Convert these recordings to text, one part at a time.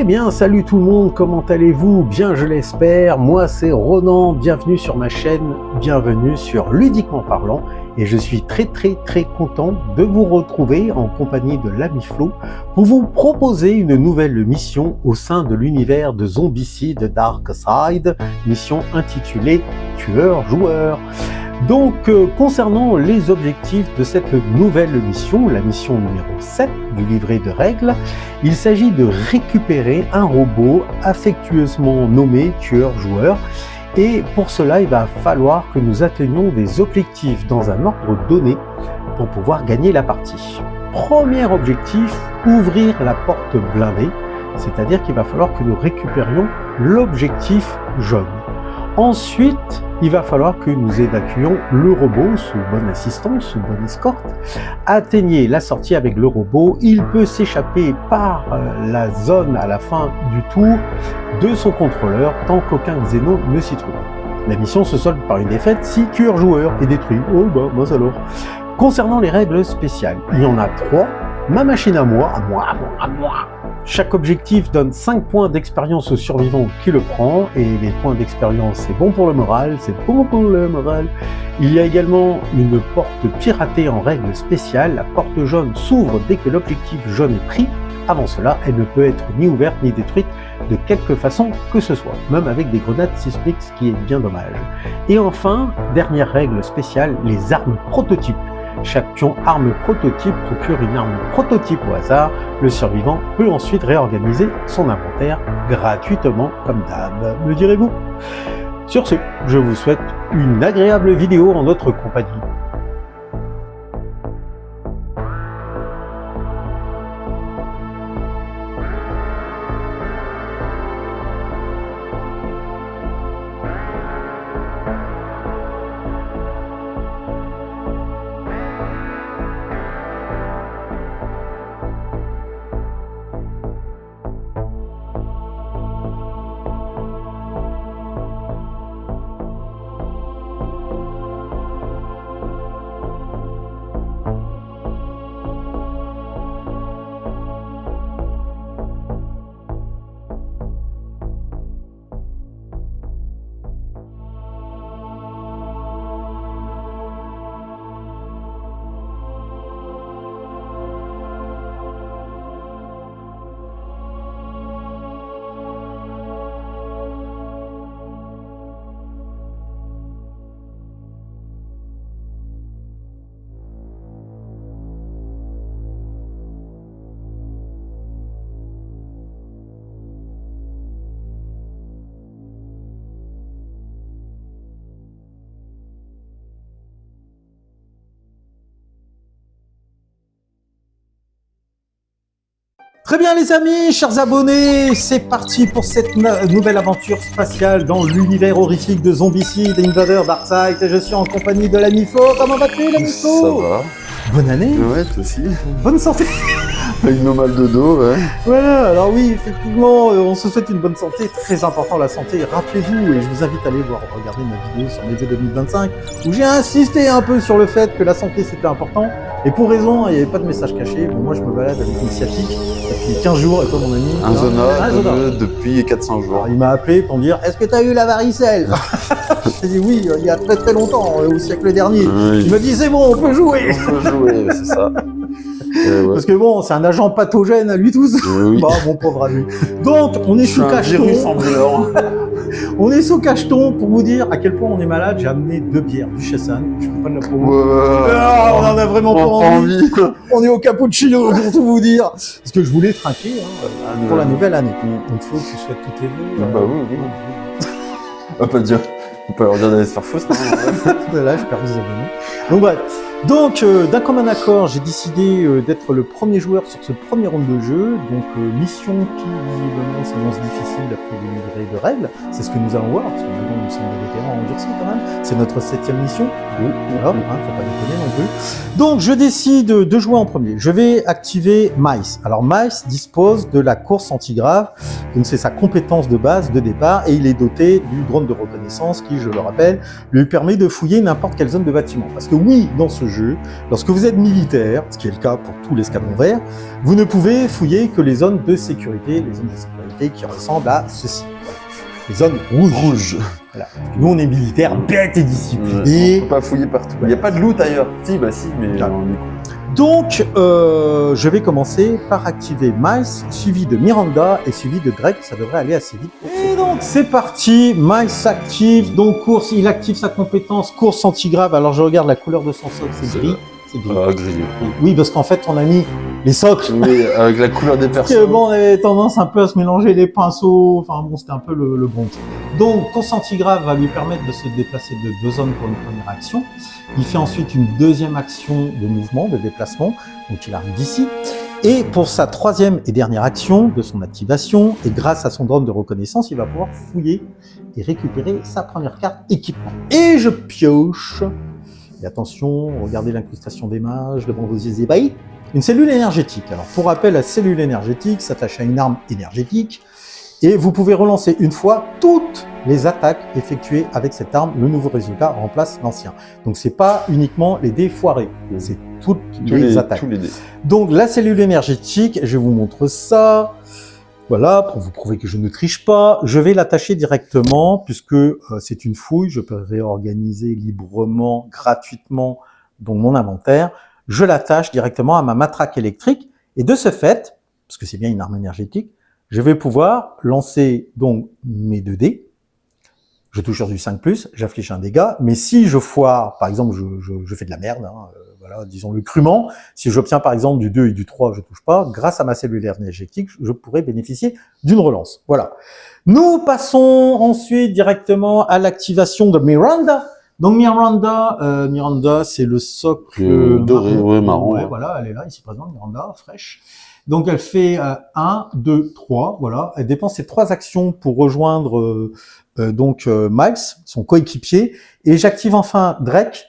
Eh bien, salut tout le monde, comment allez-vous? Bien, je l'espère. Moi, c'est Ronan, bienvenue sur ma chaîne, bienvenue sur Ludiquement Parlant. Et je suis très content de vous retrouver en compagnie de l'ami Flo pour vous proposer une nouvelle mission au sein de l'univers de Zombicide Darkside, mission intitulée Tueur-Joueur. Donc, concernant les objectifs de cette nouvelle mission, la mission numéro 7 du livret de règles, il s'agit de récupérer un robot affectueusement nommé Tueur-Joueur. Et pour cela, il va falloir que nous atteignions des objectifs dans un ordre donné pour pouvoir gagner la partie. Premier objectif, ouvrir la porte blindée, c'est-à-dire qu'il va falloir que nous récupérions l'objectif jaune. Ensuite, il va falloir que nous évacuions le robot sous bonne assistance, sous bonne escorte. Atteignez la sortie avec le robot, il peut s'échapper par la zone à la fin du tour de son contrôleur tant qu'aucun Xéno ne s'y trouve. La mission se solde par une défaite si Tueur-Joueur est détruit. Oh bah, mince alors. Concernant les règles spéciales, il y en a 3. Ma machine à moi. Chaque objectif donne 5 points d'expérience au survivant qui le prend, et les points d'expérience, c'est bon pour le moral, c'est bon pour le moral. Il y a également une porte piratée en règle spéciale. La porte jaune s'ouvre dès que l'objectif jaune est pris. Avant cela, elle ne peut être ni ouverte ni détruite de quelque façon que ce soit, même avec des grenades sismiques, ce qui est bien dommage. Et enfin, dernière règle spéciale, les armes prototypes. Chaque pion arme prototype procure une arme prototype au hasard. Le survivant peut ensuite réorganiser son inventaire gratuitement comme d'hab, me direz-vous. Sur ce, je vous souhaite une agréable vidéo en notre compagnie. Très bien les amis, chers abonnés, c'est parti pour cette nouvelle aventure spatiale dans l'univers horrifique de Zombicide Invader Darkside. Et je suis en compagnie de l'ami Flo. Comment vas-tu l'ami Flo? Ça va. Bonne année. Ouais, toi aussi. Bonne santé. Avec nos mal de dos, ouais. Voilà, alors oui, effectivement, on se souhaite une bonne santé, très important la santé. Rappelez-vous, et je vous invite à aller regarder ma vidéo sur les vœux 2025, où j'ai insisté un peu sur le fait que la santé c'était important. Et pour raison, il n'y avait pas de message caché. Bon, moi je me balade avec une sciatique depuis 15 jours, et toi mon ami? Un zona depuis 400 jours. Alors, il m'a appelé pour me dire, est-ce que tu as eu la varicelle? J'ai dit oui, il y a très longtemps, au siècle dernier. Oui. Il m'a dit c'est bon, on peut jouer. On peut jouer, c'est ça. Ouais. Parce que bon, c'est un agent pathogène à lui tous. Oui. Bah, mon pauvre ami. Donc, on est sous cacheton. On est sous cacheton pour vous dire à quel point on est malade. J'ai amené 2 bières du Chessan. Je fais pas de la promo. Ah, on en a vraiment pas envie. On est au cappuccino pour tout vous dire. Parce que je voulais trinquer pour la nouvelle année. Donc, faut que tu souhaites tous tes vœux. Bah oui. On va pas dire. On peut leur dire d'aller se faire foutre. Là, je perds des abonnés. Donc bref. Donc, d'un commun accord, j'ai décidé d'être le premier joueur sur ce premier round de jeu. Donc, mission qui, visiblement, s'annonce difficile d'après les livret de règles. C'est ce que nous allons voir, parce que maintenant, nous sommes des vétérans endurcis quand même. C'est notre 7e mission. Voilà, faut pas déconner non plus. Donc, je décide de jouer en premier. Je vais activer Mice. Alors, Mice dispose de la course antigrave. Donc, c'est sa compétence de base de départ. Et il est doté du drone de reconnaissance qui qui, je le rappelle, lui permet de fouiller n'importe quelle zone de bâtiment. Parce que oui, dans ce jeu, lorsque vous êtes militaire, ce qui est le cas pour tous les escadrons verts, vous ne pouvez fouiller que les zones de sécurité, qui ressemblent à ceci. Les zones rouges. Voilà. Nous, on est militaires, bêtes et disciplinés. On peut pas fouiller partout. Il n'y a pas de loot ailleurs. Si, mais Voilà. on est... Donc, je vais commencer par activer Miles, suivi de Miranda et suivi de Drake. Ça devrait aller assez vite. Et donc, c'est parti. Miles s'active. Donc, course, il active sa compétence course antigrave. Alors, je regarde la couleur de son socle, c'est gris. C'est gris. Ah, gris. Oui, parce qu'en fait, on a mis les socles. Oui, avec la couleur des Parce que personnes. bon, on avait tendance un peu à se mélanger les pinceaux. Enfin, bon, c'était un peu le bon. Donc, course antigrave va lui permettre de se déplacer de 2 zones pour une première action. Il fait ensuite une deuxième action de mouvement, de déplacement, donc il arrive d'ici. Et pour sa troisième et dernière action de son activation, et grâce à son drone de reconnaissance, il va pouvoir fouiller et récupérer sa première carte équipement. Et je pioche. Et attention, regardez l'incrustation des mages devant vos yeux ébahis. Une cellule énergétique. Alors pour rappel, la cellule énergétique s'attache à une arme énergétique. Et vous pouvez relancer une fois toutes les attaques effectuées avec cette arme. Le nouveau résultat remplace l'ancien. Donc c'est pas uniquement les dés foirés, c'est toutes les attaques. Tous les dés. Donc la cellule énergétique, je vous montre ça. Voilà, pour vous prouver que je ne triche pas. Je vais l'attacher directement puisque c'est une fouille. Je peux réorganiser librement, gratuitement, donc mon inventaire. Je l'attache directement à ma matraque électrique. Et de ce fait, parce que c'est bien une arme énergétique, je vais pouvoir lancer donc mes 2 dés. Je touche sur du 5+, j'affiche un dégât. Mais si je foire, par exemple, je fais de la merde, voilà, disons-le crûment. Si j'obtiens par exemple du 2 et du 3, je touche pas. Grâce à ma cellule énergétique, je pourrais bénéficier d'une relance. Voilà. Nous passons ensuite directement à l'activation de Miranda. Donc Miranda, c'est le socle doré, marron. Ouais, voilà, elle est là, ici présente, Miranda, fraîche. Donc elle fait 1, 2, 3, voilà. Elle dépense ses 3 actions pour rejoindre Miles, son coéquipier. Et j'active enfin Drake.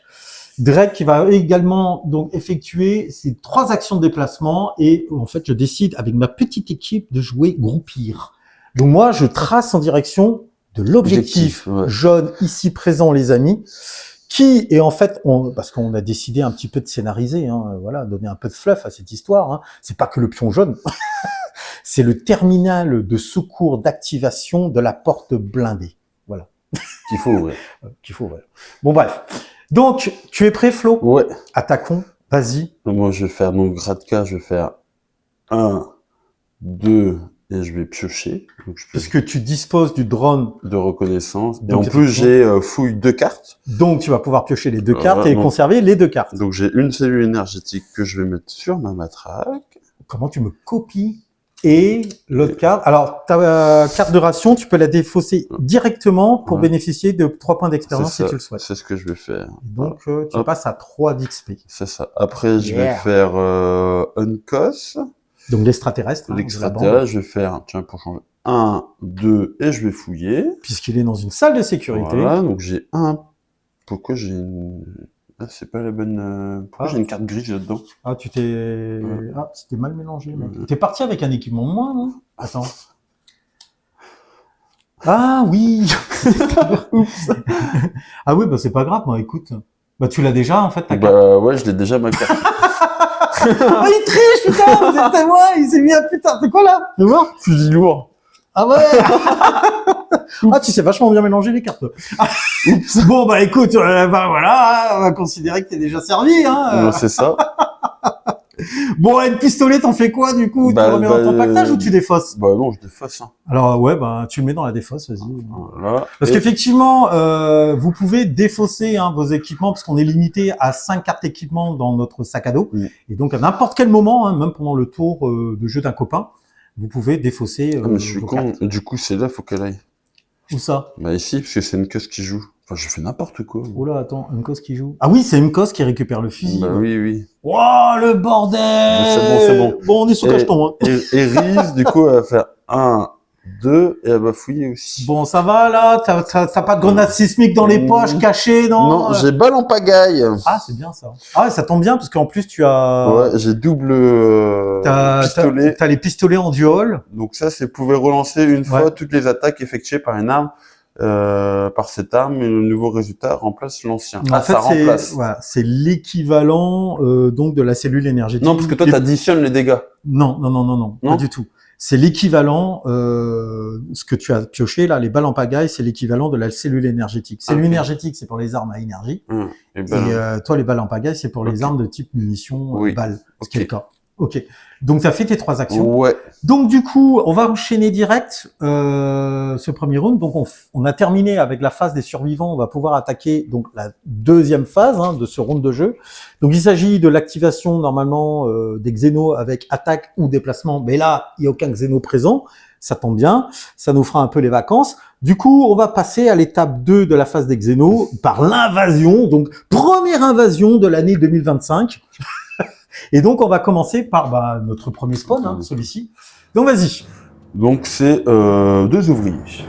Drake qui va également donc effectuer ses 3 actions de déplacement. Et en fait, je décide avec ma petite équipe de jouer groupir. Donc moi, je trace en direction de l'objectif ouais. jaune ici présent, les amis. Qui est en fait, parce qu'on a décidé un petit peu de scénariser, voilà, donner un peu de fluff à cette histoire. C'est pas que le pion jaune, c'est le terminal de secours d'activation de la porte blindée. Voilà. Qu'il faut ouvrir. Qu'il faut ouvrir. Bon bref. Donc, tu es prêt, Flo? Ouais. Attaquons. Vas-y. Moi, je vais faire donc gratte-cas, je vais faire 1, 2, et je vais piocher. Donc, Puisque tu disposes du drone de reconnaissance. Et donc, en plus, j'ai fouille 2 cartes. Donc, tu vas pouvoir piocher les 2 cartes et conserver les 2 cartes. Donc, j'ai une cellule énergétique que je vais mettre sur ma matraque. Comment tu me copies? Et l'autre carte, alors ta carte de ration, tu peux la défausser directement pour bénéficier de 3 points d'expérience si tu le souhaites. C'est ce que je vais faire. Donc tu passes à 3 d'XP. C'est ça. Après, je vais faire Uncos. Donc l'extraterrestre. L'extraterrestre, je vais faire, tiens, pour changer, 1, 2, et je vais fouiller. Puisqu'il est dans une salle de sécurité. Voilà, donc j'ai un... Pourquoi j'ai une... Ah, c'est pas la bonne... Pourquoi j'ai une carte grise là-dedans? Ah, tu t'es... Ah, c'était mal mélangé, mec. T'es parti avec un équipement de moins, non? Attends. Ah oui. Oups. Ah oui, bah c'est pas grave, moi, écoute. Bah tu l'as déjà, en fait, ta carte. Bah ouais, je l'ai déjà, ma carte. Oh, il triche, putain. C'est moi, il s'est mis à putain. C'est quoi, là? Tu vois? Fusil lourd. Ah ouais. Ah, tu sais vachement bien mélanger les cartes. Bon, bah écoute, bah voilà, on va considérer que t'es déjà servi, Non, c'est ça. Bon, et le pistolet, t'en fais quoi, du coup? Tu le remets dans ton pactage ou tu défausses? Bah non, je défausse. Alors, ouais, bah, tu le mets dans la défausse, vas-y. Voilà. Parce qu'effectivement, vous pouvez défausser vos équipements, parce qu'on est limité à 5 cartes équipement dans notre sac à dos. Oui. Et donc, à n'importe quel moment, même pendant le tour de jeu d'un copain, vous pouvez défausser mais je suis vos con. cartes. Du coup, c'est là, faut qu'elle aille. Où ça? Bah ici, parce que c'est une queue qui joue. Enfin, je fais n'importe quoi. Oula, attends, Mkos qui joue. Ah oui, c'est Mkos qui récupère le fusil. Bah oui, oui. Wow, le bordel! C'est bon. Bon, on est sous cacheton, hein. Et Riz, du coup, elle va faire 1, 2, et elle va fouiller aussi. Bon, ça va, là? T'as pas de grenade sismique dans les poches, cachées, non? Non, j'ai balle en pagaille. Ah, c'est bien, ça. Ah, ça tombe bien, parce qu'en plus, tu as... Ouais, j'ai double pistolet. T'as les pistolets en duel. Donc ça, c'est pouvez relancer une fois toutes les attaques effectuées par une arme par cette arme et le nouveau résultat remplace l'ancien. En fait, ça remplace. voilà, c'est l'équivalent donc de la cellule énergétique. Non, parce que toi, tu additionnes les dégâts. Non, pas du tout. C'est l'équivalent, ce que tu as pioché là, les balles en pagaille, c'est l'équivalent de la cellule énergétique. Cellule énergétique, c'est pour les armes à énergie. Et toi, les balles en pagaille, c'est pour les armes de type munitions, balles, ce qui est le cas. Ok. Donc, tu as fait tes 3 actions. Ouais. Donc, du coup, on va enchaîner direct ce premier round. Donc, on a terminé avec la phase des survivants. On va pouvoir attaquer donc la deuxième phase de ce round de jeu. Donc, il s'agit de l'activation normalement des xénos avec attaque ou déplacement. Mais là, il n'y a aucun xéno présent. Ça tombe bien. Ça nous fera un peu les vacances. Du coup, on va passer à l'étape 2 de la phase des xénos par l'invasion. Donc, première invasion de l'année 2025. Et donc, on va commencer par notre premier spawn, celui-ci. Donc, vas-y. Donc, c'est 2 ouvriers.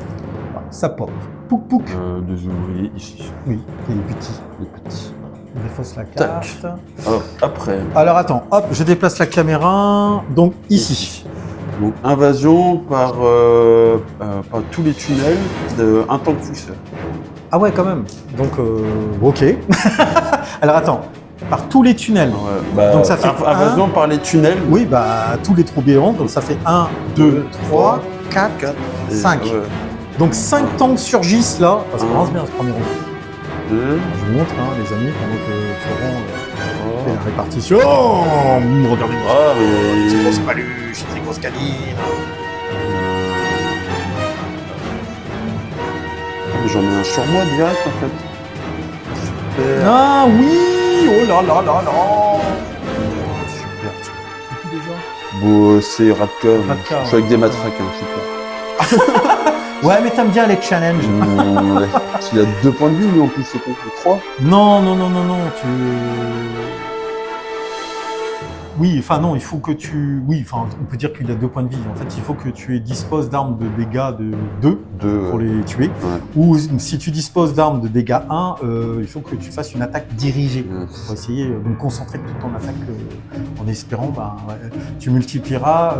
Ça pop. Pouc, pouc. 2 ouvriers ici. Oui, les petits. Les petits. Je défausse la carte. Tac. Alors, après. Alors, attends. Hop, je déplace la caméra. Donc, ici. Donc, invasion par tous les tunnels d'un tank pousseur. Ah ouais, quand même. Donc, ok. Alors, attends. Par tous les tunnels. Ouais, donc ça fait invasion par les tunnels. Oui, tous les trous béants. Donc ça fait 1, 2, 3, 4, 5. Ouais. Donc 5 tanks surgissent là. Ça commence bien ce premier round. Je vous montre, les amis, pendant que Florent fait la répartition. Oh, regardez-moi. Ces grosses paluches, ces grosses canines. J'en ai un sur moi direct en fait. Super. Ah oui. Oh là là là là. Super. C'est qui déjà? Bon, c'est Radka. Je suis avec des matraques, super. Ouais, mais t'aimes bien les challenges. Il a 2 points de vie, lui en plus, c'est quoi? 3? Non, Oui, enfin non, il faut que tu... Oui, enfin, on peut dire qu'il a 2 points de vie. En fait, il faut que tu disposes d'armes de dégâts de 2 pour les tuer. Ouais. Ou si tu disposes d'armes de dégâts 1, il faut que tu fasses une attaque dirigée pour essayer de concentrer toute ton attaque en espérant, tu multiplieras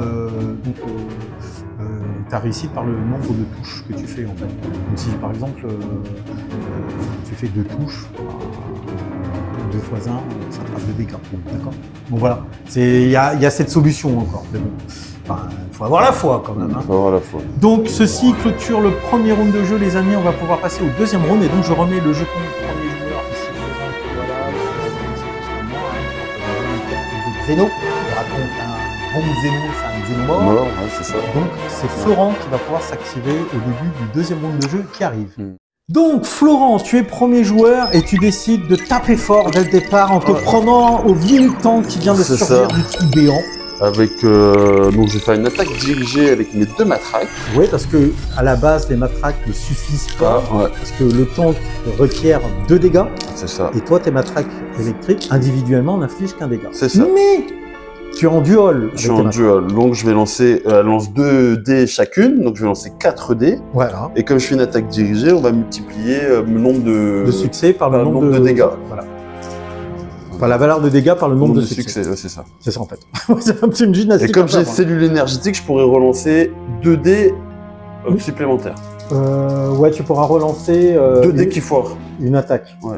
ta réussite par le nombre de touches que tu fais en fait. Donc si par exemple tu fais 2 touches, 2 fois 1, ça fera 2 dégâts. D'accord. Bon voilà, il y a cette solution encore. Mais bon, il faut avoir la foi quand même. Faut avoir la foi. Donc ceci clôture le premier round de jeu, les amis. On va pouvoir passer au deuxième round et donc je remets le jeton du premier joueur ici. Voilà, Xéno. On raconte un bon Xéno, c'est un Xéno mort. Ouais, c'est ça. Donc c'est Florent qui va pouvoir s'activer au début du deuxième round de jeu qui arrive. Donc Florent, tu es premier joueur et tu décides de taper fort dès le départ en te prenant au vil tank qui vient de surgir du trou béant. Avec donc je vais faire une attaque dirigée avec mes 2 matraques. Oui, parce que à la base les matraques ne suffisent pas, parce que le tank requiert 2 dégâts. C'est ça. Et toi tes matraques électriques individuellement n'infligent qu'un dégât. C'est ça. Mais tu es en duel. Je suis en duel, donc je vais lancer, elle lance 2 dés chacune, donc je vais lancer 4 dés. Voilà. Et comme je fais une attaque dirigée, on va multiplier le nombre de succès par le nombre de dégâts. Voilà. Enfin, la valeur de dégâts par le nombre de succès. Ouais, c'est ça. C'est ça en fait. C'est une gymnastique. Et comme j'ai cellule énergétique, je pourrais relancer 2 dés supplémentaires. Ouais, tu pourras relancer 2 dés qui foirent. Une attaque. Ouais.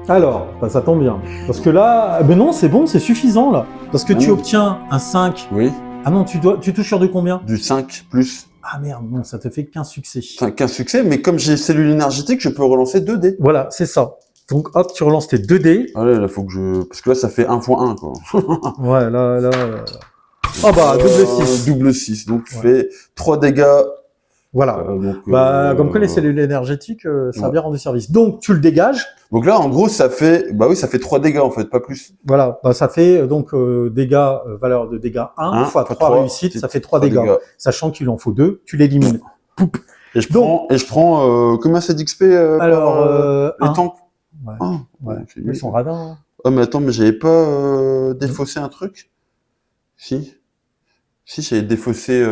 Alors, ça tombe bien. Parce que là, ben non, c'est bon, c'est suffisant là. Parce que tu obtiens un 5. Oui. Ah non, tu touches sur de combien? Du 5 plus. Ah merde, non, ça te fait qu'un succès. Enfin, qu'un succès, mais comme j'ai cellule énergétique, je peux relancer 2 dés. Voilà, c'est ça. Donc hop, tu relances tes 2 dés. Allez, là, faut que je... Parce que là, ça fait 1 x 1, quoi. Ouais, là... Ah bah, double 6. Double 6, donc tu fais 3 dégâts. Voilà. Comme que les cellules énergétiques, ça a bien rendu service. Donc, tu le dégages. Donc là, en gros, ça fait... Bah oui, ça fait 3 dégâts, en fait, pas plus. Voilà, ça fait donc dégâts, valeur de dégâts 1 fois 3 réussites, ça fait 3 dégâts. Sachant qu'il en faut 2, tu l'élimines. Poup. Et je prends combien c'est d'XP alors, les tanks? Ouais. Ah, ouais. Ils sont radins. Hein. Oh, mais attends, mais j'avais pas défaussé un truc? Si, j'avais défaussé...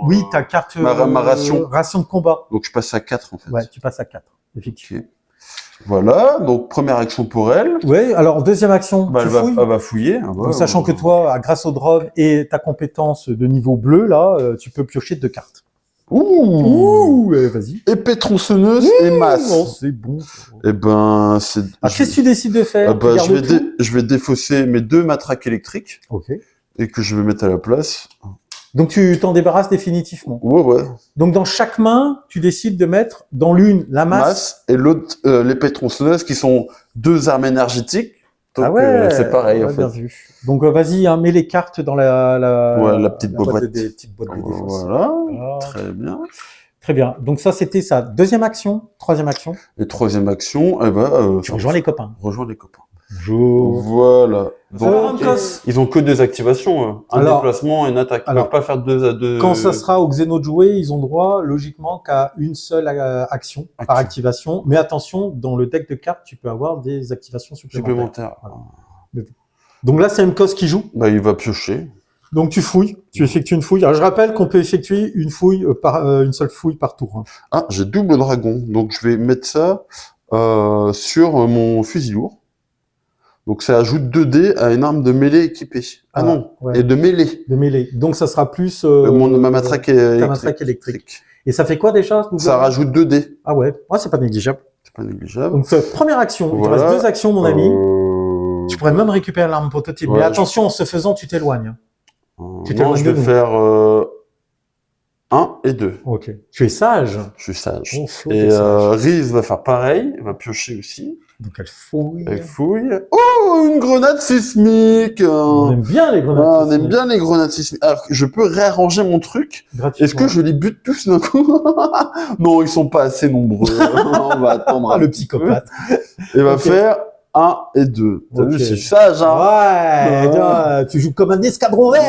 oui, ta carte... ma ration. Ration de combat. Donc je passe à 4, en fait. Ouais, tu passes à 4, effectivement. Okay. Voilà, donc première action pour elle. Ouais, alors deuxième action, Bah, tu elle fouilles. va fouiller. Ah, Donc, sachant que toi, grâce au drone et ta compétence de niveau bleu, là, tu peux piocher 2 cartes. Ouh, Vas-y. épée tronçonneuse et masse. Oh, c'est bon. Eh ben, c'est. Qu'est-ce que tu décides de faire? Bah, Tu gardes tout je vais défausser mes 2 matraques électriques Ok. et que je vais mettre à la place. Donc tu t'en débarrasses définitivement. Ouais. Donc dans chaque main, tu décides de mettre dans l'une la masse. Et l'autre, l'épée tronçonneuse, qui sont 2 armes énergétiques. Donc, c'est pareil, en fait. Bien vu. Donc vas-y, hein, mets les cartes dans la petite boîte. Des petites boîtes de défense. Voilà, Ah. très bien. Très bien. Donc ça, c'était sa deuxième action. Troisième action. Et troisième action, elle va... Tu rejoins les copains. rejoindre les copains. Bonjour. Voilà. Donc, ils ont que des activations, un Alors- déplacement et une attaque. Ils alors, peuvent pas faire deux. Quand ça sera au Xeno de jouer, ils ont droit logiquement qu'à une seule action par activation. Mais attention, dans le deck de cartes, tu peux avoir des activations supplémentaires. supplémentaires. Donc là, c'est Mkos qui joue. Bah, il va piocher. Donc tu fouilles, tu effectues une fouille. Alors je rappelle qu'on peut effectuer une fouille une seule fouille par tour. Hein. Ah, j'ai double dragon, donc je vais mettre ça sur mon fusil lourd. Donc ça ajoute 2 dés à une arme de mêlée équipée. Ah non, ouais. et de mêlée. De mêlée. Donc ça sera plus Ma matraque électrique. ta matraque électrique. Et ça fait quoi déjà? Ça rajoute 2 dés. Ah ouais, c'est pas négligeable. C'est pas négligeable. Donc première action, Voilà. il te reste 2 actions mon ami. Tu pourrais même récupérer l'arme prototype. Ouais, mais attention, en se faisant, tu t'éloignes. Tu non, je vais faire 1 et 2. Ok. Tu es sage. Je suis sage. Oh, Flo, Et t'es sage. Riz va faire pareil, elle va piocher aussi. Donc elle fouille. Elle fouille. Oh, une grenade sismique. On aime bien les grenades. On aime bien les grenades sismiques. Alors, je peux réarranger mon truc. Gratuitement. Est-ce que je les bute tous d'un coup? Non, ils sont pas assez nombreux. On va attendre. Ah, un le petit psychopathe. peu. Et va Ok. faire 1 et 2. T'as vu, Ok. c'est sage, hein? Ouais, Ouais. tiens, tu joues comme un escadron vert.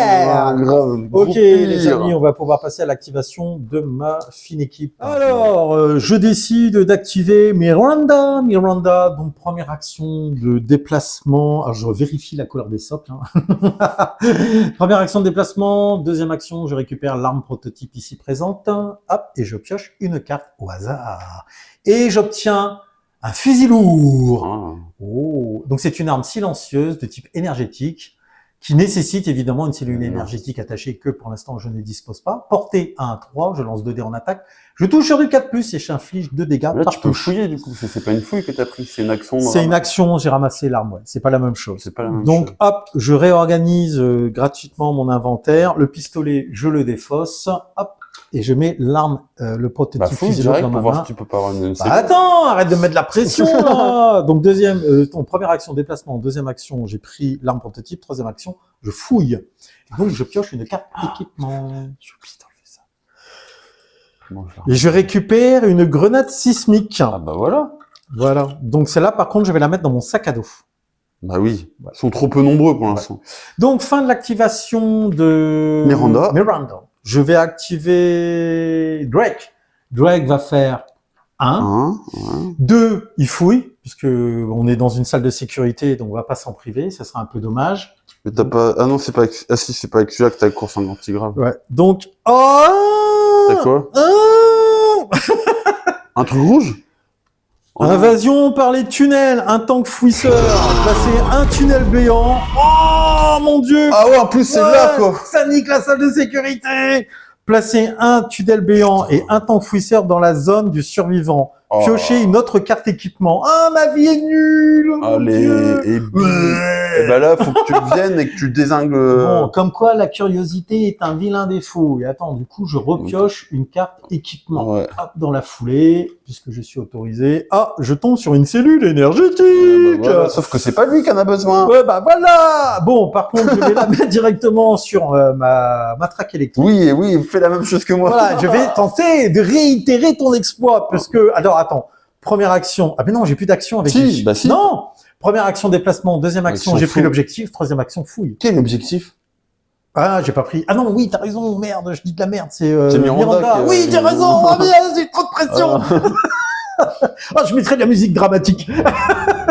Ouais, grave. Ok, Gros les pire. amis, on va pouvoir passer à l'activation de ma fine équipe. Alors, je décide d'activer Miranda. Donc première action de déplacement. Alors, je vérifie la couleur des socles. Hein. Première action de déplacement. Deuxième action, je récupère l'arme prototype ici présente. Hop, et je pioche une carte au hasard. Et j'obtiens un fusil lourd. Ah. Oh, donc c'est une arme silencieuse de type énergétique qui nécessite évidemment une cellule énergétique attachée que pour l'instant je ne dispose pas. Portée à 1-3, je lance 2 dés en attaque. Je touche sur du 4+, et j'inflige 2 dégâts Là, par tu peux touche. fouiller, du coup. C'est pas une fouille que t'as pris, c'est une action. C'est une action, j'ai ramassé l'arme, ouais. C'est pas la même chose. C'est pas la même Donc chose. hop, je réorganise gratuitement mon inventaire. Le pistolet, je le défausse. Hop, et je mets l'arme, le prototype Bah, fouille fusil direct dans pour ma voir main. si tu peux pas avoir une Bah, attends, arrête de mettre de la pression là. Donc deuxième, ton première action déplacement, deuxième action, j'ai pris l'arme prototype, troisième action, je fouille. Et donc je pioche une carte équipement. J'ai oublié d'enlever ça. Comment je la- Et je récupère une grenade sismique. Ah bah voilà. Voilà. Donc celle-là par contre, je vais la mettre dans mon sac à dos. Bah oui. Ils sont trop peu nombreux pour l'instant. Donc fin de l'activation de Miranda. Je vais activer Drake. Drake va faire 1. 2, il fouille, puisque on est dans une salle de sécurité, donc on va pas s'en priver, ça sera un peu dommage. Mais t'as pas. Ah non, c'est pas. Ah si, c'est pas avec celui-là que t'as le course en antigrave. Ouais. Donc, oh T'as quoi? Un truc rouge? Oh non. Invasion par les tunnels, un tank fouisseur, placer un tunnel béant. Oh mon dieu! Ah ouais, en plus c'est là quoi. Ça nique la salle de sécurité! Placer un tunnel béant et un tank fouisseur dans la zone du survivant. Oh. Piocher une autre carte équipement. Ah, ma vie est nulle! Mon Allez, Dieu. et bah là, faut que tu viennes et que tu désingues. Bon, comme quoi la curiosité est un vilain défaut. Et attends, du coup, je repioche une carte équipement. Ouais. Hop, dans la foulée, puisque je suis autorisé. Ah, je tombe sur une cellule énergétique. Bah voilà, sauf que c'est pas lui qui en a besoin. Ouais, bah voilà. Bon, par contre, je vais la mettre directement sur ma matraque électrique. Oui, oui, fais la même chose que moi. Voilà, je vais tenter de réitérer ton exploit, parce que, alors attends, première action. Ah mais non, j'ai plus d'action avec Si, lui. bah si. Non. Première action déplacement, deuxième action, Action j'ai pris fouille. l'objectif, troisième action fouille. Quel objectif? Ah, j'ai pas pris. Ah non, oui, t'as raison, merde, je dis de la merde, c'est Miranda qui- Oui, t'as raison, oh merde, j'ai trop de pression. Ah, je mettrais de la musique dramatique.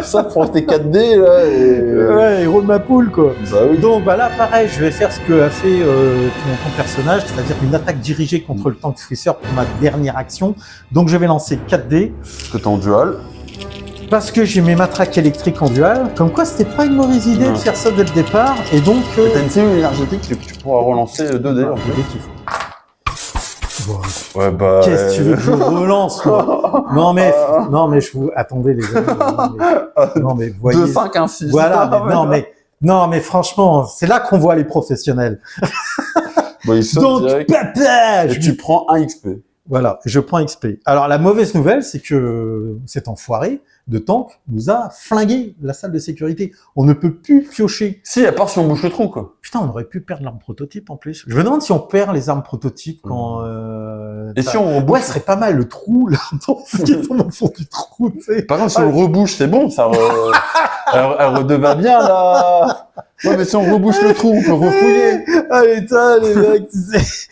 Ça pour tes 4D là. Et... Ouais, héros de ma poule, quoi. Bah oui. Donc, bah là, pareil, je vais faire ce que a fait ton personnage, c'est-à-dire une attaque dirigée contre le tank fouisseur pour ma dernière action. Donc, je vais lancer 4 dés. Parce que t'es en dual. parce que j'ai mes matraques électriques en dual, comme quoi c'était pas une mauvaise idée de faire ça dès le départ, et donc... T'as une cellule énergétique que tu pourras relancer 2D en fait. Dès qu'il faut. Bon, Ouais, bah... qu'est-ce que tu veux que je vous relance, moi? Non mais je vous... Attendez les amis, non mais vous voyez... 2, 5, 1, 6. Voilà, non mais franchement, c'est là qu'on voit les professionnels. Bah, il saute Donc, direct. papa, Et tu prends un XP. Voilà, je prends XP. Alors la mauvaise nouvelle, c'est que cet enfoiré de tank nous a flingué la salle de sécurité. On ne peut plus piocher. Si, à part si on bouche le trou, quoi. Putain, on aurait pu perdre l'arme prototype en plus. Je me demande si on perd les armes prototypes quand... Et si on rebouche... Ouais, ce serait pas mal, le trou, là, qui est dans le fond du trou, tu sais. Par contre, si on rebouche, c'est bon, ça elle redevient bien, là. Ouais, mais si on rebouche le trou, on peut refouiller. Allez, ça, les mecs, tu sais,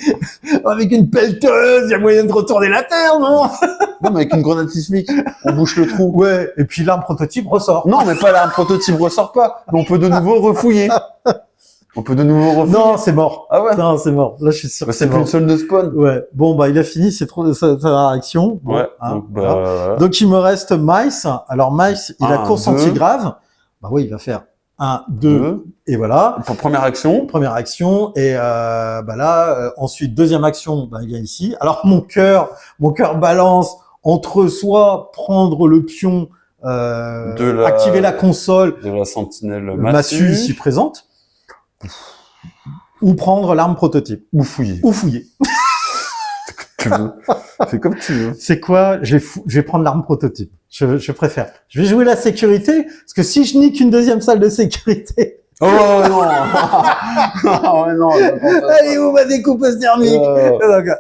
avec une pelleteuse, il y a moyen de retourner la terre, non? Non, mais avec une grenade sismique, on bouche le trou. Ouais, et puis l'arme prototype ressort. Non, mais pas là, un prototype ressort pas. Mais on peut de nouveau refouiller. On peut de nouveau refouiller. Non, c'est mort. Ah ouais? Non, c'est mort. Là, je suis sûr Bah, que c'est plus mort. une seule de spawn. Ouais. Bon, bah, il a fini sa réaction. Bon, Ouais. hein, Donc, voilà. voilà. Donc, il me reste Mice. Alors, Mice, il a Un, course 2. anti-grave. Bah oui, il va faire 1, 2, et voilà. Pour première action. Première action. Et bah là, ensuite, deuxième action, bah, il y a ici. Alors, mon cœur balance entre soit prendre le pion, activer la console, De la sentinelle massue ici présente, ou prendre l'arme prototype. Ou fouiller. Ou fouiller. Tu veux. C'est comme tu veux. C'est quoi? Je vais prendre l'arme prototype. Je préfère. Je vais jouer la sécurité, parce que si je nique une deuxième salle de sécurité... Oh non. Oh non. Allez, où ma découpeuse thermique?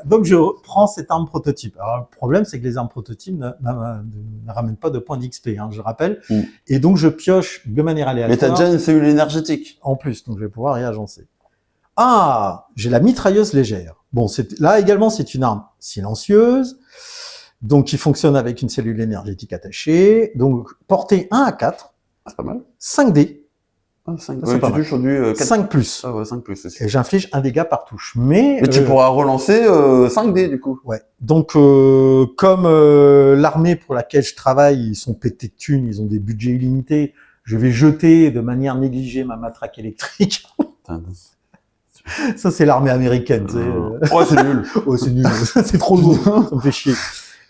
Donc je prends cette arme prototype. Alors le problème, c'est que les armes prototypes ne ramènent pas de points d'XP, hein, je rappelle. Et donc je pioche de manière aléatoire. Mais t'as déjà une cellule énergétique. En plus, donc je vais pouvoir réagencer. Ah, j'ai la mitrailleuse légère. Bon, là également, c'est une arme silencieuse, donc qui fonctionne avec une cellule énergétique attachée. Donc portée 1 à 4. C'est pas mal. 5D. Ah, 5. C'est pas tu touches sur du 4. 5 plus. Ah ouais, 5 plus, c'est sûr. Et j'inflige un dégât par touche. Mais tu pourras relancer 5D du coup. Ouais. Donc comme l'armée pour laquelle je travaille, ils sont pétés de thunes, ils ont des budgets illimités, je vais jeter de manière négligée ma matraque électrique. Ça c'est l'armée américaine, tu sais. Ouais, c'est nul. Oh, c'est nul. C'est trop lourd. Ça me fait chier.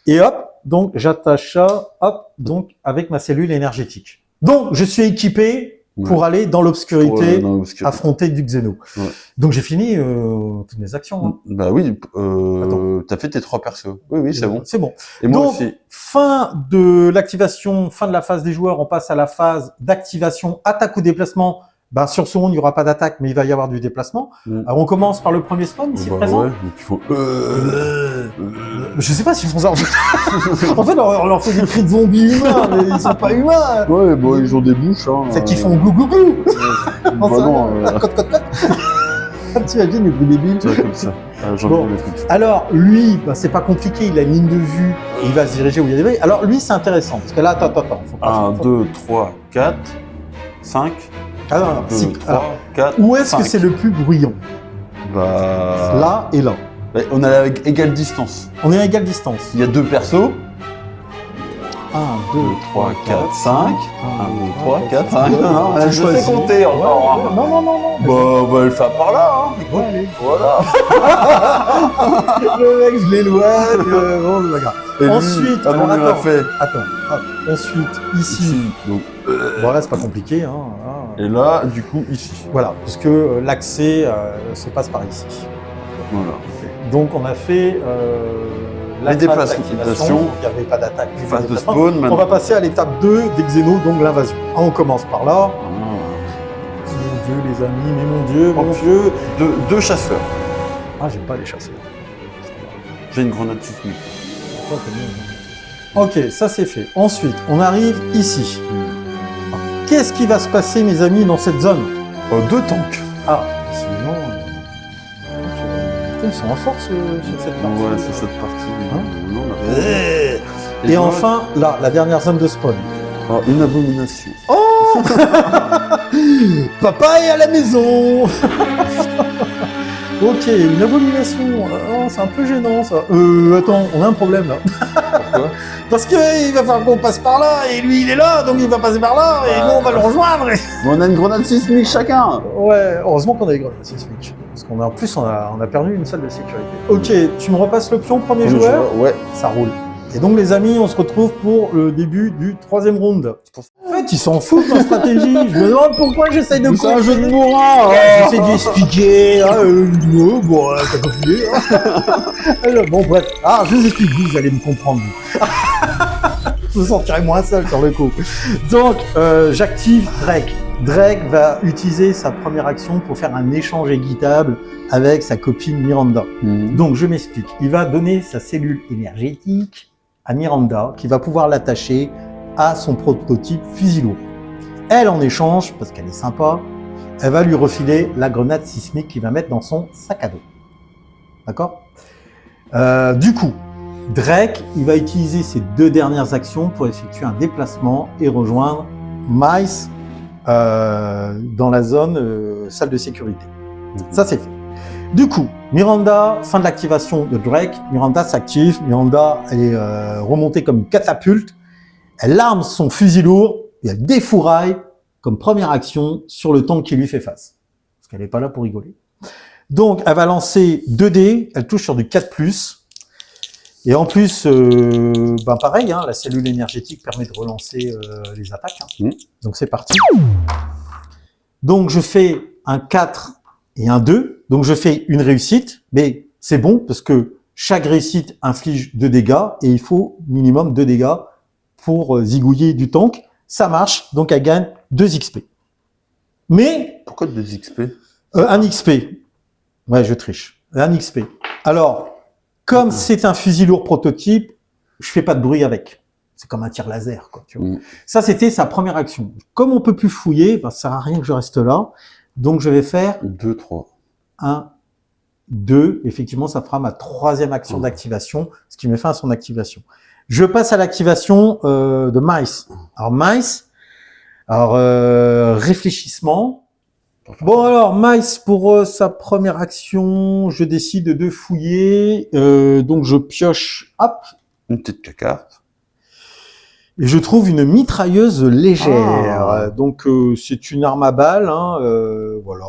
Et hop, donc j'attache ça, hop, donc avec ma cellule énergétique. Donc je suis équipé pour aller dans l'obscurité, affronter du Xeno. Ouais. Donc j'ai fini toutes mes actions. Hein. Bah oui, t'as fait tes 3 persos. Oui, c'est bon. C'est bon. Et moi donc, aussi. Fin de l'activation, fin de la phase des joueurs, on passe à la phase d'activation, attaque ou déplacement. Ben, sur ce monde, il n'y aura pas d'attaque, mais il va y avoir du déplacement. Alors, on commence par le premier spawn, ici présent. Ouais, donc il faut... Je sais pas s'ils font ça. En fait, on leur fait des cris de zombies humains, mais ils sont pas humains. Ouais, bon, ils ont des bouches. Hein, c'est qu'ils font glou glou glou. Cote. Tu imagines les bruits débiles. C'est comme ça. Bon. Alors, lui, bah, c'est pas compliqué, il a une ligne de vue, et il va se diriger où il y a des bruits. Alors, lui, c'est intéressant, parce que là, attends. 1, 2, 3, 4, 5... Ah non, 2, 3, 4, où est-ce 5. que c'est le plus bruyant? Bah... Là et là. Bah, on est à égale distance. On est à égale distance. Il y a 2 persos. 1, 2, 3, 4, 5. 1, 2, 3, 4, 5. Non, je sais compter encore. Non. Bah, on va le faire par là. Hein. Ouais, allez. Voilà. Le mec, je l'éloigne. Bon, c'est pas grave. Ensuite, alors, on l'a fait. Attends. Ensuite, ici. Donc, bon, là, c'est pas compliqué. Hein. Et là, du coup, ici. Voilà, parce que l'accès se passe par ici. Voilà. Donc, on a fait la les phase déplacements. d'activation. Il n'y avait pas d'attaque. Phase de spawn. On va passer à l'étape 2 des Xeno, donc l'invasion. On commence par là. Mon Dieu, les amis, mais mon Dieu. Deux chasseurs. Ah, j'aime pas les chasseurs. J'ai une grenade sismique. Ok, ça c'est fait. Ensuite, on arrive ici. Qu'est-ce qui va se passer, mes amis, dans cette zone? 2 tanks. Ah, sinon... Ils sont en force sur cette partie. Ouais, c'est cette partie. Hein Non, et enfin, là, la dernière zone de spawn. Oh, une abomination. Oh Papa est à la maison. Ok, une abomination. Oh, c'est un peu gênant ça. Attends, on a un problème là. Pourquoi? Parce qu'il va falloir qu'on passe par là, et lui il est là, donc il va passer par là, et nous on va le rejoindre. Mais on a une grenade sismique chacun. Ouais, heureusement qu'on a des grenades sismiques. Parce qu'en en plus on a perdu une salle de sécurité. Ok, tu me repasses le pion, premier joueur. Ouais. Ça roule. Et donc les amis, on se retrouve pour le début du 3e round. En fait, ils s'en foutent de ma stratégie. Je me demande pourquoi j'essaye de... C'est un jeu de bourrin. J'essaie d'expliquer. Bon, t'as compris. Alors, bon, bref. Ah, je vous explique, vous allez me comprendre. Vous vous sentirez moins seul sur le coup. Donc, j'active Drake. Drake va utiliser sa première action pour faire un échange équitable avec sa copine Miranda. Donc, je m'explique. Il va donner sa cellule énergétique à Miranda, qui va pouvoir l'attacher à son prototype fusil lourd. Elle, en échange, parce qu'elle est sympa, elle va lui refiler la grenade sismique qu'il va mettre dans son sac à dos. D'accord ? Du coup, Drake, il va utiliser ses 2 dernières actions pour effectuer un déplacement et rejoindre Miles dans la zone salle de sécurité. Ça, c'est fait. Du coup, Miranda, fin de l'activation de Drake, Miranda s'active, Miranda elle est remontée comme une catapulte, elle arme son fusil lourd et elle défouraille comme première action sur le tank qui lui fait face. Parce qu'elle n'est pas là pour rigoler. Donc, elle va lancer 2 dés, elle touche sur du 4+. Et en plus, pareil, la cellule énergétique permet de relancer les attaques. Donc, c'est parti. Donc, je fais un 4 et un 2. Donc, je fais une réussite, mais c'est bon parce que chaque réussite inflige 2 dégâts et il faut minimum 2 dégâts pour zigouiller du tank. Ça marche, donc elle gagne 2 XP. Mais... Pourquoi 2 XP? 1 XP. Ouais, je triche. 1 XP. Alors, comme c'est un fusil lourd prototype, je fais pas de bruit avec. C'est comme un tir laser, quoi. Tu vois. Ça, c'était sa première action. Comme on peut plus fouiller, ça sert à rien que je reste là. Donc, je vais faire 2, 3. 1, 2. Effectivement, ça fera ma 3e action d'activation, ce qui met fin à son activation. Je passe à l'activation de Miles. Alors, Miles, réfléchissement. Bon, alors, Miles, pour sa première action, je décide de fouiller. Donc, je pioche, hop. Une petite carte. Et je trouve une mitrailleuse légère. Donc, c'est une arme à balles. Voilà.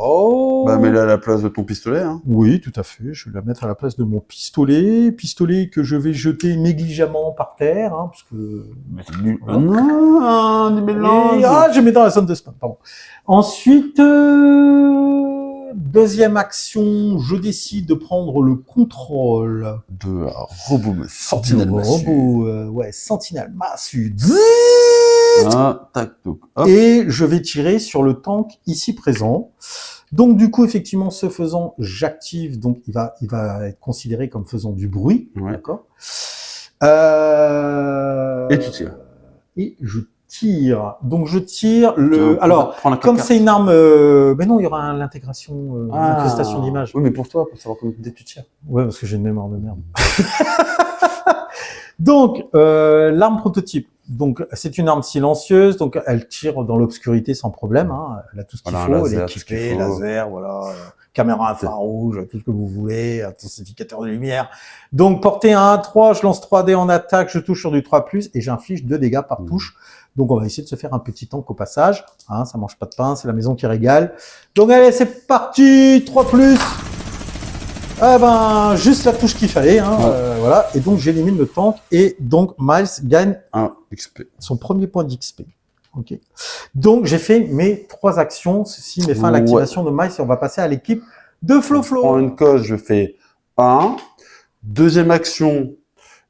Bah, mets-la à la place de ton pistolet. Oui, tout à fait. Je vais la mettre à la place de mon pistolet. Pistolet que je vais jeter négligemment par terre. Parce que... Non, des mélanges. Je mets dans la zone de spam. Pardon. Ensuite, 2e action, je décide de prendre le contrôle de robot sentinelle massue. Sentinelle massue. Tac, toc, hop. Et je vais tirer sur le tank ici présent. Donc du coup, effectivement, ce faisant, j'active. Donc il va être considéré comme faisant du bruit, d'accord. Et tu tires. Et je tire. Donc je tire le. Alors, comme c'est une arme, mais non, il y aura l'intégration, l'incrustation d'image. Oui, mais pour toi, pour savoir combien tu tires. Ouais, parce que j'ai une mémoire de merde. Donc, l'arme prototype. Donc, c'est une arme silencieuse. Donc, elle tire dans l'obscurité sans problème. Elle a tout ce qu'il faut. Elle est équipée, laser, caméra infrarouge, tout ce que vous voulez, intensificateur de lumière. Donc, portée à 1-3, je lance 3 dés en attaque, je touche sur du 3+, et j'inflige 2 dégâts par touche. Donc, on va essayer de se faire un petit tank au passage. Ça mange pas de pain, c'est la maison qui régale. Donc, allez, c'est parti, 3+. Juste la touche qu'il fallait, voilà. Et donc, j'élimine le tank, et donc, Miles gagne son premier point d'XP. Ok. Donc, j'ai fait mes 3 actions. Ceci met fin à l'activation de Miles, et on va passer à l'équipe de Flo. Je prends une coche, je fais 1. 2e action,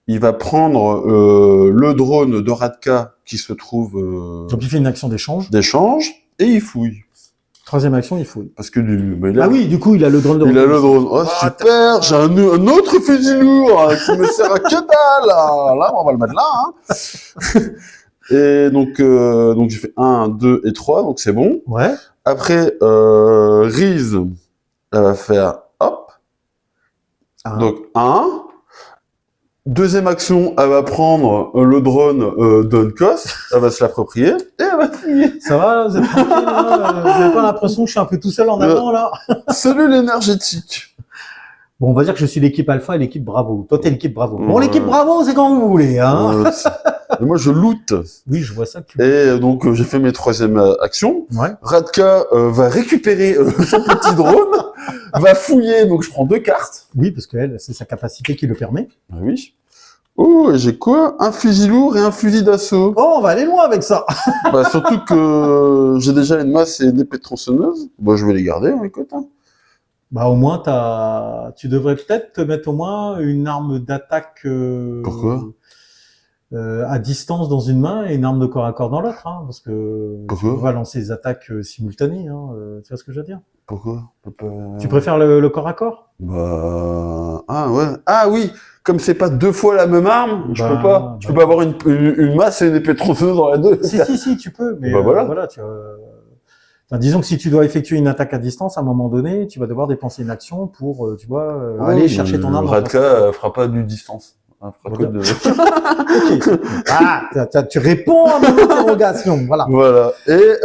il va prendre le drone de Radka qui se trouve... Donc, il fait une action d'échange. Et il fouille. 3e action, il fouille. Parce que du coup, il a le drone de... Il a le drone. Oh, super, j'ai un autre fusil lourd qui me sert à que dalle. Là, on va le mettre là. Et donc j'ai fait 1, 2 et 3, donc c'est bon. Ouais. Après, Reese, elle va faire hop. Donc 1. 2e action, elle va prendre le drone d'Uncos, elle va se l'approprier et elle va fouiller. Ça va, vous êtes tranquille, vous n'avez pas l'impression que je suis un peu tout seul en avant là? Cellule énergétique. Bon, on va dire que je suis l'équipe Alpha et l'équipe Bravo. Toi, t'es l'équipe Bravo. Bon, l'équipe Bravo, c'est quand vous voulez, hein. Et moi, je loot. Oui, je vois ça. Et donc, j'ai fait mes 3e actions. Ouais. Radka va récupérer son petit drone, va fouiller, donc je prends 2 cartes. Oui, parce que elle, c'est sa capacité qui le permet. Ah oui. Oh, et j'ai quoi? Un fusil lourd et un fusil d'assaut. Oh, on va aller loin avec ça. Bah, surtout que j'ai déjà une masse et une épée tronçonneuse. Bah, je vais les garder, hein, écoute. Hein. Bah, au moins, tu devrais peut-être te mettre au moins une arme d'attaque. Pourquoi? À distance dans une main et une arme de corps à corps dans l'autre, hein, parce que Pourquoi? tu vas lancer des attaques simultanées, hein, tu vois ce que je veux dire? Pourquoi? Tu préfères le corps à corps? Bah... Ah ouais. Ah oui, comme c'est pas 2 fois la même arme, je peux pas. Je peux bah. pas avoir une masse et une épée tronçonneuse dans la 2. Si, tu peux, mais Bah voilà. voilà, enfin, disons que si tu dois effectuer une attaque à distance, à un moment donné, tu vas devoir dépenser une action pour, tu vois, aller chercher ton arme. Radka fera pas du distance. Fera que de... Ok. Ah, tu réponds à mon interrogation, voilà. Voilà. Et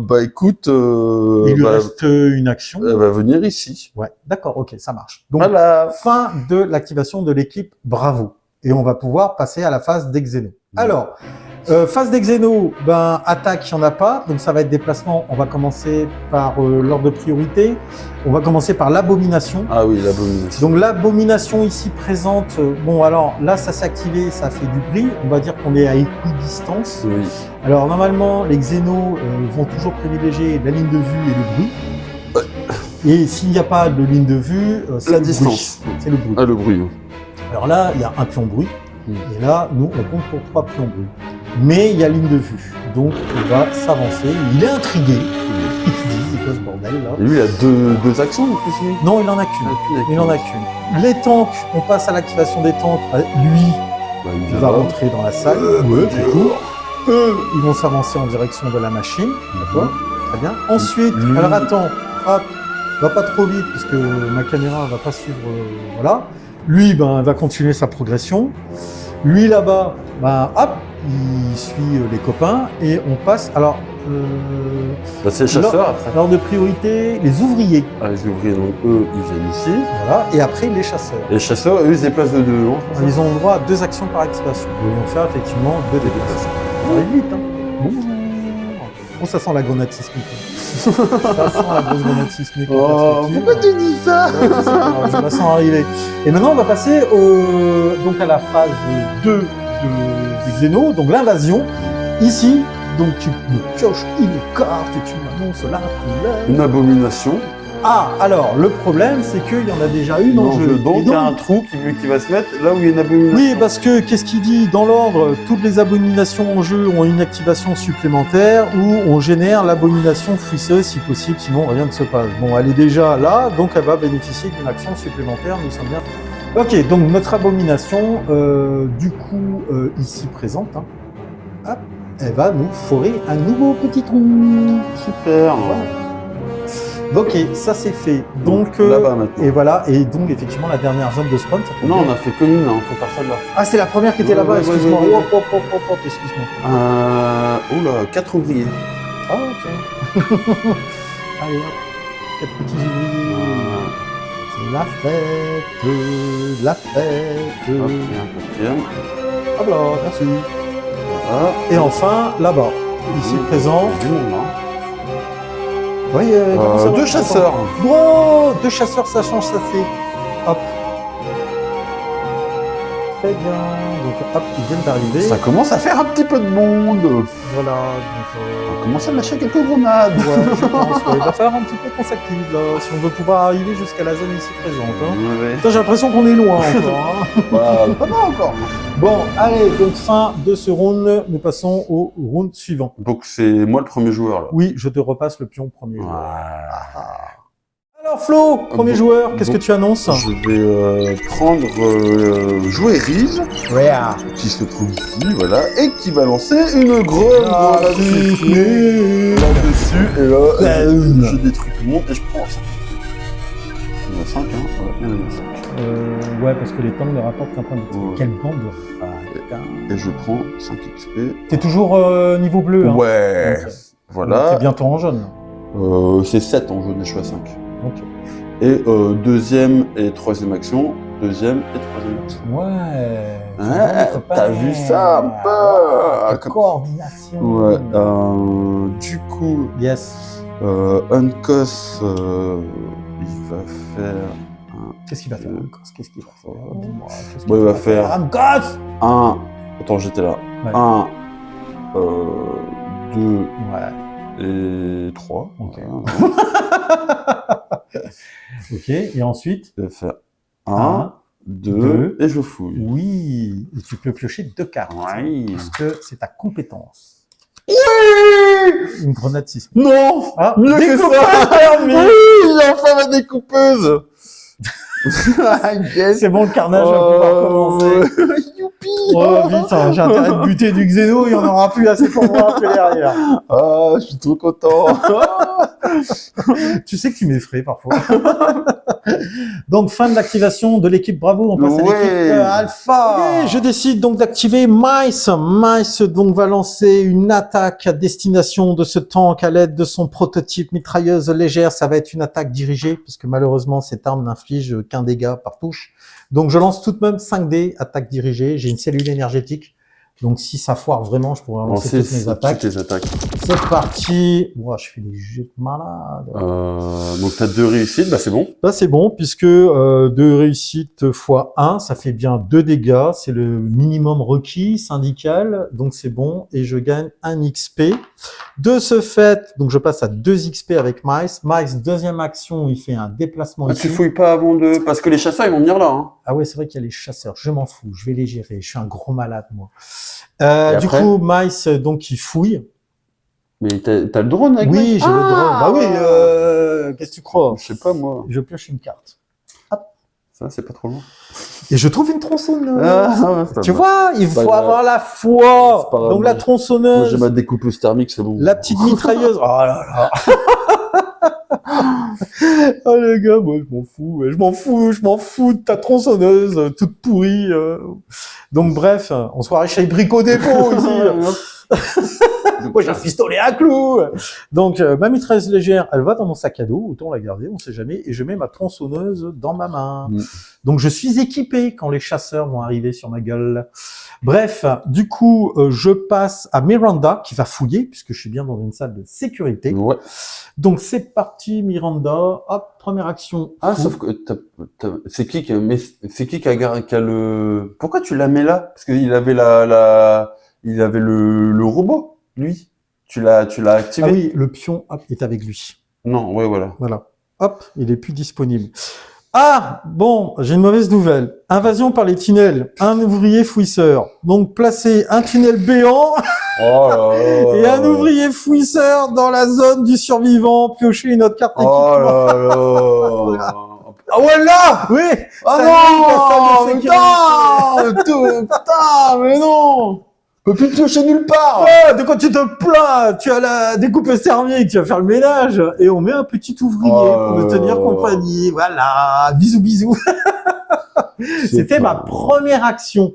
bah écoute, il lui reste une action. Elle va venir ici. Ouais, d'accord, ok, ça marche. Donc, voilà. fin de l'activation de l'équipe Bravo. Et on va pouvoir passer à la phase d'Exeno. Alors, phase d'Exeno, ben, attaque, il n'y en a pas. Donc, ça va être déplacement. On va commencer par l'ordre de priorité. On va commencer par l'abomination. Ah oui, l'abomination. Donc, l'abomination ici présente. Bon, alors là, ça s'est activé, ça fait du bruit. On va dire qu'on est à équidistance. Oui. Alors, normalement, les Xénos vont toujours privilégier la ligne de vue et le bruit. Et s'il n'y a pas de ligne de vue, c'est la le distance. Bruit. C'est le bruit. Ah, le bruit. Alors là, il y a un pion bruit. Et là, nous, on compte pour 3 pions bruit. Mais il y a ligne de vue. Donc, on va s'avancer. Il est intrigué. Il se dit, c'est quoi ce bordel là? Et lui, il a deux actions en plus, lui. Non, il en a qu'une. Il en a qu'une. Les tanks, on passe à l'activation des tanks. Lui, il va rentrer dans la salle. Du coup, eux, ils vont s'avancer en direction de la machine. D'accord? Très bien. Ensuite, alors attends, hop, va pas trop vite parce que ma caméra va pas suivre. Voilà. Lui, ben, va continuer sa progression. Lui, là-bas, ben, hop, il suit les copains et on passe. Alors, bah, c'est les chasseurs après. L'ordre de priorité, les ouvriers. Ah, les ouvriers, donc eux, ils viennent ici. Voilà. Et après, les chasseurs. Et les chasseurs, eux, ils se déplacent de 2. Ils ont le droit à 2 actions par activation. Ils vont faire effectivement 2 déplacements. Ça arrive vite, hein. Bonjour. Oh, ça sent la grenade sismique. Ça sent la grosse grenade sismique. Oh, pourquoi tu dis ça? Je la sens arriver. Et maintenant, on va passer donc à la phase 2 des Xénos, donc l'invasion. Ici, donc tu me pioches une carte et tu m'annonces la couleur. Une abomination. Ah, alors, le problème, c'est qu'il y en a déjà une en jeu. Donc, il y a un trou qui va se mettre là où il y a une abomination. Oui, parce que, qu'est-ce qu'il dit? Dans l'ordre, toutes les abominations en jeu ont une activation supplémentaire où on génère l'abomination fruisseuse si possible, sinon rien ne se passe. Bon, elle est déjà là, donc elle va bénéficier d'une action supplémentaire, nous sommes bien. Ok, donc notre abomination, du coup, ici présente, hein, hop, elle va nous forer un nouveau petit trou. Super. Voilà. Ok, ça c'est fait. Donc là-bas maintenant. Et voilà, et donc effectivement la dernière zone de spawn. Non, on a fait que une, hein, faut faire ça de là. Ah, c'est la première qui était là-bas, excuse-moi. Hop, excuse-moi. Oh là, 4 ouvriers. Ah, ok. Allez, hop, 4 petits ouvriers. C'est la fête, la fête. Hop, et un quatrième. Hop là, merci. Voilà. Et enfin, là-bas, ici présent. Du monde, hein. Oui, 2 chasseurs. Wow, 2 chasseurs, ça change, ça fait. Hop. Très bien. Donc, hop, ils viennent d'arriver. Ça commence à faire un petit peu de monde. Voilà. On commence à lâcher quelques grenades. Ouais, je pense. Ouais. Il va falloir un petit peu qu'on s'active là, si on veut pouvoir arriver jusqu'à la zone ici présente. Hein. Ouais. Putain, j'ai l'impression qu'on est loin encore. Hein. Bah, pas mal encore. Bon, allez, donc fin de ce round. Nous passons au round suivant. Donc c'est moi le premier joueur là. Oui, je te repasse le pion premier joueur. Voilà. Alors Flo, premier joueur, qu'est-ce que tu annonces? Je vais prendre jouer Riz, qui se trouve ici, voilà, et qui va lancer une grenade là-dessus, et là, je détruis tout le monde et je prends 5. Il y en a 5, hein. Ouais, il y en a 5. Ouais, parce que les tanks ne rapportent qu'un point de vie. Ouais. Quelle bande de... Et je prends 5 XP. T'es toujours niveau bleu, hein? Ouais. Okay. Voilà. T'es bientôt en jaune. C'est 7 en jaune et je suis à 5. Ok. Et deuxième et troisième action, deuxième et troisième action. Ouais. Ouais, t'as vu ça un peu Coordination. Ouais. Du coup, Yes. Uncos, il va faire. Qu'est-ce qu'il va faire, Uncos? Qu'est-ce qu'il va faire? Dis-moi. Qu'est-ce Bon, il va faire Uncos! un. Attends, j'étais là. Ouais. Un, deux Ouais. et trois. Ok. Voilà. Ok. Et ensuite? Il va faire Un, deux, et je fouille. Oui. Et tu peux piocher 2 cartes. Ouais. Parce que c'est ta compétence. Oui. Une grenade sismique. Non. Ah, Mieux que découpeuse ça. thermique. Oui, j'ai enfin ma découpeuse. Yes. C'est bon, le carnage va pouvoir commencer. Youpi. Oh vite, hein, j'ai intérêt de buter du Xeno, il n'y en aura plus assez pour moi après derrière. Ah, je suis trop content. Tu sais que tu m'effraies parfois. Donc, fin de l'activation de l'équipe Bravo, on passe à l'équipe Alpha. Et je décide donc d'activer Mice. Mice donc va lancer une attaque à destination de ce tank à l'aide de son prototype mitrailleuse légère. Ça va être une attaque dirigée, parce que malheureusement, cette arme n'inflige qu'un dégât par touche. Donc, je lance tout de même 5 dés, attaque dirigée. J'ai une cellule énergétique. Donc, si ça foire vraiment, je pourrais lancer toutes mes attaques. Toutes les attaques. C'est parti. Ouah, je fais des jets de malade. Donc, t'as 2 réussites, bah c'est bon. Là, c'est bon, puisque 2 réussites fois 1, ça fait bien 2 dégâts. C'est le minimum requis syndical, donc c'est bon. Et je gagne 1 XP. De ce fait, donc je passe à 2 XP avec Mice. Mice, deuxième action, il fait un déplacement Ah, ici. tu fouilles pas avant de... Parce que les chasseurs, ils vont venir là. Hein. Ah ouais, c'est vrai qu'il y a les chasseurs. Je m'en fous, je vais les gérer. Je suis un gros malade, moi. Du après coup, Mice, donc, il fouille. Mais t'as le drone avec Oui, j'ai le drone. Bah oui, qu'est-ce que tu crois? Je sais pas, moi. Je pioche une carte. Ça, c'est pas trop loin. Et je trouve une tronçonneuse. Tu mal. vois, il faut grave. avoir la C'est foi. pas grave. Donc la Moi, j'ai tronçonneuse, ma découpeuse thermique, c'est bon. la petite mitrailleuse. Oh là là. Oh les gars, moi je m'en fous de ta tronçonneuse toute pourrie. Donc bref, on se croirait chez Brico Dépôt ici. Moi j'ai un pistolet à clous. Donc ma mitrailleuse légère, elle va dans mon sac à dos, autant la garder, on sait jamais, et je mets ma tronçonneuse dans ma main. Donc je suis équipé quand les chasseurs vont arriver sur ma gueule. Bref, du coup, je passe à Miranda qui va fouiller puisque je suis bien dans une salle de sécurité. Ouais. Donc c'est parti, Miranda. Hop, première action. Ah, sauf que c'est qui qui a le... Pourquoi tu la mets là? Parce qu'il avait il avait le robot, lui. Tu l'as activé? Ah oui, le pion hop, est avec lui. Non, ouais, voilà. Voilà. Hop, il est plus disponible. Ah, bon, j'ai une mauvaise nouvelle. Invasion par les tunnels. Un ouvrier fouisseur. Donc, placer un tunnel béant Oh là là. et un ouvrier fouisseur dans la zone du survivant. Piocher une autre carte d'équipement. Oh là là. Ah voilà! Oui! Ah Ça non! grille la salle de sécurité. Putain, mais non! Je peux plus piocher nulle part! Ah, de quoi tu te plains? Tu as la découpeuse thermique, tu vas faire le ménage. Et on met un petit ouvrier pour nous tenir compagnie. Voilà. Bisous, bisous. C'était ma première action.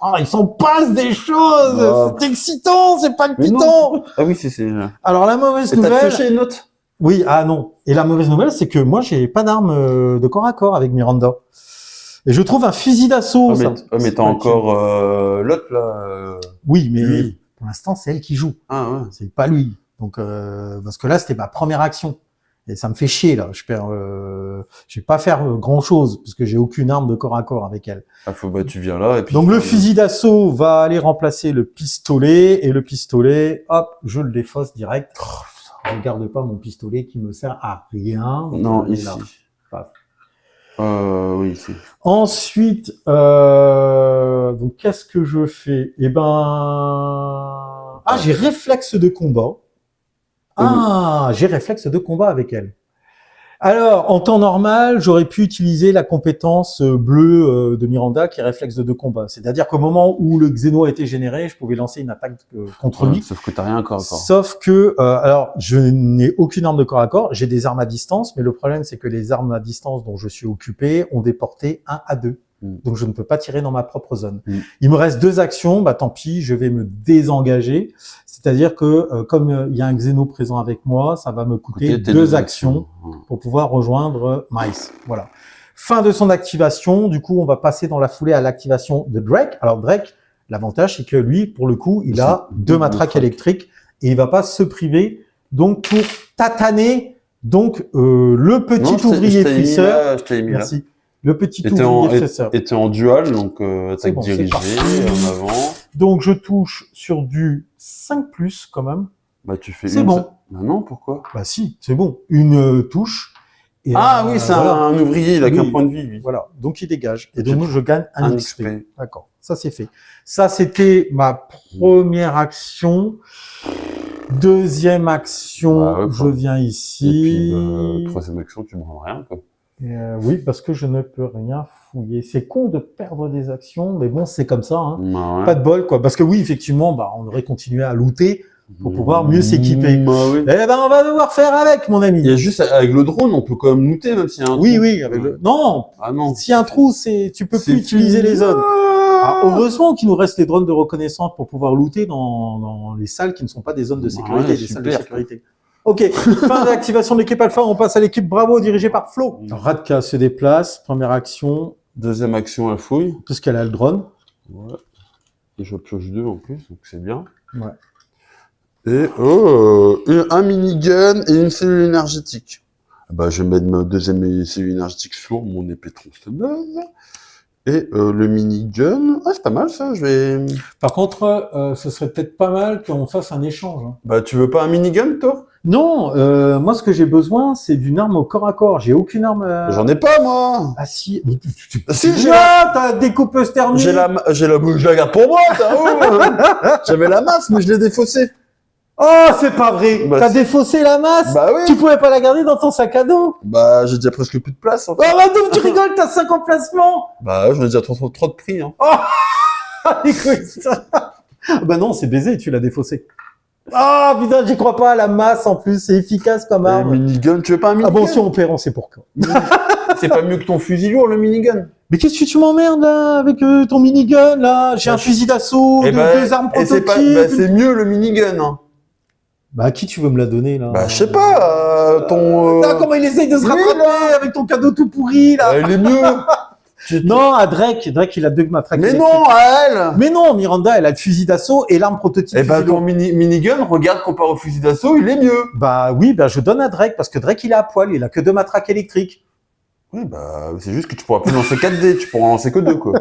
Ah, il s'en passe des choses! Ah. C'est excitant, c'est palpitant! Ah oui, c'est... Alors, la mauvaise Et t'as nouvelle... pioché une autre? Oui, ah non. Et la mauvaise nouvelle, c'est que moi, j'ai pas d'arme de corps à corps avec Miranda. Et je trouve un fusil d'assaut. Mais t'as encore l'autre, là. Oui, mais lui. pour l'instant, c'est elle qui joue. Ah ouais. C'est pas lui. Donc, parce que là, c'était ma première action. Et ça me fait chier, là. Je vais pas faire grand chose, parce que j'ai aucune arme de corps à corps avec elle. Ah, tu viens là, et puis... Donc, le fusil d'assaut va aller remplacer le pistolet, et le pistolet, hop, je le défausse direct. Je regarde pas mon pistolet qui me sert à rien. Non, ici. Paf. Oui, ici. Ensuite, donc qu'est-ce que je fais? Eh ben, j'ai réflexe de combat. J'ai réflexe de combat avec elle. Alors, en temps normal, j'aurais pu utiliser la compétence bleue de Miranda qui est réflexe de combat. C'est-à-dire qu'au moment où le Xeno a été généré, je pouvais lancer une attaque contre lui. Sauf que t'as rien encore. Sauf que, alors, je n'ai aucune arme de corps à corps. J'ai des armes à distance, mais le problème, c'est que les armes à distance dont je suis occupé ont des portées 1 à 2. Donc, je ne peux pas tirer dans ma propre zone. Il me reste 2 actions. Bah, tant pis, je vais me désengager. C'est-à-dire que, comme il y a un Xeno présent avec moi, ça va me coûter 2 actions pour pouvoir rejoindre Mice. Voilà. Fin de son activation. Du coup, on va passer dans la foulée à l'activation de Drake. Alors, Drake, l'avantage, c'est que lui, pour le coup, il a 2 matraques électriques et il va pas se priver. Donc, pour tataner, donc, le petit ouvrier fisseur. Je t'ai mis là. Merci. Le petit ouvrier fisseur. Était en dual, donc attaque dirigée, en avant. Donc, je touche sur du 5+, quand même. Bah, tu fais c'est bon. Bah non, pourquoi? Bah si, c'est bon. Une touche. Et oui, c'est un ouvrier, il a qu'un point de vie, lui. Voilà, donc il dégage. Et donc, je gagne un XP. XP. D'accord, ça c'est fait. Ça, c'était ma première action. Deuxième action, je viens ici. Et puis, troisième action, tu ne prends rien, quoi. Oui, parce que je ne peux rien fouiller. C'est con de perdre des actions, mais bon, c'est comme ça. Hein. Ouais. Pas de bol, quoi. Parce que oui, effectivement, bah, on aurait continué à looter pour pouvoir mieux s'équiper. Oui. Eh ben, on va devoir faire avec, mon ami. Il y a juste, avec le drone, on peut quand même looter, même s'il y a un trou. Oui, avec le... Non! Ah non. S'il y a un trou, tu peux plus utiliser les zones. Alors, heureusement qu'il nous reste les drones de reconnaissance pour pouvoir looter dans les salles qui ne sont pas des zones de sécurité, des salles de sécurité. Ok, fin d'activation de l'équipe Alpha, on passe à l'équipe Bravo dirigée par Flo. Radka se déplace, première action. Deuxième action, elle fouille. Puisqu'elle a le drone. Ouais. Et je pioche 2 en plus, donc c'est bien. Ouais. Et un minigun et une cellule énergétique. Bah, je vais mettre ma deuxième cellule énergétique sur mon épée tronçonneuse. Et le minigun, c'est pas mal ça, je vais... Par contre, ce serait peut-être pas mal qu'on fasse un échange. Hein. Bah, tu veux pas un minigun, toi? Non, moi ce que j'ai besoin, c'est d'une arme au corps à corps. J'ai aucune arme... J'en ai pas, moi. Ah si, si j'ai ta découpeuse thermique. Je la garde pour moi, j'avais la masse, mais je l'ai défaussée. Oh, c'est pas vrai. Bah, t'as défaussé la masse. Bah oui. Tu pouvais pas la garder dans ton sac à dos. Bah, j'ai déjà presque plus de place, en fait. Oh, bah donc tu rigoles, t'as 5 emplacements. Bah, j'en ai déjà trop de prix, hein. Oh, écoute. Bah non, c'est baisé, tu l'as défaussé. Ah, oh, putain, j'y crois pas, la masse, en plus, c'est efficace comme arme. Minigun, tu veux pas un minigun? Ah bon, si on perd, on sait pourquoi. C'est pas mieux que ton fusil lourd, le minigun. Mais qu'est-ce que tu m'emmerdes, là, avec ton minigun, là? J'ai un fusil d'assaut, 2 armes prototypes. C'est mieux, le minigun, hein. Bah, à qui tu veux me la donner, là? Bah, je sais pas, ton... Ah, comment il essaye de se rattraper avec ton cadeau tout pourri, là? Il est mieux. Non, à Drake. Drake, il a 2 matraques. Mais non, à elle. Mais non, Miranda, elle a le fusil d'assaut et l'arme prototype. Eh ben, ton minigun, regarde, comparé au fusil d'assaut, il est mieux. Bah oui, bah je donne à Drake, parce que Drake, il est à poil, il a que 2 matraques électriques. Oui, bah, c'est juste que tu pourras plus lancer 4D, tu pourras en lancer que 2, quoi.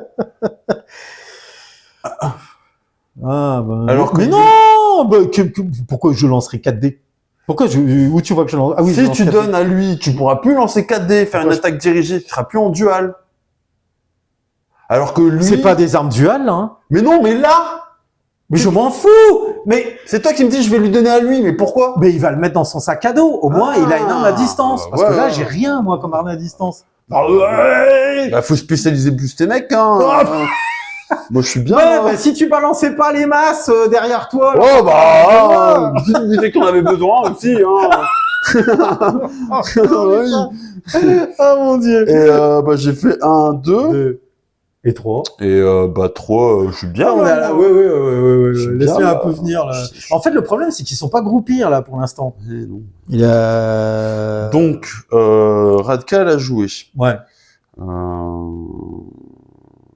Ah, bah... Alors que... Mais non, bah, pourquoi je lancerai 4D? Pourquoi où tu vois que je lance? Ah oui, si tu donnes à lui, tu pourras plus lancer 4D, faire une attaque dirigée, tu seras plus en dual. Alors que lui... C'est pas des armes duales, hein. Mais non, mais là... Mais je m'en fous. Mais c'est toi qui me dis je vais lui donner à lui, mais pourquoi? Mais il va le mettre dans son sac à dos. Au moins, il a une arme à distance. Parce que là, j'ai rien, moi, comme arme à distance. Ah ouais. Bah, faut spécialiser plus tes mecs, hein. Moi, je suis bien. Ouais, bah, si tu balançais pas les masses derrière toi. Là, oh, bah, tu disais qu'on avait besoin aussi, hein. Oh mon dieu. Et, bah, j'ai fait 1, 2. Et 3. Et, bah, 3, je suis bien. On est là. Ouais. Laisse-moi un peu là. venir, là. En fait, le problème, c'est qu'ils sont pas groupés, là, pour l'instant. Non. Il a... Donc, Radka l'a joué. Ouais.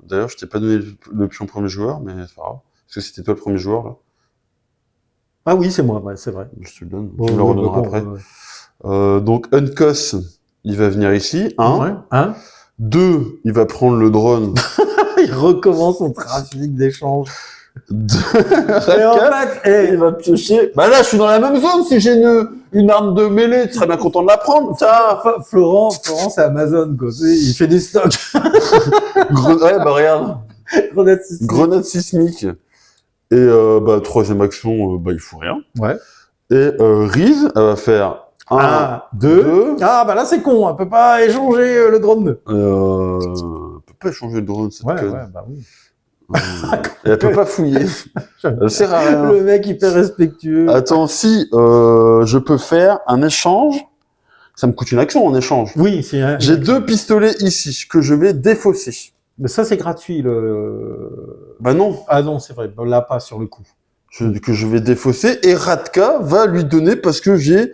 D'ailleurs, je t'ai pas donné le pion premier joueur, mais c'est pas grave. Parce que c'était toi le premier joueur, là. Ah oui, c'est moi, ouais, c'est vrai. Je te le donne. Tu me le redonneras après. Donc, Uncos, il va venir ici. 1. 2, il va prendre le drone. Il recommence son trafic d'échange. Et en fait, il va piocher. Bah là, je suis dans la même zone. Si j'ai une arme de mêlée, tu serais bien content de la prendre. Ça. Florent, c'est Amazon, quoi. Il fait des stocks. Ouais, bah regarde. Grenade sismique. Et bah, troisième action, bah il faut rien. Ouais. Et Riz, elle va faire 1, 2. Ah bah là c'est con, elle peut pas échanger le drone. Elle peut pas échanger le drone, cette conne. Ouais, bah oui. Et elle peut pas fouiller. Elle sert à rien. Le mec hyper respectueux. Attends, si je peux faire un échange, ça me coûte une action en échange. Oui, c'est. J'ai 2 pistolets ici que je vais défausser. Mais ça, c'est gratuit. Bah non, Ah non, c'est vrai. Bon, là, pas sur le coup. que je vais défausser et Radka va lui donner parce que j'ai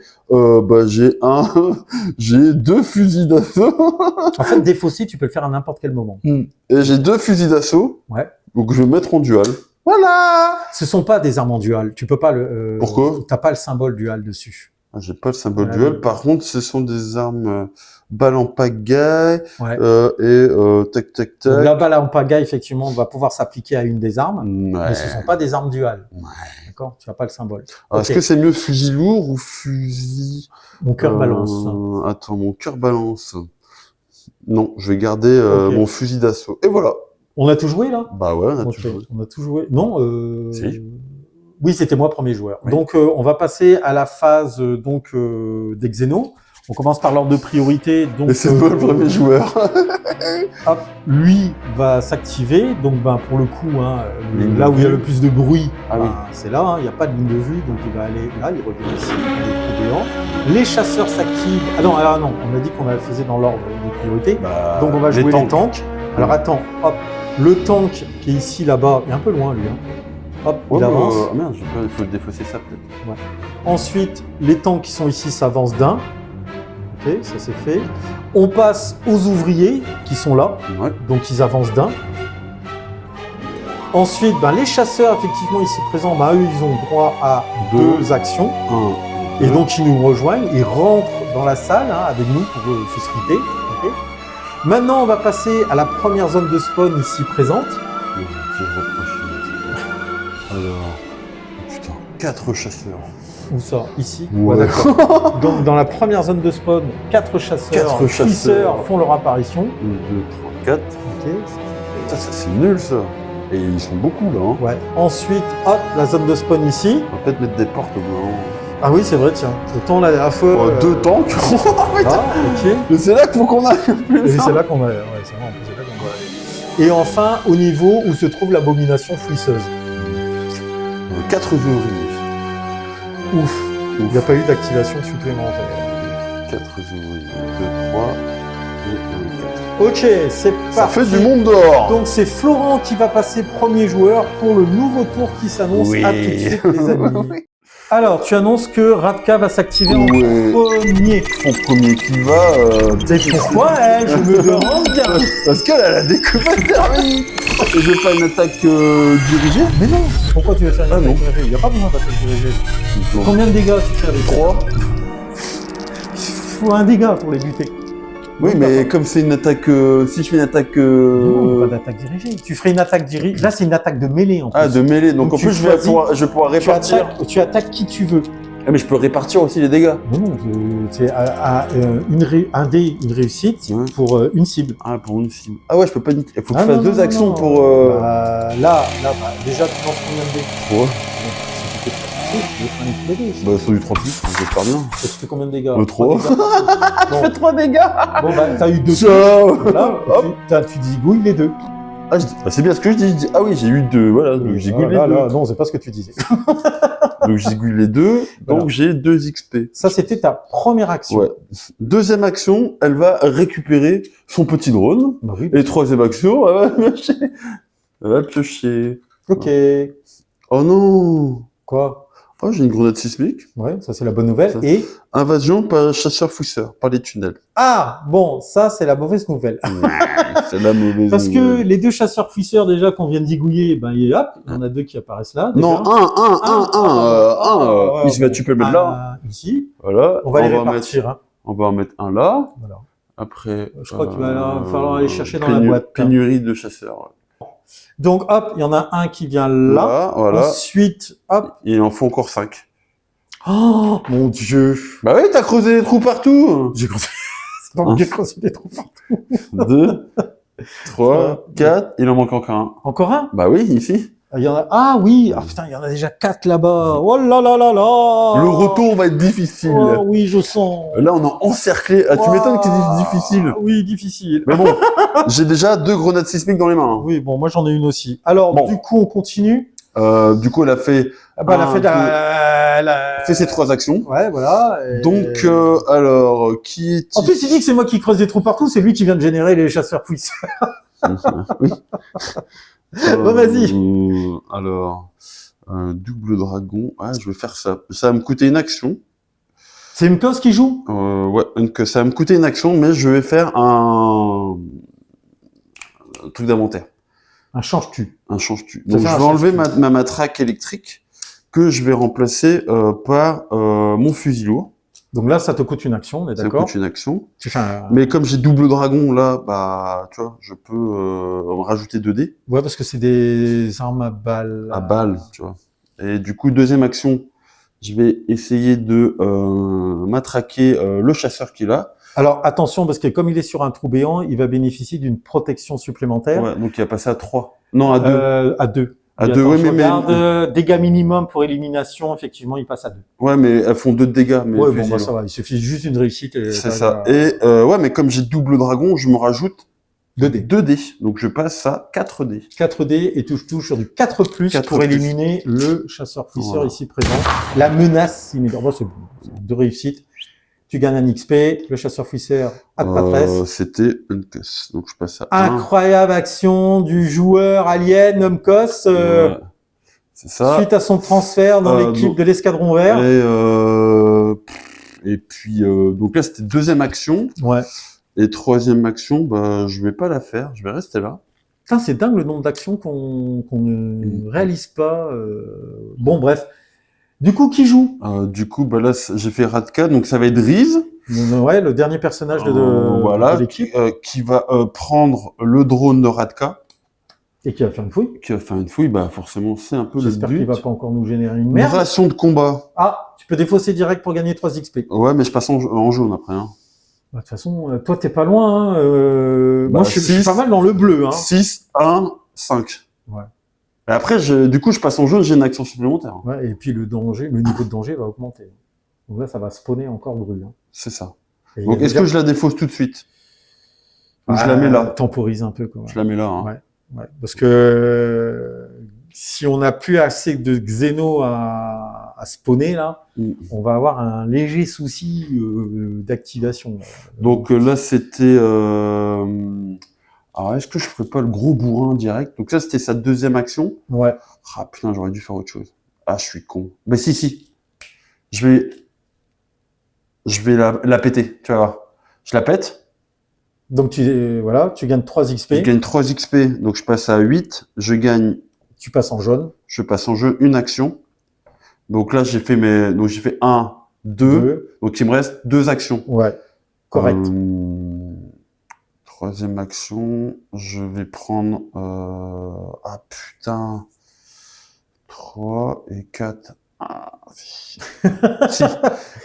j'ai 2 fusils d'assaut En fait, défausser, tu peux le faire à n'importe quel moment. et j'ai 2 fusils d'assaut. Ouais. Donc je vais mettre en dual. Voilà. Ce sont pas des armes en dual. Tu peux pas le. Pourquoi? T'as pas le symbole dual dessus. Ah, j'ai pas le symbole Ouais, dual. oui. Par contre, ce sont des armes balles en pagaille Ouais. tac tac Donc tac. la balle en pagaille, effectivement, va pouvoir s'appliquer à une des armes, Ouais. mais ce sont pas des armes dual. Ouais. D'accord? Tu as pas le symbole. Alors, Ok. est-ce que c'est mieux fusil lourd ou fusil Mon cœur balance. Attends, mon cœur balance. Non, je vais garder Ok. mon fusil d'assaut. Et voilà. On a tout joué là? Bah ouais, on a Ok. tout joué. On a tout joué. Non. Si. Oui, c'était moi premier joueur. Oui. Donc on va passer à la phase des Xénos. On commence par l'ordre de priorité. Donc Et c'est moi le premier joueur. hop, lui va s'activer. Donc pour le coup, hein, Ligne de là où il y a vue. le plus de bruit, Ah oui. c'est là. Il n'y a pas de ligne de vue, donc il va aller là. Il revient ici. Il est plus béant. Les chasseurs s'activent. Ah non, on a dit qu'on la faisait dans l'ordre de priorité. Bah, Donc on va jouer les tanks. Alors attends, hop, le tank qui est ici là-bas, il est un peu loin lui. Hein. Hop, Ouais, il avance. merde, il faut défausser ça peut-être. Ensuite, les tanks qui sont ici s'avancent d'un. Ok, ça c'est fait. On passe aux ouvriers qui sont là, Ouais. donc ils avancent d'un. Ensuite, les chasseurs effectivement ici présents, eux ils ont droit à deux actions. Un. Et donc ils nous rejoignent, ils rentrent dans la salle avec nous pour se scripter. Okay. Maintenant, on va passer à la première zone de spawn ici présente. Je vais reprocher. Alors, putain, 4 chasseurs. Où ça? Ici. Ouais. D'accord. Donc dans la première zone de spawn, 4 chasseurs, fisseurs font leur apparition. 1, 2, 3, 4. Ok. Ça, c'est nul ça. Et ils sont beaucoup là. Hein. Ouais. Ensuite, hop, la zone de spawn ici. On va peut-être mettre des portes au bout. Ah oui, c'est vrai, tiens. Autant la dernière fois. 2 tanks. Ah, ok. Mais c'est là qu'il faut qu'on aille. Et c'est là qu'on a. Ouais, c'est vrai, c'est là qu'on va aller. Et enfin, au niveau où se trouve l'abomination fouisseuse. 4 ouvriers. Ouf. Il n'y a pas eu d'activation supplémentaire. 4 ouvriers. 2, 3 et 1, 4. Ok, c'est parti. Ça fait du monde dehors. Donc c'est Florent qui va passer premier joueur pour le nouveau tour qui s'annonce. Oui. À tout de suite, les amis. Alors, tu annonces que Radka va s'activer en Ouais. premier. En premier qui va. Et pourquoi je me demande bien. Parce qu'elle a la découverte terminée. Et je vais faire une attaque dirigée. Mais non. Pourquoi tu veux faire une Ah, non. attaque dirigée? Il n'y a pas besoin d'attaque dirigée. Combien de dégâts tu fais avec 3. Il faut un dégât pour les buter. Oui, mais comme c'est une attaque. Si je fais une attaque. Non, il n'y a pas d'attaque dirigée. Tu ferais une attaque dirigée. Là, c'est une attaque de mêlée en plus. Ah, de mêlée. Donc Donc, en tu plus, je vais pouvoir tu répartir. tu attaques qui tu veux. Ah, mais je peux répartir aussi les dégâts. Non, c'est un dé, une réussite Ouais. pour une cible. Ah, pour une cible. Ah ouais, je peux pas. Il faut que Ah je fasse non, 2 non, actions non. pour. Là, déjà, tu lances combien de dés? 3. Si tu fais 3, tu vais faire un tous les dés aussi. Bah, sur du 3+, j'espère bien. Et tu fais combien de dégâts? 3. Bon, 3 dégâts. bon, t'as eu 2. Ciao. Là, tu zigouilles les 2. Ah, c'est bien ce que je dis. Ah oui, j'ai eu 2. Voilà, donc j'ai gouillé les 2. Non, c'est pas ce que tu disais. Donc j'ai gouillé les 2. Voilà. Donc j'ai 2 XP. Ça, c'était ta première action. Ouais. Deuxième action, elle va récupérer son petit drone. Bah oui. Et troisième action, elle va piocher. Elle va piocher. Ok. Oh non. Quoi? Oh, j'ai une grenade sismique. Ouais, ça c'est la bonne nouvelle. Ça. Et Invasion par chasseur-fouisseur, par les tunnels. bon, ça c'est la mauvaise nouvelle. C'est la mauvaise Parce que nouvelle. les 2 chasseurs-fouisseurs déjà qu'on vient d'igouiller, hop, il y en a 2 qui apparaissent là. Déjà. Non, un. Tu peux le mettre là. Ici. Voilà. On va les répartir. Hein. On va en mettre un là. Voilà. Après. Je crois qu'il va falloir aller chercher dans la boîte. Hein. Pénurie de chasseurs. Donc hop, il y en a un qui vient là. Voilà. Ensuite, hop. Il en faut encore 5. Oh mon Dieu. Bah oui, t'as creusé des trous partout. J'ai creusé. J'ai creusé des trous partout. 2, 3, 4. Il en manque encore un. Encore un? Bah oui, ici. Il y en a. Ah oui. Ah putain, il y en a déjà 4 là-bas. Oh là là là là. Le retour va être difficile. Oh oui, je sens. Là, on a encerclé. Ah, tu m'étonnes qu'il est difficile. Oui, difficile. Mais bon, j'ai déjà 2 grenades sismiques dans les mains. Oui, bon, moi j'en ai une aussi. Alors, Bon. du coup, on continue. Du coup, elle a fait. Elle a fait fait ses 3 actions. Ouais, voilà. Et... Donc, alors, qui est. En plus, il dit que c'est moi qui creuse des trous partout, c'est lui qui vient de générer les chasseurs fouisseurs. Oui. Bon, vas-y. Alors, double dragon. Ah, je vais faire ça. Ça va me coûter une action. C'est une clause qui joue? Ouais, donc ça va me coûter une action, mais je vais faire un truc d'inventaire. Un change-tu. Un change-tu. Ça Donc fait je un vais enlever change-tu. ma matraque électrique que je vais remplacer par mon fusil lourd. Donc là, ça te coûte une action, on est Ça d'accord? coûte une action. Tu fais un... Mais comme j'ai double dragon là, bah tu vois, je peux rajouter 2 dés Ouais, parce que c'est des armes à balles. à balles, tu vois. Et du coup, deuxième action, je vais essayer de matraquer le chasseur qui est là. Alors attention, parce que comme il est sur un trou béant, il va bénéficier d'une protection supplémentaire. Ouais, donc il va passer à 3. Non, à 2. À 2. À 2, oui, mais... dégâts minimum pour élimination, effectivement, il passe à 2. Ouais, mais elles font 2 de dégâts. Mais Ouais, bon, bah ça va, il suffit juste d'une réussite. C'est ça. Et ouais, mais comme j'ai double dragon, je me rajoute 2 dés. 2 dés. Donc je passe à 4 dés. 4 dés et touche sur du 4+, 4 pour plus. éliminer le chasseur-fisseur Voilà. ici présent. La menace immédiate. Bon, c'est bon. De réussite. Tu gagnes un XP. Le chasseur-fisseur a de patresse. C'était une caisse. Donc je passe à 1. Incroyable action du joueur alien Numcos C'est ça. suite à son transfert dans l'équipe de l'escadron vert. Et puis donc là c'était deuxième action. Ouais. Et troisième action, bah je vais pas la faire, je vais rester là. Putain, c'est dingue le nombre d'actions qu'on ne réalise pas. Bon, bref. Du coup, qui joue? Du coup, bah là j'ai fait Radka, donc ça va être Riz. Ouais, le dernier personnage de voilà, l'équipe. Qui va prendre le drone de Radka. Et qui va faire une fouille. Qui va faire une fouille, bah forcément c'est un peu le but. J'espère qu'il va pas encore nous générer une Une merde. ration de combat. Ah, tu peux défausser direct pour gagner 3 XP. Ouais, mais je passe en jaune après. Hein. Bah, de toute façon, toi t'es pas loin. Hein. Moi je suis pas mal dans le bleu. Hein. 6, 1, 5. Ouais. Et après, du coup, je passe en jaune, j'ai une action supplémentaire. Ouais, et puis le niveau de danger va augmenter. Donc là, ça va spawner encore Gru. Hein. C'est ça. Et Donc, est-ce que je la défausse tout de suite? Ou je la mets là? Temporise un peu, quoi. Je la mets là. Hein. Ouais. Ouais. Parce que si on n'a plus assez de Xeno à spawner, là, on va avoir un léger souci d'activation. Donc là, c'était... Alors, est-ce que je ferais pas le gros bourrin direct? Donc ça, c'était sa deuxième action. Ouais. Ah putain, j'aurais dû faire autre chose. Ah, je suis con. Bah si. Je vais la péter, tu vas voir. Je la pète. Donc tu gagnes 3 XP. Je gagne 3 XP, donc je passe à 8. Je gagne... Tu passes en jaune. Je passe en jeu une action. Donc là, j'ai fait 1, 2. Donc il me reste 2 actions. Ouais. Correct. Troisième action, je vais prendre... Ah putain... 3 et 4... Ah,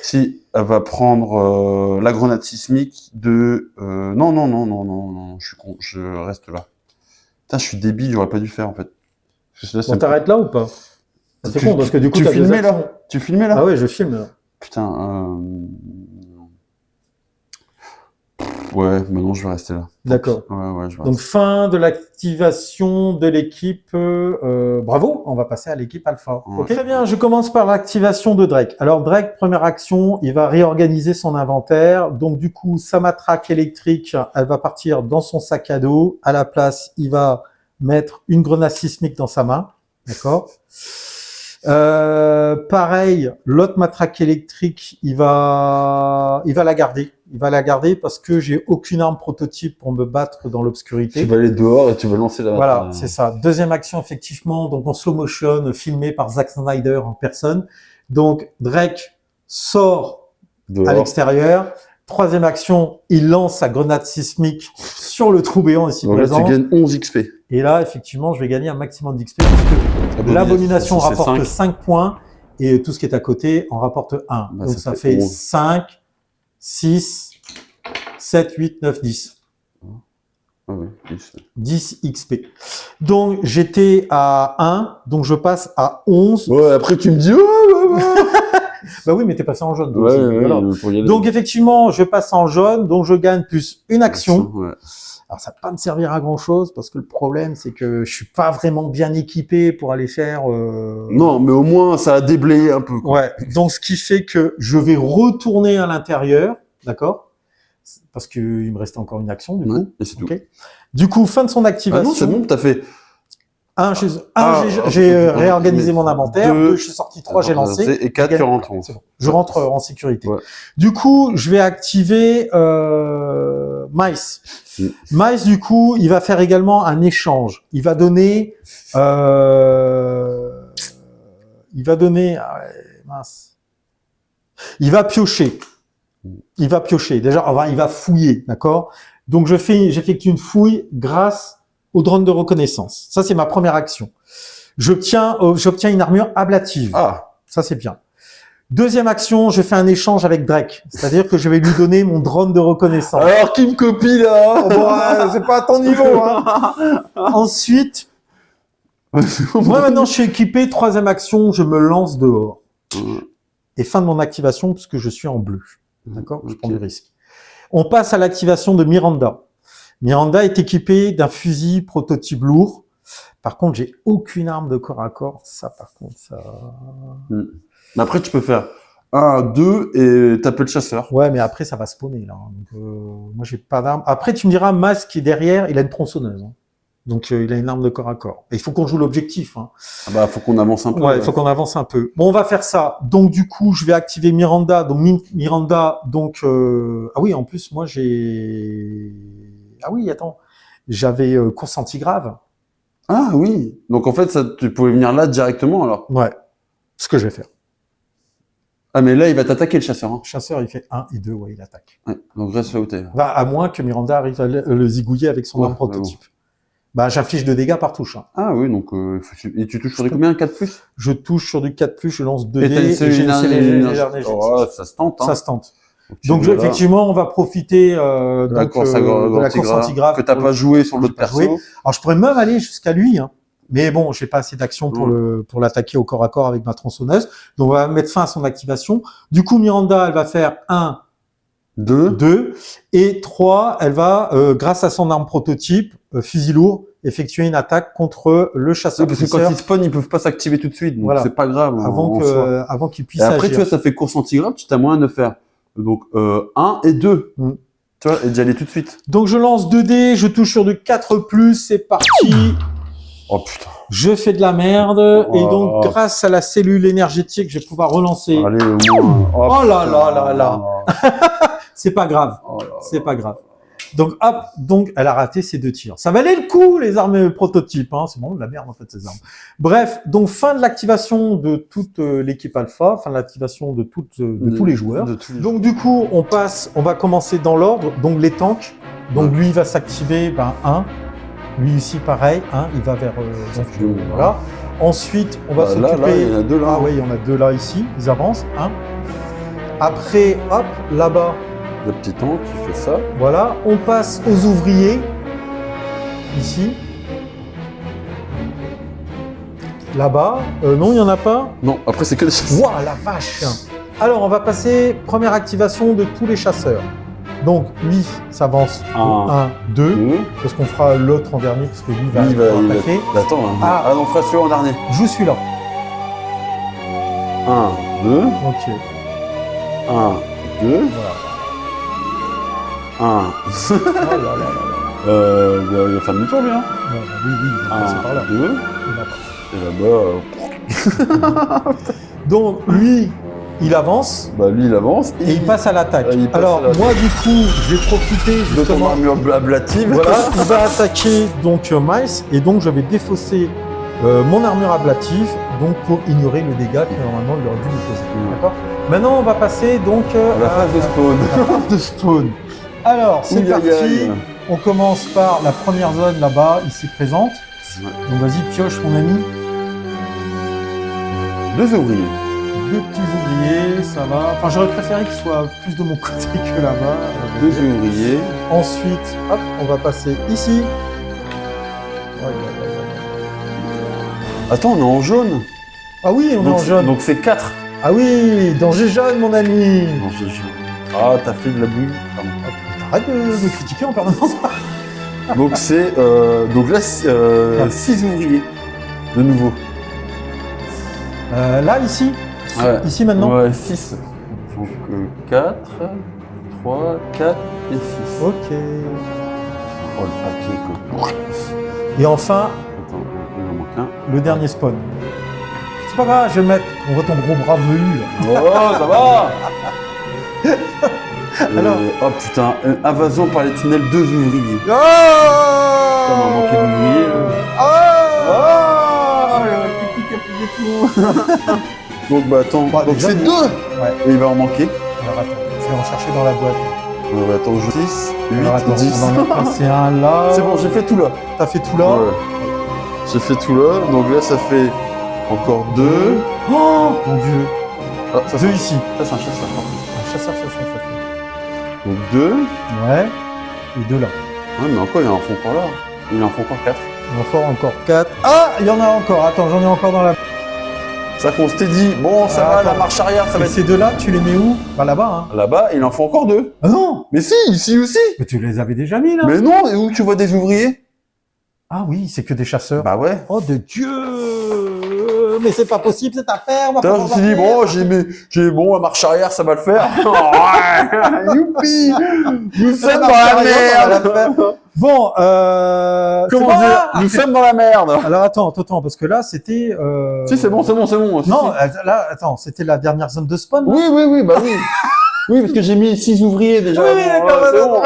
si, elle va prendre la grenade sismique de... Non, je suis con, je reste là. Putain, je suis débile, j'aurais pas dû faire en fait. On t'arrête là ou pas? C'est con parce que du coup, tu filmais là? Tu filmais là? Ah ouais, je filme là. Putain, ouais, maintenant je vais rester là. D'accord. Ouais, je vais Donc fin de l'activation de l'équipe. Bravo, on va passer à l'équipe Alpha. Ouais. Ok, très bien. Je commence par l'activation de Drake. Alors Drake, première action, il va réorganiser son inventaire. Donc du coup, sa matraque électrique, elle va partir dans son sac à dos. À la place, il va mettre une grenade sismique dans sa main. D'accord. Pareil, l'autre matraque électrique, il va la garder. Il va la garder parce que j'ai aucune arme prototype pour me battre dans l'obscurité. Tu vas aller dehors et tu vas lancer la... Voilà, c'est ça. Deuxième action, effectivement, donc en slow motion, filmé par Zack Snyder en personne. Donc, Drake sort dehors à l'extérieur. Troisième action, il lance sa grenade sismique sur le trou béant ici donc présent. là, tu gagnes 11 XP. Et là, effectivement, je vais gagner un maximum d'XP parce que l'abomination rapporte 5 points et tout ce qui est à côté en rapporte 1. Bah, donc ça fait 5, 6, 7, 8, 9, 10. Ah oui, 10 XP. Donc j'étais à 1, donc je passe à 11. Ouais, après tu me dis... Bah oui, mais t'es passé en jaune. Donc, ouais, donc effectivement, je passe en jaune, donc je gagne plus une action. Ouais. Alors ça va pas me servir à grand chose parce que le problème c'est que je suis pas vraiment bien équipé pour aller faire. Non, mais au moins ça a déblayé un peu. Quoi. Ouais. Donc ce qui fait que je vais retourner à l'intérieur, d'accord. parce qu'il me restait encore une action, du Ouais, coup. et c'est tout. Ok. Du coup, fin de son activation. Ah non, c'est bon, t'as fait. J'ai réorganisé mon inventaire. 2, je suis sorti. 3, j'ai lancé. Et 4, tu rentres. C'est bon. Je rentre en sécurité. Ouais. Du coup, je vais activer Mice. Mice, du coup, il va faire également un échange. Il va donner... mince. Il va piocher. Déjà, enfin, il va fouiller, d'accord? Donc, j'effectue une fouille grâce au drone de reconnaissance. Ça, c'est ma première action. J'obtiens une armure ablative. Ah. Ça, c'est bien. Deuxième action, je fais un échange avec Drake. C'est-à-dire que je vais lui donner mon drone de reconnaissance. Alors, qui me copie, là? Oh, bon, c'est pas à ton niveau, hein. Ensuite, moi, maintenant, je suis équipé. Troisième action, je me lance dehors. Et fin de mon activation, puisque je suis en bleu. D'accord? Je prends du risque. On passe à l'activation de Miranda. Miranda est équipée d'un fusil prototype lourd. Par contre, j'ai aucune arme de corps à corps. Ça, par contre, ça... Mais après, tu peux faire 1, 2 et taper le chasseur. Ouais, mais après, ça va spawner, là. Donc, moi, j'ai pas d'arme. Après, tu me diras, Mas qui est derrière, il a une tronçonneuse. Hein. Donc, il a une arme de corps à corps. Et il faut qu'on joue l'objectif. Hein. Ah bah, faut qu'on avance un peu. Ouais, il faut qu'on avance un peu. Bon, on va faire ça. Donc, du coup, je vais activer Miranda. Donc, Miranda, donc... Ah oui, en plus, moi, j'ai... Ah oui, attends. J'avais course anti-grave. Ah oui. Donc, en fait, ça, tu pouvais venir là directement, alors. Ouais. Ce que je vais faire. Ah, mais là, il va t'attaquer, le chasseur. Hein. Le chasseur, il fait 1 et 2, ouais, il attaque. Ouais. Donc, reste là où t'es. Bah, à moins que Miranda arrive à le zigouiller avec son arme prototype. Bon. Bah, j'inflige 2 dégâts par touche. Hein. Ah oui, donc... et tu touches sur des combien? 4+? Je touche sur du 4+, je lance 2 dés. Et j'ai une légère. Oh, ça se tente. Hein. Ça se tente. Donc, effectivement, on va profiter de la course anti-grave que t'as pas joué sur l'autre perso. Alors, je pourrais même aller jusqu'à lui, hein. Mais bon, j'ai pas assez d'action pour l'attaquer au corps à corps avec ma tronçonneuse. Donc, on va mettre fin à son activation. Du coup, Miranda, elle va faire 1, 2 et 3. Elle va, grâce à son arme prototype, fusil lourd, effectuer une attaque contre le chasseur. Parce que quand ils spawnent, ils peuvent pas s'activer tout de suite. Donc, c'est pas grave. Avant qu'ils puissent agir. Après, tu vois, ça fait course anti-grave. Tu as moyen de faire donc 1 et 2. Tu vois, et d'y aller tout de suite. Donc, je lance 2 dés. Je touche sur du 4+. C'est parti. Oh putain. Je fais de la merde et donc grâce à la cellule énergétique, je vais pouvoir relancer. Allez, au moins. Oh là là là là. C'est pas grave. C'est pas grave. Donc hop, donc elle a raté ses 2 tirs. Ça valait le coup les armes prototypes. Hein. C'est vraiment de la merde en fait ces armes. Bref, donc fin de l'activation de toute l'équipe alpha, fin de l'activation de tous les joueurs. Donc du coup, on va commencer dans l'ordre. Donc les tanks. Donc lui il va s'activer 1. Lui ici, pareil, hein, il va vers... voilà. Ensuite, on va s'occuper... Là, il y en a 2 là. Ah oui, il y en a 2 là, ici. Ils avancent. Hein. Après, hop, là-bas... Le petit tank qui fait ça. Voilà. On passe aux ouvriers. Ici. Là-bas. Non, il n'y en a pas. Non, après, c'est que les chasseurs. Ouah, la vache. Alors, on va passer première activation de tous les chasseurs. Donc, lui s'avance 1, 2, parce qu'on fera l'autre en dernier, parce que lui va attaquer. Attends, hein. On fera celui-là en dernier. Joue celui-là. 1, 2. Ok. 1, 2. Voilà. 1. Oh là là. Il va faire demi-tour, lui, hein. Oui, il va passer par là. 2. Et là-bas... Donc, lui... Il avance. Lui, il avance. Et il passe à l'attaque. Alors, moi, du coup, je vais profiter de ton armure ablative. Voilà, il va attaquer donc Mice. Et donc, je vais défausser mon armure ablative donc pour ignorer le dégât que normalement il aurait dû lui causer. D'accord. Maintenant, on va passer donc à la phase de spawn. La phase de spawn. Alors, c'est parti. On commence par la première zone là-bas, ici présente. Donc, vas-y, pioche, mon ami. 2 ouvriers. 2 petits ouvriers, ça va. Enfin, j'aurais préféré qu'ils soient plus de mon côté que là-bas. 2 ouvriers. Ensuite, hop, on va passer ici. Attends, on est en jaune. Ah oui, on est en jaune. Donc c'est 4. Ah oui, danger jaune, mon ami. Danger jaune. Ah, t'as fait de la bouille. Arrête de critiquer en permanence. Donc c'est... donc là, 6 ouvriers. De nouveau. Là, ici. Ouais. Ici maintenant. Ouais, 6. Donc 4, 3, 4 et 6. Ok. Oh, le paquet, quoi. Et enfin, Attends, il en manque un. le dernier spawn. C'est pas grave, je vais le mettre. On voit ton gros bras velu. Là. Oh, ça va. Alors. Oh putain, invasion par les tunnels, 2 ouvriers. Oh Putain, on a manqué d'ouvriers. Donc bah attends, Bah, donc déjà, c'est 2. Ouais. Et il va en manquer. Alors attends, je vais en chercher dans la boîte. On va attendre 6, 8, Alors attends, 10. on en a passé un là. C'est bon, j'ai fait tout là. T'as fait tout là. Ouais. J'ai fait tout là, donc là ça fait encore 2. Oh mon dieu. Ah, ça 2 ici. Ça c'est un chasseur par contre. Un chasseur, ça fait. Donc 2. Ouais. Et 2 là. Ouais, mais encore, il en faut encore là. Il en faut encore 4. Il en faut encore 4. Ah, il y en a encore. Attends, j'en ai encore dans la. Ça qu'on s'était dit, bon, ça va, Attends. la marche arrière, ça va Et être. ces deux là, tu les mets où? Bah là-bas, hein. Là-bas, il en faut encore 2. Ah non. Mais si, ici aussi. Mais tu les avais déjà mis là. Mais non, et où tu vois des ouvriers? Ah oui, c'est que des chasseurs. Bah ouais. Oh de Dieu. Mais c'est pas possible cette affaire. On va T'as pas je me s'en suis dit, sortir. bon, bon, la marche arrière, ça va le faire. Ouais, youpi. Nous sommes dans la merde. Bon, Comment c'est bon, dire? là Nous sommes dans la merde. Alors attends, parce que là c'était. Si, c'est bon. Si, Non, si. là, attends, c'était la dernière zone de spawn. Oui, bah oui. Oui, parce que j'ai mis 6 ouvriers déjà. Oui, d'accord, c'est bon.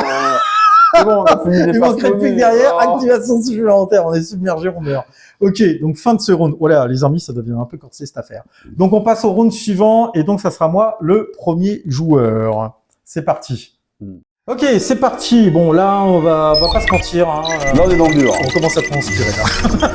C'est bon, on a fini les Il manquerait plus que derrière, Oh. activation supplémentaire, on est submergé, on meurt. Ok, donc fin de ce round. Voilà, les amis, ça devient un peu corsé cette affaire. Donc on passe au round suivant, et donc ça sera moi le premier joueur. C'est parti. Ok, c'est parti. Bon, là, on va pas se mentir. Hein. Là, on est dans le dur. On commence à transpirer là.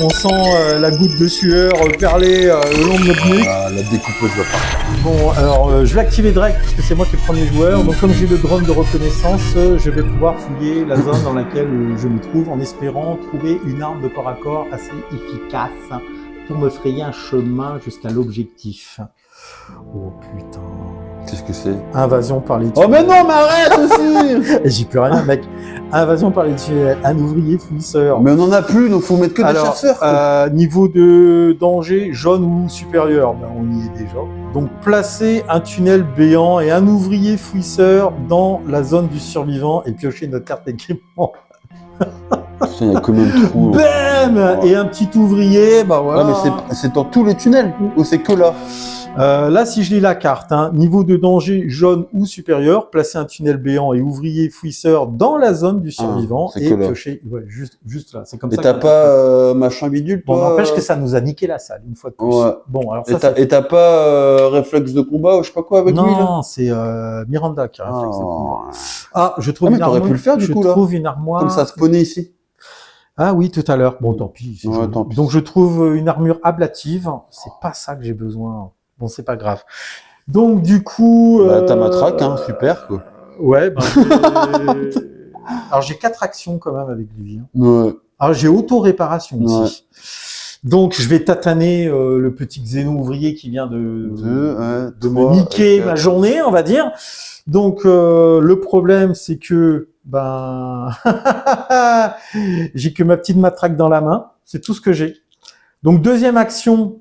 On sent la goutte de sueur perler le long de notre nuque. Ah, la découpeuse va pas. Bon, alors je vais activer Drake puisque c'est moi qui est le premier joueur. Donc comme j'ai le drone de reconnaissance, je vais pouvoir fouiller la zone dans laquelle je me trouve en espérant trouver une arme de corps à corps assez efficace pour me frayer un chemin jusqu'à l'objectif. Oh putain. Qu'est-ce que c'est? Invasion par les Oh mais non, mais arrête aussi. Et j'y peux rien, mec. Invasion par les tunnels, un ouvrier fouisseur. Mais on en a plus, donc faut mettre que des chasseurs. quoi. Niveau de danger, jaune ou supérieur, ben, on y est déjà. Donc, placer un tunnel béant et un ouvrier fouisseur dans la zone du survivant et piocher notre carte d'équipement. Putain, il y a combien de trous? Bam. Et un petit ouvrier, bah voilà. Ouais, mais c'est dans tous les tunnels, ou c'est que là? Là, si je lis la carte, hein, niveau de danger jaune ou supérieur, placer un tunnel béant et ouvrier fouisseur dans la zone du survivant c'est et que là. piocher, ouais, juste là. C'est comme Et ça. t'as qu'on- pas machin bidule, Bon, toi? n'empêche que ça nous a niqué la salle une fois de plus. Ouais. Bon, alors Et ça, t'as pas réflexe de combat ou je sais pas quoi avec lui, là? non, c'est Miranda qui a réflexe de combat. Ah, je trouve Ah, mais une t'aurais armoire. pu le faire, du coup, là. Je trouve une armoire. Comme ça spawnait ici. Ah oui, tout à l'heure. Bon, tant pis. c'est Ouais, joli. tant pis. Donc, je trouve une armure ablative. C'est pas ça que j'ai besoin. Bon, c'est pas grave. Donc, du coup. Bah, ta matraque, hein, super, quoi. Ouais, ben, alors j'ai 4 actions quand même avec lui. Hein. Ouais. Alors, j'ai auto-réparation aussi. Ouais. Donc, je vais tataner le petit Xéno ouvrier qui vient de me niquer ma journée, on va dire. Donc, le problème, c'est que ben j'ai que ma petite matraque dans la main. C'est tout ce que j'ai. Donc, deuxième action,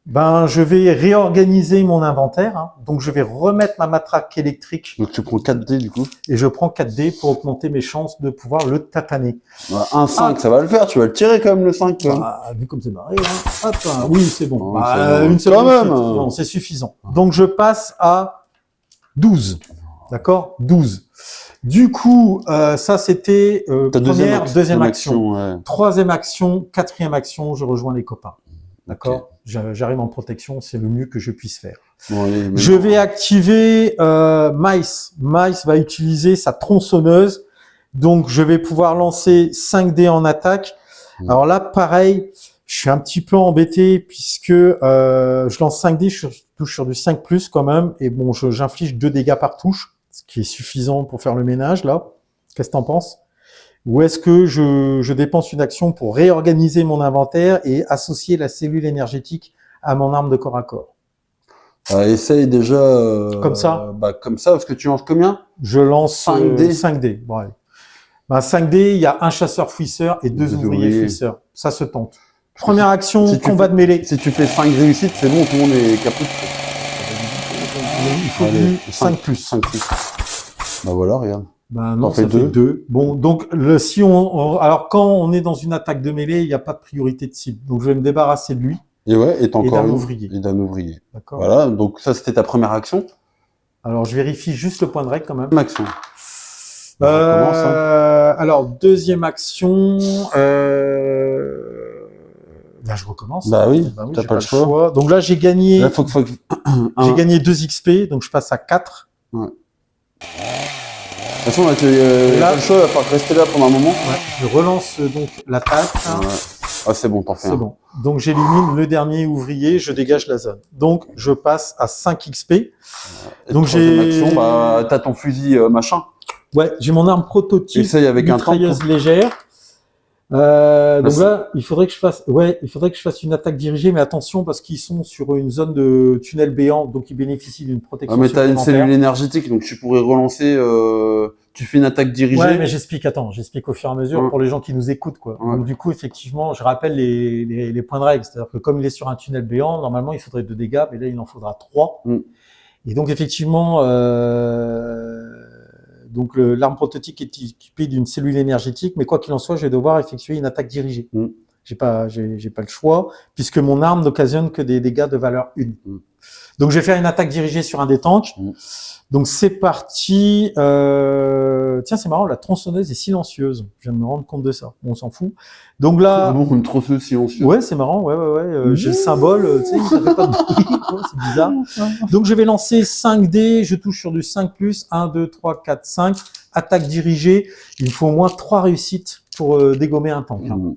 ben je vais réorganiser mon inventaire. Hein. Donc, je vais remettre ma matraque électrique Donc tu prends 4D du coup. et je prends 4D pour augmenter mes chances de pouvoir le tataner. Bah, un 5, ça va le faire, tu vas le tirer quand même le 5. Toi. Ah, vu comme c'est barré, hein. Hop, hein. Oui, c'est bon. Oh, Bah, c'est bon. une seule Quand même. réussite. Non, c'est suffisant. Donc, je passe à 12. D'accord? 12. Du coup, ça, c'était Ta première, deuxième action. action. Ouais. Troisième action, quatrième action, je rejoins les copains. D'accord? Ok. J'arrive en protection, c'est le mieux que je puisse faire. Bon, allez, mais- Je vais activer Mice. Mice va utiliser sa tronçonneuse. Donc, je vais pouvoir lancer 5D en attaque. Alors là, pareil, je suis un petit peu embêté puisque je lance 5D, je touche sur du 5+, quand même. Et bon, j'inflige 2 dégâts par touche, ce qui est suffisant pour faire le ménage, là. Qu'est-ce que t'en penses? Ou est-ce que je dépense une action pour réorganiser mon inventaire et associer la cellule énergétique à mon arme de corps à corps? Essaye déjà. Comme ça? Bah, comme ça, parce que tu lances combien? Je lance 5D. 5D. Bon, allez. Ben, 5D, il y a un chasseur fouisseur et 2 Deux ouvriers ouvriers. fouisseurs. Ça se tente. Première action, si tu combat de mêlée. Si tu fais 5 réussites, c'est bon, tout le monde est caput. Il faut Allez, du 5+. 5+. Bah voilà, regarde. Bah non, T'en fais ça fait deux. 2. Bon, donc alors quand on est dans une attaque de mêlée, il n'y a pas de priorité de cible. Donc je vais me débarrasser de lui. Et ouais, et t'as encore d'un une- ouvrier. Et d'un ouvrier. D'accord. Voilà, donc ça c'était ta première action. Alors je vérifie juste le point de règle quand même. Deuxième action. On recommence, hein. Alors deuxième action. Là je recommence. Bah oui, oui, t'as j'ai pas le choix. Donc là j'ai gagné. Là, faut que J'ai gagné 2 XP, donc je passe à 4. Ouais. De toute façon, là, t'as pas le choix, il va falloir rester là pendant un moment. Ouais. Je relance donc l'attaque. Ouais. Ah, c'est bon, t'en fais C'est un. bon. Donc j'élimine le dernier ouvrier, je dégage la zone. Donc je passe à 5 XP. Et Donc troisième j'ai action, bah, t'as ton fusil machin. Ouais, j'ai mon arme prototype, Essaye avec un mitrailleuse tank. légère. Donc c'est- là, il faudrait que je fasse une attaque dirigée, mais attention parce qu'ils sont sur une zone de tunnel béant, donc ils bénéficient d'une protection Ah, mais t'as une supplémentaire. cellule énergétique, donc tu pourrais relancer. Tu fais une attaque dirigée. Ouais, mais j'explique au fur et à mesure Ouais. pour les gens qui nous écoutent, quoi. Ouais. Donc du coup, effectivement, je rappelle les points de règle, c'est-à-dire que comme il est sur un tunnel béant, normalement il faudrait 2 dégâts, mais là il en faudra 3. Mm. Et donc effectivement, donc l'arme prototype est équipée d'une cellule énergétique, mais quoi qu'il en soit, je vais devoir effectuer une attaque dirigée. Mm. J'ai pas le choix, puisque mon arme n'occasionne que des dégâts de valeur 1. Mm. Donc je vais faire une attaque dirigée sur un des tanks. Mm. Donc c'est parti. Tiens, c'est marrant, la tronçonneuse est silencieuse. Je viens de me rendre compte de ça. On s'en fout. Donc là, Bon, une tronçonneuse silencieuse. ouais, c'est marrant. Ouais. J'ai le symbole. Tu sais, ça fait pas de bruit. Ouais, c'est bizarre. Donc je vais lancer 5 dés. Je touche sur du 5+. 1, 2, 3, 4, 5. Attaque dirigée. Il me faut au moins 3 réussites pour dégommer un tank. Hein.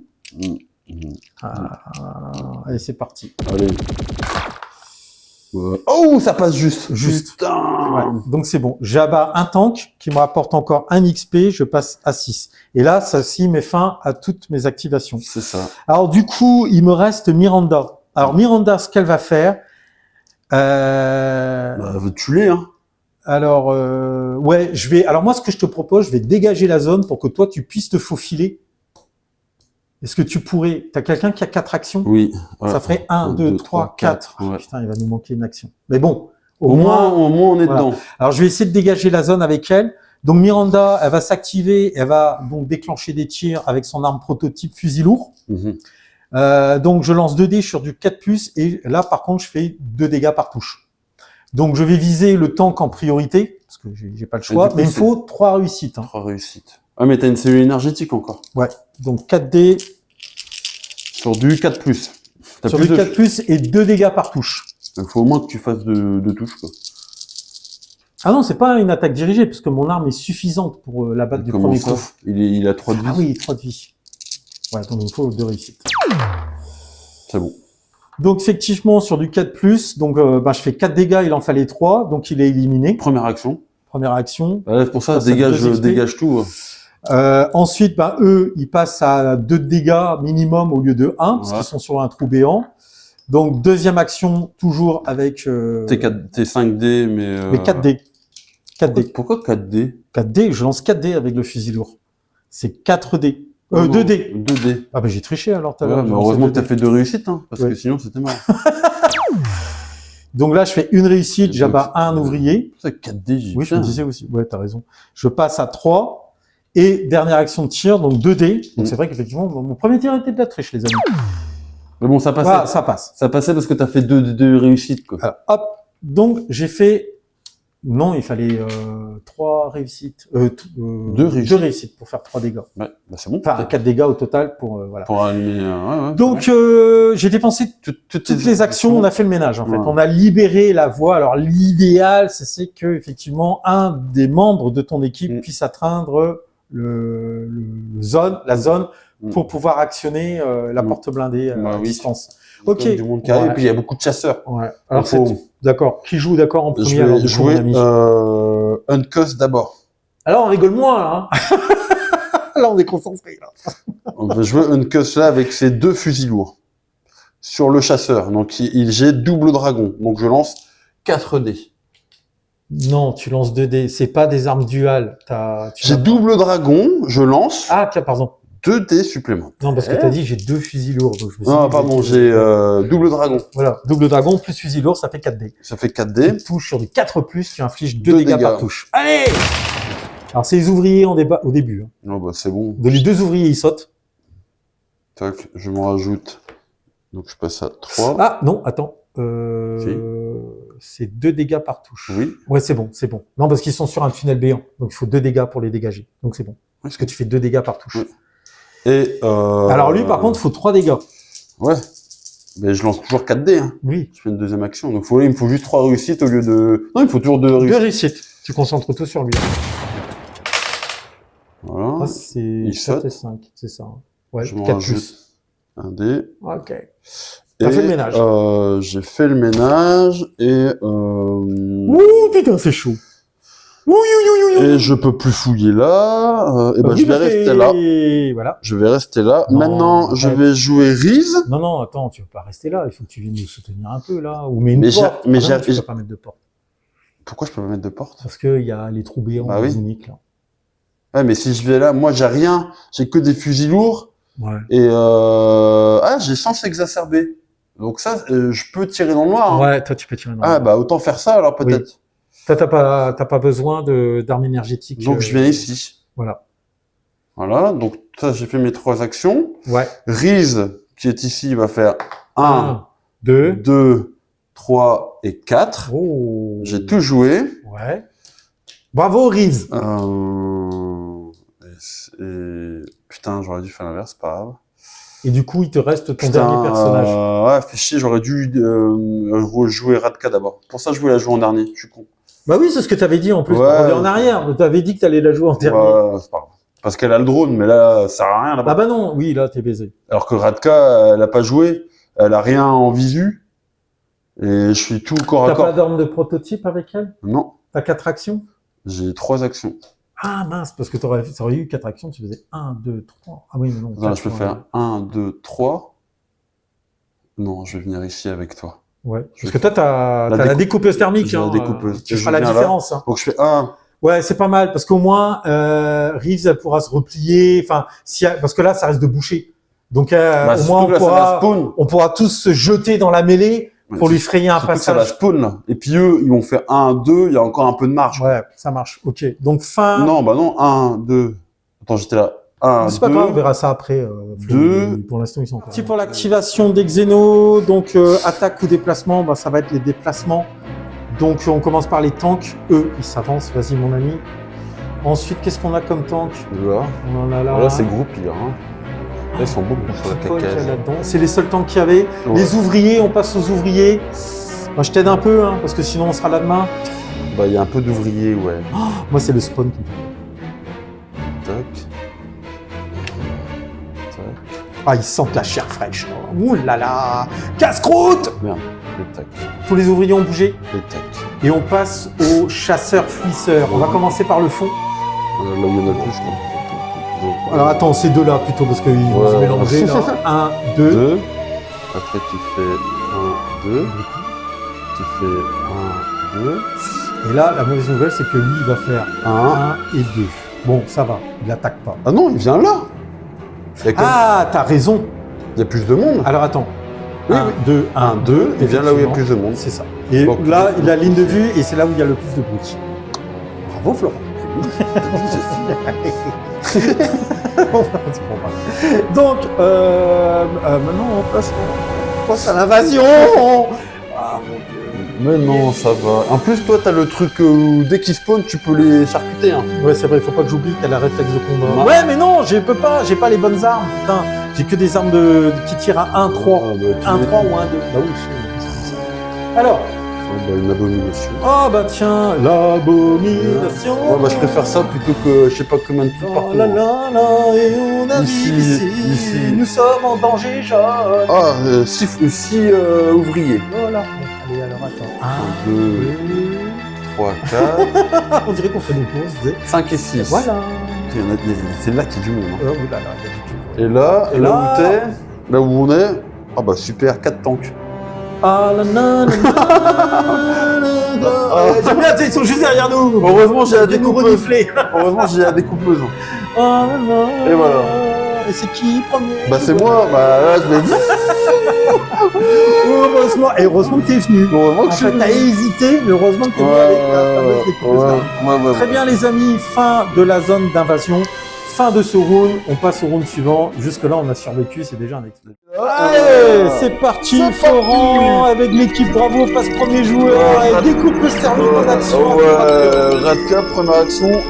Allez, c'est parti. Allez. Oh, ça passe juste. Juste. Putain. Ouais, donc c'est bon. J'abats un tank qui me rapporte encore un XP, je passe à 6. Et là, ça aussi met fin à toutes mes activations. C'est ça. Alors du coup, il me reste Miranda. Alors Miranda, ce qu'elle va faire... Bah, tu l'es, hein. Alors, ouais, alors moi, ce que je te propose, je vais dégager la zone pour que toi, tu puisses te faufiler. Est-ce que tu pourrais... T'as quelqu'un qui a 4 actions? Oui. Ouais. Ça ferait 1, 2, 3, 4. Ouais. Putain, il va nous manquer une action. Mais bon, Au moins, on est voilà. dedans. Alors, je vais essayer de dégager la zone avec elle. Donc, Miranda, elle va s'activer, elle va donc déclencher des tirs avec son arme prototype fusil lourd. Donc, je lance 2 dés sur du 4+, et là, par contre, je fais 2 dégâts par touche. Donc, je vais viser le tank en priorité, parce que j'ai pas le choix, coup, mais il me faut 3 réussites. Hein. 3 réussites. Ah, mais t'as une cellule énergétique encore. Ouais, donc 4 dés Sur du 4+. T'as sur plus du de... 4+, et 2 dégâts par touche. Il faut au moins que tu fasses de touches, quoi. Ah non, c'est pas une attaque dirigée, parce que mon arme est suffisante pour l'abattre du Comment premier ça coup. Il a 3 de vie. Ah oui, 3 de vie. Ouais, donc il me faut 2 réussites. C'est bon. Donc effectivement, sur du 4+, donc je fais 4 dégâts, il en fallait 3, donc il est éliminé. Première action. Première action. Ouais, pour ça, Ça fait 2 XP. dégage tout. Ensuite, eux, ils passent à 2 dégâts minimum au lieu de 1, parce Ouais. qu'ils sont sur un trou béant. Donc deuxième action, toujours avec T'es 5D, mais... 4 dés. 4 dés. Pourquoi 4D 4 dés, je lance 4 dés avec le fusil lourd. C'est 4 dés. 2 dés. 2D. Ah bah j'ai triché alors tout à Ouais, l'heure. mais j'ai lancé heureusement 2 que t'as dés. fait 2 réussites, hein, parce Ouais. que sinon c'était mort. Donc là, je fais une réussite, j'abats un ouvrier. C'est 4D, j'ai Oui, je me disais aussi. Ouais, t'as raison. Je passe à 3. Et dernière action de tir, donc 2 dés. Donc c'est vrai qu'effectivement, mon premier tir était de la triche, les amis. Mais bon, ça passait. Voilà, ça passe. Ça passait parce que t'as fait 2 réussites, quoi. Alors, hop. Donc j'ai fait... Non, il fallait 3 réussites. 2 réussites. 2 réussites pour faire 3 dégâts. Ouais, bah c'est bon. Enfin, 4 dégâts au total pour... voilà. Pour allumer... ouais, Donc j'ai dépensé toutes les actions, on a fait le ménage en fait. Ouais. On a libéré la voie. Alors l'idéal, c'est que effectivement un des membres de ton équipe puisse atteindre la zone pour pouvoir actionner la porte blindée à distance. Ok. Du monde carré, Ouais. et puis il y a beaucoup de chasseurs. Ouais. Alors faut- d'accord. Qui joue d'accord en Je premier alors, vais du coup, mon jouer ami Uncus d'abord. Alors on rigole moins là. Hein. Là on est concentré là. On va jouer Uncus là avec ses 2 fusils lourds. Sur le chasseur. Donc j'ai double dragon. Donc je lance 4 dés. Non, tu lances 2 dés. C'est pas des armes duales. J'ai double dragon, je lance Ah pardon. 2 dés supplémentaires. Non, parce que tu as dit j'ai 2 fusils lourds. Donc je me suis Non, dit, pardon, j'ai double dragon. Voilà, double dragon plus fusil lourd, ça fait 4 dés. Ça fait 4 dés. Tu touches sur des 4+, tu infliges 2 dégâts par touche. Allez! Alors, c'est les ouvriers au début. Hein. Non, bah, c'est bon. Les 2 ouvriers, ils sautent. Tac, je m'en rajoute. Donc, je passe à 3. Ah, non, attends. C'est 2 dégâts par touche. Oui. Ouais, c'est bon. Non, parce qu'ils sont sur un tunnel béant. Donc, il faut 2 dégâts pour les dégager. Donc, c'est bon. Parce que tu fais 2 dégâts par touche. Oui. Et alors, lui, par contre, il faut 3 dégâts. Ouais. Mais je lance toujours 4 dés. Hein. Oui. Je fais une deuxième action. Donc, il me faut juste 3 réussites au lieu de... Non, il faut toujours 2 réussites. 2 réussites. Tu concentres tout sur lui. Voilà. Ah, c'est 4 et 5, c'est ça. Ouais, je m'en 4 rajoute plus. un dé. Ok. T'as fait le ménage. J'ai fait le ménage et... Ouh, putain, c'est chaud. Et je peux plus fouiller là. Et ben, je vais rester là. Voilà. Je vais rester là. Non, maintenant, je vais jouer Riz. Non, attends, tu peux pas rester là. Il faut que tu viennes nous soutenir un peu là. Ou mets une Mais porte. mais Ah non, tu peux pas mettre de porte. Pourquoi je peux pas mettre de porte? Parce qu'il y a les trous béants Bah oui. uniques là. Ouais, mais si je vais là, moi j'ai rien. J'ai que des fusils lourds. Ouais. Et j'ai sens exacerbé. Donc ça, je peux tirer dans le noir. Hein. Ouais, toi tu peux tirer dans le Ah noir. bah autant faire ça alors peut-être. Oui. Toi t'as pas besoin d'armes énergétiques. Donc je viens ici. Voilà. Voilà, donc ça j'ai fait mes 3 actions. Ouais. Riz, qui est ici, il va faire 1, 2, 2, 3 et 4. Oh. J'ai tout joué. Ouais. Bravo Riz. Putain, j'aurais dû faire l'inverse, pas grave. Et du coup, il te reste ton dernier personnage. Ouais, fait chier, j'aurais dû rejouer Radka d'abord. Pour ça, je voulais la jouer en dernier, je suis con. Bah oui, c'est ce que t'avais dit en plus. Ouais. On revient en arrière. T'avais dit que t'allais la jouer en dernier. Ouais, c'est pas grave. Parce qu'elle a le drone, mais là, ça sert à rien là-bas. Ah bah non, oui, là, t'es baisé. Alors que Radka, elle a pas joué, elle a rien en visu. Et je suis tout corps à T'as corps. pas d'arme de prototype avec elle? Non, T'as 4 actions? j'ai 3 actions. Ah mince, parce que t'aurais eu 4 actions, tu faisais 1, 2, 3. Ah oui, mais non. Attends, 4, je peux faire 1, 2, 3. Non, je vais venir ici avec toi. Ouais. Parce que toi, t'as la découpeuse thermique. J'ai la Hein, découpeuse. tu Et je feras la viens là. différence. Hein. Donc je fais 1. Ouais, c'est pas mal, parce qu'au moins, Reeves, elle pourra se replier. Enfin, parce que là, ça reste de boucher. Donc, au moins, on pourra tous se jeter dans la mêlée pour lui frayer un passage. Ça va spawn là. Et puis eux, ils vont faire 1, 2, il y a encore un peu de marge. Ouais, ça marche. Ok. Donc fin. Non, bah non, 1, 2. Attends, j'étais là. 1, 2. C'est pas grave, on verra ça après. 2. Pour l'instant, ils sont pas. Pour l'activation des Xénos, donc attaque ou déplacement, bah, ça va être les déplacements. Donc on commence par les tanks. Eux, ils s'avancent. Vas-y, mon ami. Ensuite, qu'est-ce qu'on a comme tank? Là. On en a là. Là, c'est groupir. Hein. Là, ils sont beaux sur la cacaise. C'est les seuls tanks qu'il y avait. Ouais. Les ouvriers, on passe aux ouvriers. Moi, je t'aide un peu, hein, parce que sinon, on sera là demain. Bah, il y a un peu d'ouvriers, ouais. Oh, moi, c'est le spawn qui me fait. Tac. Ah, ils sentent la chair fraîche. Ouh là là. Casse-croûte. Merde, les tacs. Tous les ouvriers ont bougé. Les tacs. Et on passe aux chasseurs-fouisseurs. On va commencer par le fond. Là où il y en a le plus, quoi. Alors attends, ces deux-là plutôt, parce qu'ils vont se mélanger. 1, 2. Après, tu fais 1, 2. Tu fais 1, 2. Et là, la mauvaise nouvelle, c'est que lui, il va faire 1 et 2. Bon, ça va, il attaque pas. Ah non, il vient là. Ah, t'as raison. Il y a plus de monde. Alors attends. Oui, 1, 2, 1, 2. Il vient là où il y a plus de monde. C'est ça. Et bon, là, il a la ligne de vue et c'est là où il y a le plus de bruit. Bravo, Florent. Donc, maintenant, on passe à l'invasion. Ah, mon Dieu. Mais non, ça va. En plus, toi, t'as le truc où dès qu'ils spawnent, tu peux les charcuter. Hein. Ouais, c'est vrai, il faut pas que j'oublie que t'as la réflexe de combat. Ouais, mais non, je peux pas, j'ai pas les bonnes armes, putain. J'ai que des armes qui tirent à 1-3. 1-3 ou 1-2. Bah oui, je sais. Alors. Une abomination. Oh bah tiens, l'abomination. Ouais, bah je préfère ça plutôt que je sais pas combien de trucs partout. Oh là là là, et on a ici. Nous sommes en danger jaune. Ah, 6 ouvriers. Voilà. Allez, alors attends. 1, 2, 3, 4. On dirait qu'on fait nos courses. 5 et 6. Voilà. C'est là qu'il y a du monde. Hein. Oh là là, il y a du monde. Et là où t'es, là où on est, ah bah super, 4 tanks. Ah là là là j'aime bien, ils sont juste derrière nous. Heureusement, j'ai la découpeuse. Heureusement, j'ai la découpeuse. Et voilà. Et c'est qui premier? Bah c'est moi, bah là je vais dire. Heureusement, et heureusement que t'es venu. Heureusement que En je suis fait, t'as venu. hésité, mais heureusement que t'es venu avec la fameuse découpeuse d'armes. Très bien les amis, fin de la zone d'invasion. Fin de ce round, on passe au round suivant. Jusque-là, on a survécu, c'est déjà un exploit. Allez, c'est parti, Florent, avec l'équipe Bravo, passe premier joueur, et découpe le sterling en action. Radka, première action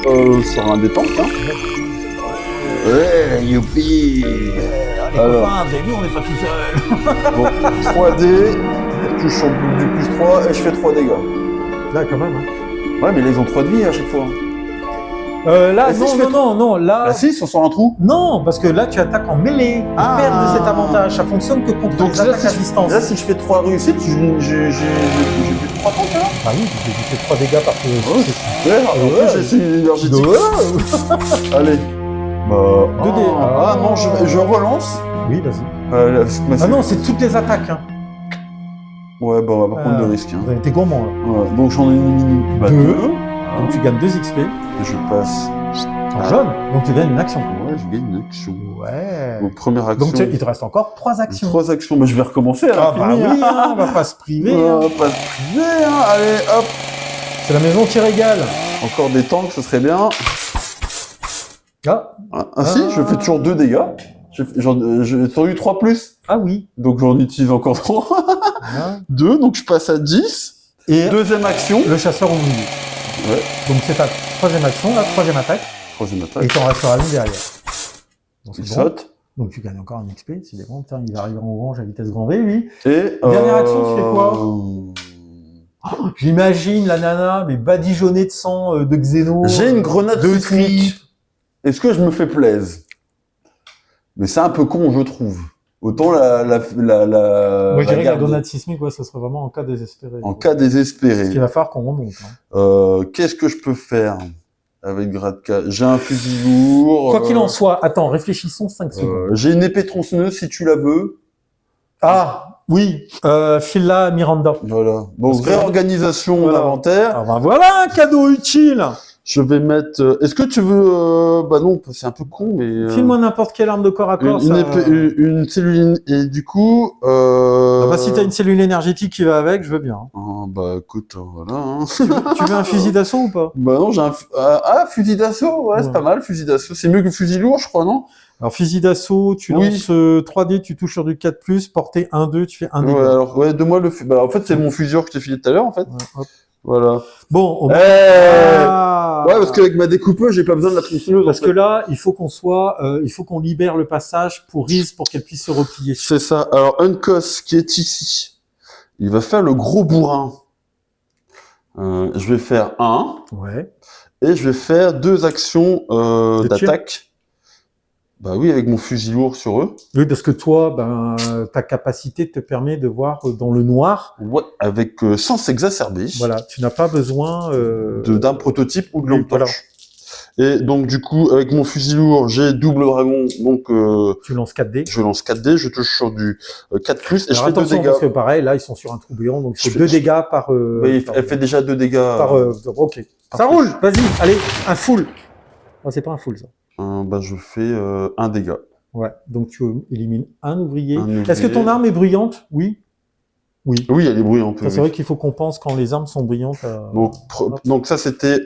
sur un des tanks. Hein. Ouais, youpi. Les copains, vous avez vu, on n'est pas tout seul. Bon, 3D, je touche sur du plus 3 et je fais 3 dégâts. Là, quand même. Hein. Ouais, mais là, ils ont 3 de vie à chaque fois. Là, si non, là... Ah si, ils sont sur un trou. Non, parce que là, tu attaques en mêlée. Ils perdent de cet avantage. Ça fonctionne que contre les attaques à distance. Là, si je fais 3 réussites, j'ai plus de 3 tanks, là. Ah oui, j'ai fait 3 dégâts par Ouais, super. En plus, j'ai essayé énergétique. Allez. Bah, 2D. Ah non, je relance. Oui, vas-y. Ah non, c'est toutes les attaques. Hein. Ouais, bah on va pas prendre de risques. Hein. T'es gourmand, là. Ouais, donc j'en ai éliminé 2. Donc tu gagnes 2 XP. Et je passe en jaune. Donc tu gagnes une action. Ouais, je gagne une action. Ouais. Donc première action. Donc il te reste encore 3 actions. 3 actions, mais je vais recommencer. Ah bah oui, hein, on va pas se priver. On va pas se priver, hein. Allez, hop. C'est la maison qui régale. Encore des tanks, ce serait bien. Si, je fais toujours 2 dégâts. J'ai toujours eu 3 plus. Ah oui. Donc j'en utilise encore 3. 2, donc je passe à 10. Et deuxième action. Le chasseur au milieu. Ouais. Donc c'est ta troisième action, la troisième attaque. Et t'en restera une derrière. Donc il saute. Donc tu gagnes encore un XP, c'est des bons. Putain, il arrive en orange à vitesse grand V, lui. Et dernière action, tu fais quoi? J'imagine la nana, mais badigeonnée de sang, de xéno. J'ai une grenade de sismique. Est-ce que je me fais plaisir? Mais c'est un peu con, je trouve. Autant Moi, je dirais que la grenade sismique, ouais, ça serait vraiment en cas désespéré. En cas désespéré. Parce qu'il va falloir qu'on remonte. Hein. Qu'est-ce que je peux faire avec Gradka? J'ai un fusil lourd. Quoi qu'il en soit, attends, réfléchissons 5 secondes. J'ai une épée tronçonneuse si tu la veux. Ah, oui, file-la à Miranda. Voilà. Donc, réorganisation d'inventaire. Ah ben voilà un cadeau utile. Je vais mettre... Est-ce que tu veux... Bah non, c'est un peu con, mais... File-moi n'importe quelle arme de corps à corps. Une cellule... Et du coup... Ah bah, si t'as une cellule énergétique qui va avec, je veux bien. Bah écoute, voilà. Hein. Tu veux un fusil d'assaut ou pas? Bah non, j'ai un... fusil d'assaut, ouais, c'est pas mal, fusil d'assaut. C'est mieux que le fusil lourd, je crois, non? Alors, fusil d'assaut, tu lances 3D, tu touches sur du 4+, portée 1-2, tu fais 1 dégât. Ouais, alors, ouais, donne-moi le... Bah, en fait, c'est mon fusilleur que je t'ai filé tout à l'heure, en fait. Ouais, hop. Voilà. Bon, ouais, parce qu'avec ma découpeuse, j'ai pas besoin de la tronçonneuse. Parce que là, il faut qu'on libère le passage pour Riz pour qu'elle puisse se replier. C'est ça. Alors, Uncos, qui est ici, il va faire le gros bourrin. Je vais faire 1. Ouais. Et je vais faire 2 actions d'attaque. Bah oui, avec mon fusil lourd sur eux. Oui, parce que toi, ta capacité te permet de voir dans le noir. Ouais, avec sans s'exacerber. Voilà, tu n'as pas besoin d'un prototype ou de lampe torche. Et donc du coup, avec mon fusil lourd, j'ai double dragon, donc tu lances 4D. Je lance 4D, je touche sur du 4+, et alors je fais 2 dégâts. Parce que pareil, là, ils sont sur un trou béant, donc c'est 2 dégâts par... elle fait déjà 2 dégâts. Ok. Ça roule, vas-y, allez, un full. Oh, c'est pas un full, ça. Bah, je fais 1 dégât. Ouais, donc tu élimines un ouvrier. Est-ce que ton arme est bruyante? Oui. Oui. Oui, elle est bruyante. C'est vrai qu'il faut qu'on pense quand les armes sont brillantes. Donc ça, c'était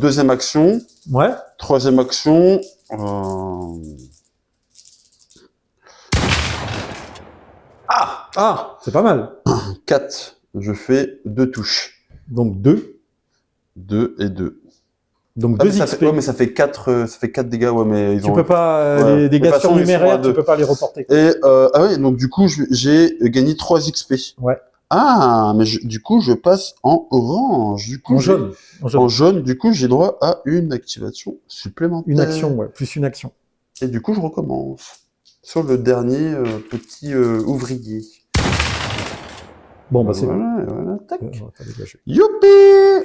deuxième action. Ouais. Troisième action. C'est pas mal. 4. Je fais 2 touches. Donc 2. 2 et 2. Donc 2 XP. Ouais, mais ça fait 4 dégâts, ouais, mais tu peux pas, les dégâts surnuméraires, tu peux pas les reporter. Et, oui, donc du coup, j'ai gagné 3 XP. Ouais. Ah, mais du coup, je passe en orange. Du coup, en jaune. En jaune, du coup, j'ai droit à une activation supplémentaire. Une action, ouais, plus une action. Et du coup, je recommence sur le dernier petit ouvrier. Bon, bah c'est voilà, voilà, tac. Youpi!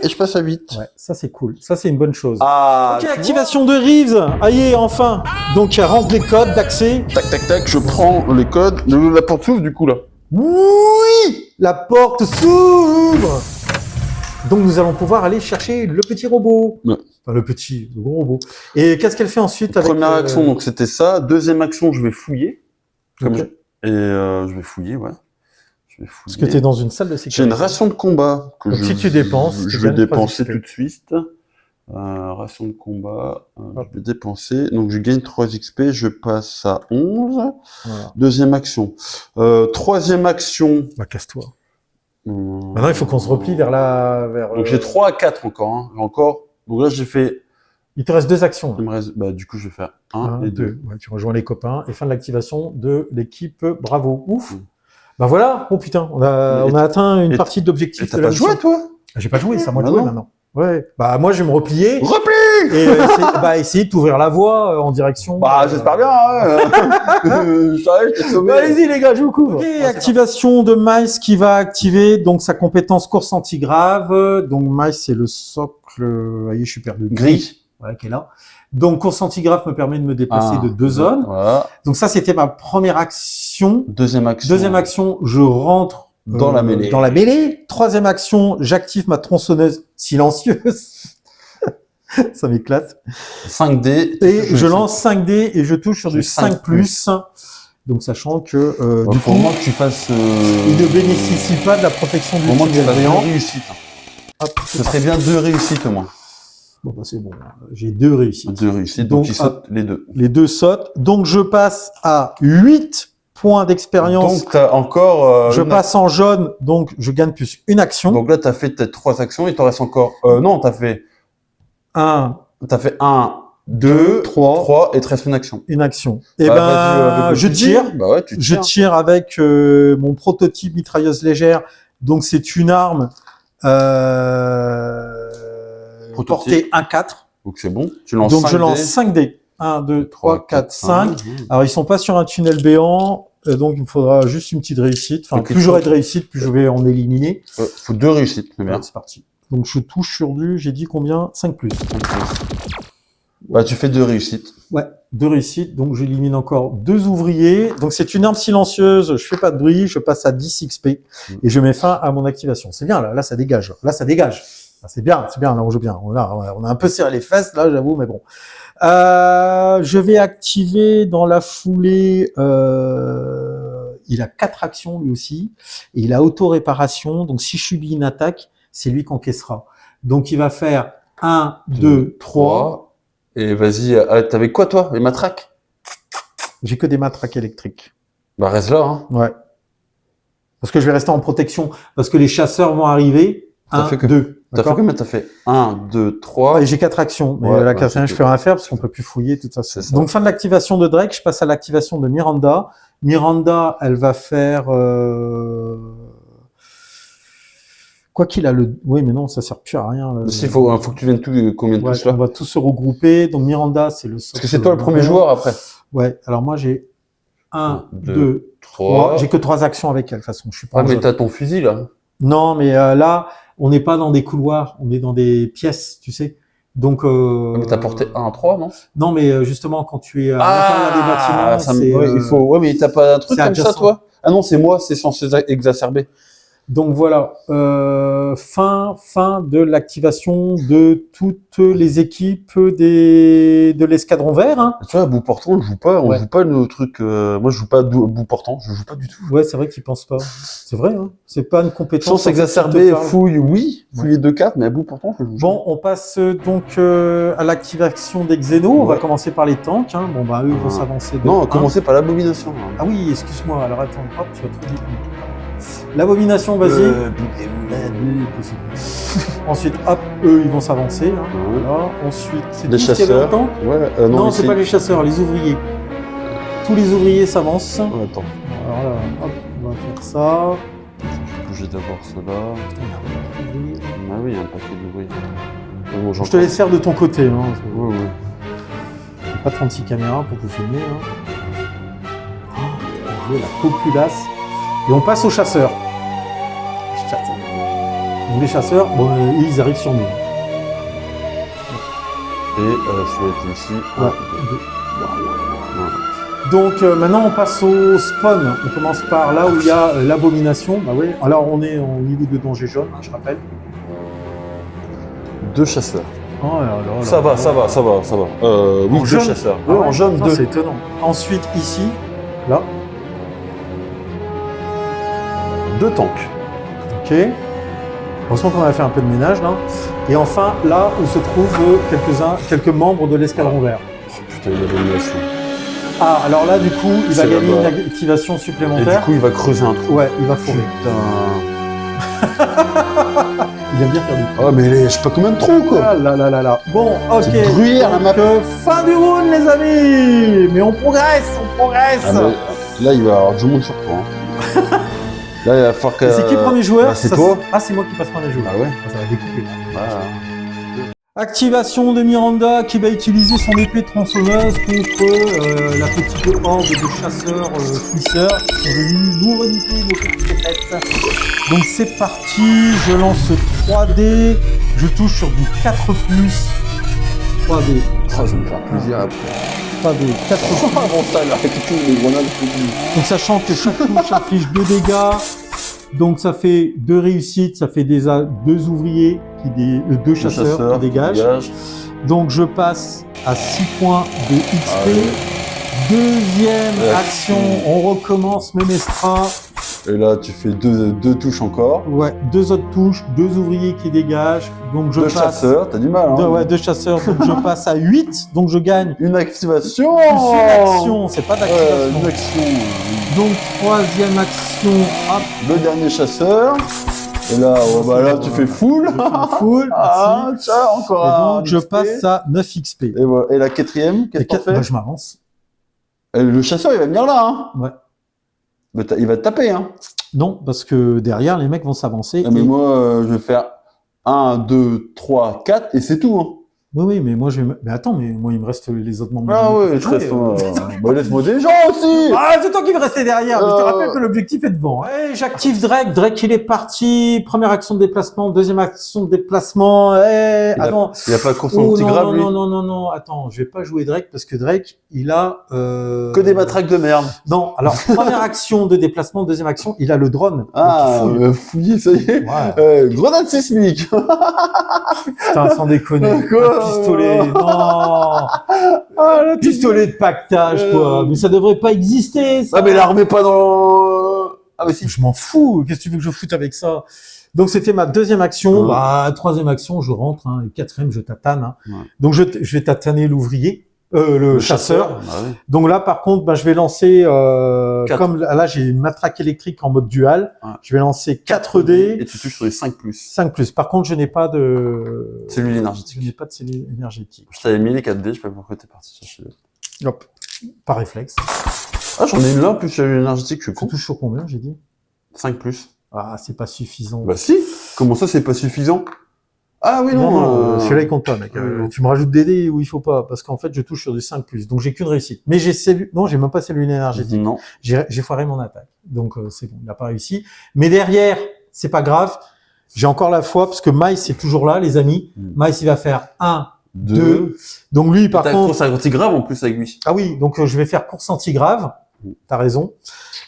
Et je passe à 8. Ouais, ça c'est cool. Ça c'est une bonne chose. Ah, ok, activation de Reeves. Aïe, enfin. Donc, il rentre les codes d'accès. Tac, tac, tac, je prends les codes. La porte s'ouvre du coup là. Oui! La porte s'ouvre! Donc nous allons pouvoir aller chercher le petit robot. Ouais. Enfin le gros robot. Et qu'est-ce qu'elle fait ensuite avec Première action, donc c'était ça. Deuxième action, je vais fouiller. Ok. Je vais fouiller, ouais. Je vais fouiller. Parce que tu es dans une salle de sécurité. J'ai une ration de combat que Donc, si tu dépenses, je tu vais gagnes 3 dépenser XP. tout de suite. Ration de combat, je vais dépenser. Donc je gagne 3 XP, je passe à 11. Voilà. Deuxième action. Troisième action. Bah casse-toi. Maintenant il faut qu'on se replie vers la... Donc j'ai 3 à 4 encore. Hein. Encore. Donc là j'ai fait... Il te reste 2 actions. Il me reste... Bah, du coup je vais faire 1 1, et 2. 2. Ouais, tu rejoins les copains. Et fin de l'activation de l'équipe. Bravo. Ouf. Bah voilà. Oh putain, on a atteint une partie de l'objectif. T'as pas joué toi? J'ai pas joué, ça moi de Bah jouer non. maintenant. Ouais. Bah moi je vais me replier. Repli! Et essayer d'ouvrir la voie en direction. Bah j'espère bien. Hein. Je t'ai sauvé. Allez-y les gars, je vous couvre. Ok, activation de Mice qui va activer donc sa compétence course antigrave. Donc Mice c'est le socle, voyez je suis perdu. Gris. Voilà qui est là. Donc course antigrave me permet de me déplacer de 2 zones. Voilà. Donc ça c'était ma première action. Deuxième action. Deuxième action, je rentre dans la mêlée. Dans la mêlée. Troisième action, j'active ma tronçonneuse silencieuse. Ça m'éclate. 5D. Et je lance 5D et je touche sur du 5+. Donc sachant que du coup, au moins que tu fasses. il ne bénéficie pas de la protection du au moins que tu tunnel fasses 2 géant. réussites. Hop, Ce serait bien 2 réussites au moins. bon, bah, c'est bon. J'ai 2 réussites. 2 réussites. Donc, Donc ils sautent les deux. Les 2 sautent. Donc je passe à 8 points d'expérience. Donc t'as encore. Je passe en jaune, donc je gagne plus une action. Donc là t'as fait peut-être 3 actions. Il t'en reste encore. Non, t'as fait 1, 2, 3 et il te reste une action. Une action. Et Bah, ben, vas-y, avec le je fusil. tire. Bah ouais, tu Je tires. tire avec mon prototype mitrailleuse légère. Donc c'est une arme portée 1-4. Donc c'est bon. Tu lances Donc 5 je lance 5 dés. 1, 2, 3, 4, 5. 5. Alors ils sont pas sur un tunnel béant. Donc il me faudra juste une petite réussite. Enfin, Ok, plus j'aurai de réussite, plus je vais en éliminer. Faut 2 réussites. C'est bien. Ouais, c'est parti. Donc je touche sur du, j'ai dit combien? 5+. Bah tu fais 2 réussites. Ouais, 2 réussites. Donc j'élimine encore 2 ouvriers. Donc c'est une arme silencieuse. Je fais pas de bruit. Je passe à 10 XP et je mets fin à mon activation. C'est bien là. Là ça dégage. Là ça dégage. Là, c'est bien. Là on joue bien. On a un peu serré les fesses là, j'avoue, mais bon. Je vais activer dans la foulée. Il a 4 actions lui aussi. Et il a auto-réparation. Donc si je subis une attaque, c'est lui qui encaissera. Donc il va faire 1, 2, 3. Et vas-y, t'avais quoi toi? Les matraques? J'ai que des matraques électriques. Bah reste là, hein. Ouais. Parce que je vais rester en protection. Parce que les chasseurs vont arriver. 1, 2. T'as fait combien? T'as fait 1, 2, 3. Ouais, j'ai 4 actions. Mais Ouais, la quatrième, je peux rien faire parce qu'on peut plus fouiller de toute façon. Donc fin de l'activation de Drake, je passe à l'activation de Miranda. Miranda, elle va faire... Quoi qu'il a le... Oui, mais non, ça sert plus à rien. Là. Il faut que tu viennes combien de tous là? On va tous se regrouper. Donc Miranda, c'est le... Parce que c'est toi le premier joueur après. Ouais, alors moi j'ai 1, 2, 3. J'ai que 3 actions avec elle, de toute façon. Je suis pas mais t'as ton fusil là. Non, mais là, on n'est pas dans des couloirs, on est dans des pièces, tu sais. Donc... mais t'as porté 1 à 3, non? Non, mais justement, quand tu es à l'intérieur des bâtiments, il faut... Ouais, mais t'as pas un truc comme adjacent. ça, toi? Ah non, c'est moi, c'est censé exacerber. Donc voilà, fin de l'activation de toutes les équipes de l'escadron vert. Hein. Tu vois, à bout portant, on joue pas, Ouais. joue pas le truc. Moi, je joue pas à bout portant, je joue pas du tout. Ouais, c'est vrai qu'ils pensent pas. C'est vrai, hein. C'est pas une compétence. Sans exacerber, fouille, oui, fouiller 2 cartes, mais à bout portant, je joue. Bon, on passe donc à l'activation des xénos. On va commencer par les tanks. Hein. Bon, bah eux vont s'avancer. Non, commencer par l'abomination. Ah oui, excuse-moi. Alors attends, hop, tu vas trop vite. L'abomination, vas-y. Ensuite, hop, eux, ils vont s'avancer. Hein. Voilà. Ensuite, c'est les chasseurs. Ouais, non, c'est pas les chasseurs, les ouvriers. Tous les ouvriers s'avancent. Ouais, attends. Alors là, hop, on va faire ça. Je vais bouger d'abord cela. Ah oui, il y a un paquet d'ouvriers. Bon, je te laisse faire de ton côté. Hein. Oui. Pas 36 caméras pour te filmer. Hein. Oh, la populace. Et on passe aux chasseurs. Donc les chasseurs, bon, ils arrivent sur nous. Et je vais être ici. Ouais. Donc maintenant on passe au spawn. On commence par là où il y a l'abomination. Bah oui. Alors on est au niveau de danger jaune, hein, je rappelle. 2 chasseurs. Oh là là. Ça va. Oui, 2 chasseurs. Ah ouais, en jaune, ça, 2. c'est étonnant. Ensuite, ici, là. 2 tanks. Ok. Heureusement qu'on a fait un peu de ménage là. Et enfin, là où se trouvent quelques membres de l'escadron vert. Oh, putain, il a l'animation. Ah, alors là, du coup, il va C'est gagner une là-bas. activation Et du supplémentaire. coup, il va creuser un trou. Ouais, il va fourrer. Putain. Il aime bien faire du trou. Oh, mais je sais pas combien de trous, quoi. Ah là là là là. Bon, ok. C'est gruyère, la Donc, map. fin du round, les amis. Mais on progresse. Ah, mais là, il va y avoir du monde sur toi. Hein. Là, il va falloir que. Et c'est qui le premier joueur? Bah, c'est Ça, toi. Ah, c'est moi qui passe premier joueur. Ah ouais. Ça va découper. Voilà. Activation de Miranda qui va utiliser son épée tronçonneuse contre la petite horde de chasseurs fouisseurs qui sont venus nous renifler nos petites têtes. Donc c'est parti, je lance 3D, je touche sur du 4+. 3D, Oh, je vais me faire plaisir après. 3D, 4+. Avant ça, il a fait tout, les grenades. Donc sachant que chaque touche inflige 2 dégâts, donc ça fait 2 réussites, ça fait déjà 2 ouvriers, 2 chasseurs qui dégagent. Donc je passe à 6 points de XP. Allez. Deuxième Ouais. action, on recommence Mémestra. Et là, tu fais 2 touches encore. Ouais, 2 autres touches, 2 ouvriers qui dégagent. Donc je 2 passe. chasseurs, t'as du mal. Hein. 2 chasseurs, donc je passe à 8. Donc je gagne Une activation. plus une action, c'est pas d'activation. Une action. Donc troisième action, hop, Le dernier chasseur. Et là, oh, bah là, tu fais full. full, Ah, merci. tiens, encore Et un. donc je XP. passe à 9 XP. Et, voilà. Et la quatrième, qu'est-ce qu'on fait? Bah, je m'avance. Le chasseur, il va venir là. Hein. Ouais. Mais il va te taper. Hein. Non, parce que derrière, les mecs vont s'avancer. Ah, mais et- moi, je vais faire 1, 2, 3, 4 et c'est tout. Hein. Oui, mais moi, mais attends, mais moi, il me reste les autres membres. Ah de ouais, l'équipe. je reste. Bah, laisse-moi des gens aussi. Ah, c'est toi qui veux rester derrière. Mais je te Euh. rappelle que l'objectif est devant. Eh, j'active Drake. Drake, il est parti. Première action de déplacement. Deuxième action de déplacement. Ah non. Il a pas de course en Oh, petit non, grave, non, lui. non, non, non, non. Attends, je vais pas jouer Drake parce que Drake, il a... Que des matraques de merde. Non, alors, première action de déplacement. Deuxième action, il a le drone. Ah, Donc, il fouille. fouillé, ça y est. Ouais. Grenade sismique. Putain, sans déconner. Quoi Un pistolet. Non. Ah, là, tu- Pistolet de pactage, quoi. Mais ça devrait pas exister, ça. Ah, mais la remets pas dans. Ah, mais si. Je m'en fous. Qu'est-ce que tu veux que je foute avec ça? Donc, c'était ma deuxième action. Ouais. Bah, troisième action, je rentre. Hein, et quatrième, je tatane. Hein. Ouais. Donc, je vais tataner l'ouvrier, le chasseur. Ah, oui. Donc là, par contre, bah, je vais lancer, Quatre. comme là, j'ai une matraque électrique en mode dual. Ouais. Je vais lancer 4D, Et tu touches sur les 5+. 5+. Par contre, je n'ai pas de... Cellule Je énergétique. n'ai pas de cellule énergétique. Je t'avais mis les 4D, je sais pas pourquoi t'es parti chercher. Hop. Par réflexe. Ah, j'en ai une là, plus cellule énergétique, je suis Je con. touche sur combien, j'ai dit? 5+. Ah, c'est pas suffisant. Bah si. Comment ça, c'est pas suffisant? Ah oui, non. celui-là il compte pas, mec. Tu me rajoutes des dés où il faut pas, parce qu'en fait je touche sur du 5+, donc j'ai qu'une réussite. Mais non, j'ai même pas cellule énergétique. Non. J'ai foiré mon attaque, donc c'est bon, il n'a pas réussi. Mais derrière, c'est pas grave. J'ai encore la foi, parce que Maïs est toujours là, les amis. Maïs il va faire 1, 2. Donc lui, par T'as contre, course anti-grave en plus avec lui. ah oui, donc je vais faire course anti-grave. T'as raison.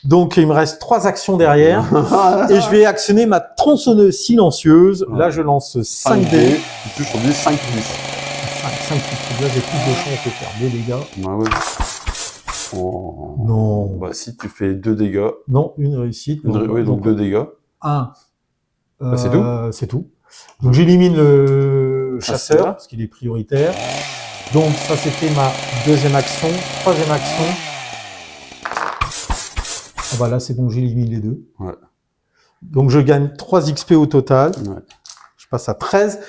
Donc il me reste 3 actions derrière. Et je vais actionner ma tronçonneuse silencieuse. Ouais. Là, je lance 5 5D. dés. Tu touches sur du 5+. 5 plus. Là, j'ai plus de chance de faire 2 dégâts. Bah ouais. Oh. Non. Bah si, tu fais 2 dégâts. Non, une réussite. Oui, donc 2 dégâts. 1. Bah, c'est tout. C'est tout. Donc j'élimine le chasseur, Chasseur. parce qu'il est prioritaire. Donc ça, c'était ma deuxième action. Troisième action. Ah bah là, c'est bon, j'élimine les deux. Ouais. Donc je gagne 3 XP au total. Ouais. Je passe à 13.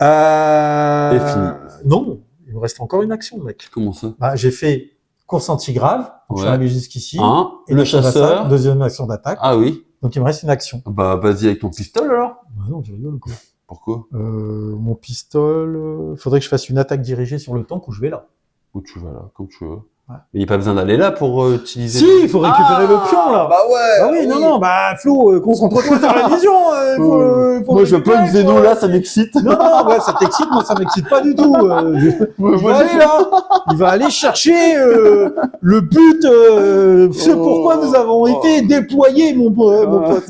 Et fini. Non, il me reste encore une action, mec. Comment ça? Bah, j'ai fait course anti-grave. Donc Je suis Ouais. arrivé jusqu'ici. Un, Et le donc, on a ça, chasseur. deuxième action d'attaque. Ah oui. Donc il me reste une action. Bah vas-y avec ton pistolet alors. Bah non, tu rigoles quoi. Pourquoi? Mon pistolet, faudrait que je fasse une attaque dirigée sur le tank où je vais là. Où tu vas là, comme tu veux. Ouais. Mais il n'y a pas besoin d'aller là pour utiliser. Si, il faut récupérer le pion là. Bah ouais. Ah oui, non, bah Flo, concentre-toi sur la vision. Faut Moi je veux pas une récupérer, zéno quoi. là, ça m'excite. Non, ouais, ça t'excite, moi ça m'excite pas du tout. Il va aller là, il va aller chercher le but, ce pourquoi nous avons été déployés, mon pote.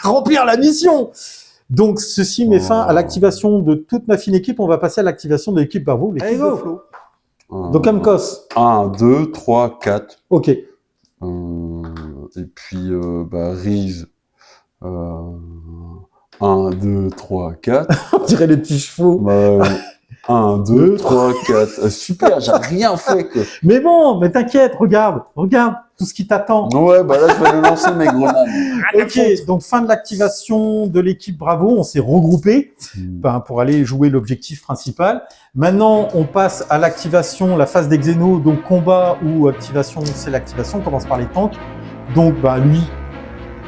Remplir la mission. Donc, ceci met fin à l'activation de toute ma fine équipe. On va passer à l'activation de l'équipe Bravo, l'équipe de Flo. Donc, Amcos. 1, 2, 3, 4. Ok. Et puis, Riz. 1, 2, 3, 4. On dirait les petits chevaux. 1, 2, 3, 4. Super, j'ai rien fait. Quoi. Mais bon, mais t'inquiète, regarde tout ce qui t'attend. Ouais, là, je vais le lancer mes grenades. Ok, donc fin de l'activation de l'équipe Bravo, on s'est regroupé pour aller jouer l'objectif principal. Maintenant, on passe à l'activation, la phase des Xénos, donc combat ou activation, c'est l'activation, on commence par les tanks. Donc, lui,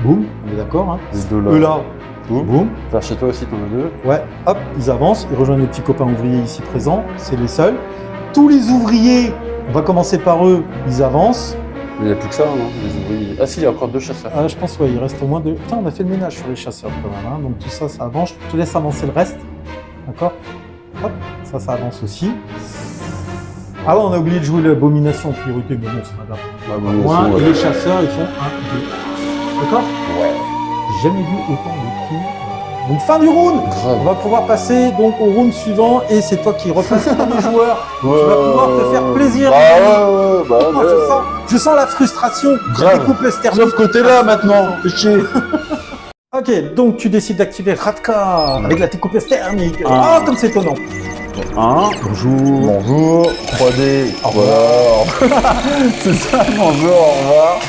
boum, on est d'accord. Hein. Les deux là. Eux là, boum. Vers chez toi aussi, t'en as deux. Ouais, hop, ils avancent, ils rejoignent les petits copains ouvriers ici présents, c'est les seuls. Tous les ouvriers, on va commencer par eux, ils avancent. Il n'y a plus que ça, non les ouvriers. Ah si, il y a encore 2 chasseurs. Je pense, il reste au moins 2. Putain, on a fait le ménage sur les chasseurs quand même, hein. Donc tout ça, ça avance. Je te laisse avancer le reste. D'accord? Hop, ça avance aussi. Ah ouais, on a oublié de jouer l'abomination en priorité, mais bon, c'est pas grave. Et les chasseurs, ils font 1, 2. D'accord? Ouais. J'ai jamais vu autant de coups. Donc fin du round. Grave. On va pouvoir passer donc au round suivant et c'est toi qui repasses les joueurs. Tu vas pouvoir te faire plaisir. Je sens la frustration. Grave. Sauf que t'es là maintenant. Péché. Ok, donc tu décides d'activer Radka avec la découpeuse thermique. Comme c'est étonnant. 1. Bonjour. 3D. Au revoir. C'est ça, bonjour, au revoir.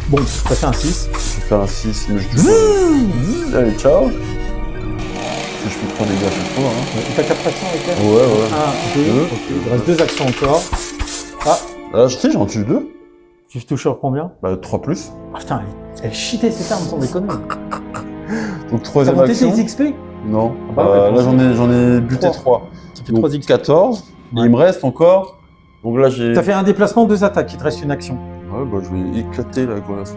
Bon, ça fait un 6. Je fais un 6, mais je dis allez, ciao. Je fais 3 dégâts chaque fois. Hein. T'as 4 actions avec elle? Ouais. 1, 2. Ok, il reste 2 actions encore. Là, je sais, j'en tue 2. Tu touches sur combien? 3 plus. Putain, elle cheatait cette arme sans déconner. Donc, 3ème action. T'as monté tes XP? Non. Là, j'en ai buté 3. Ça fait 3 XP. 14. Et il me reste encore. Donc là, j'ai. T'as fait un déplacement, 2 attaques. Il te reste une action. Ouais, je vais éclater la grenade.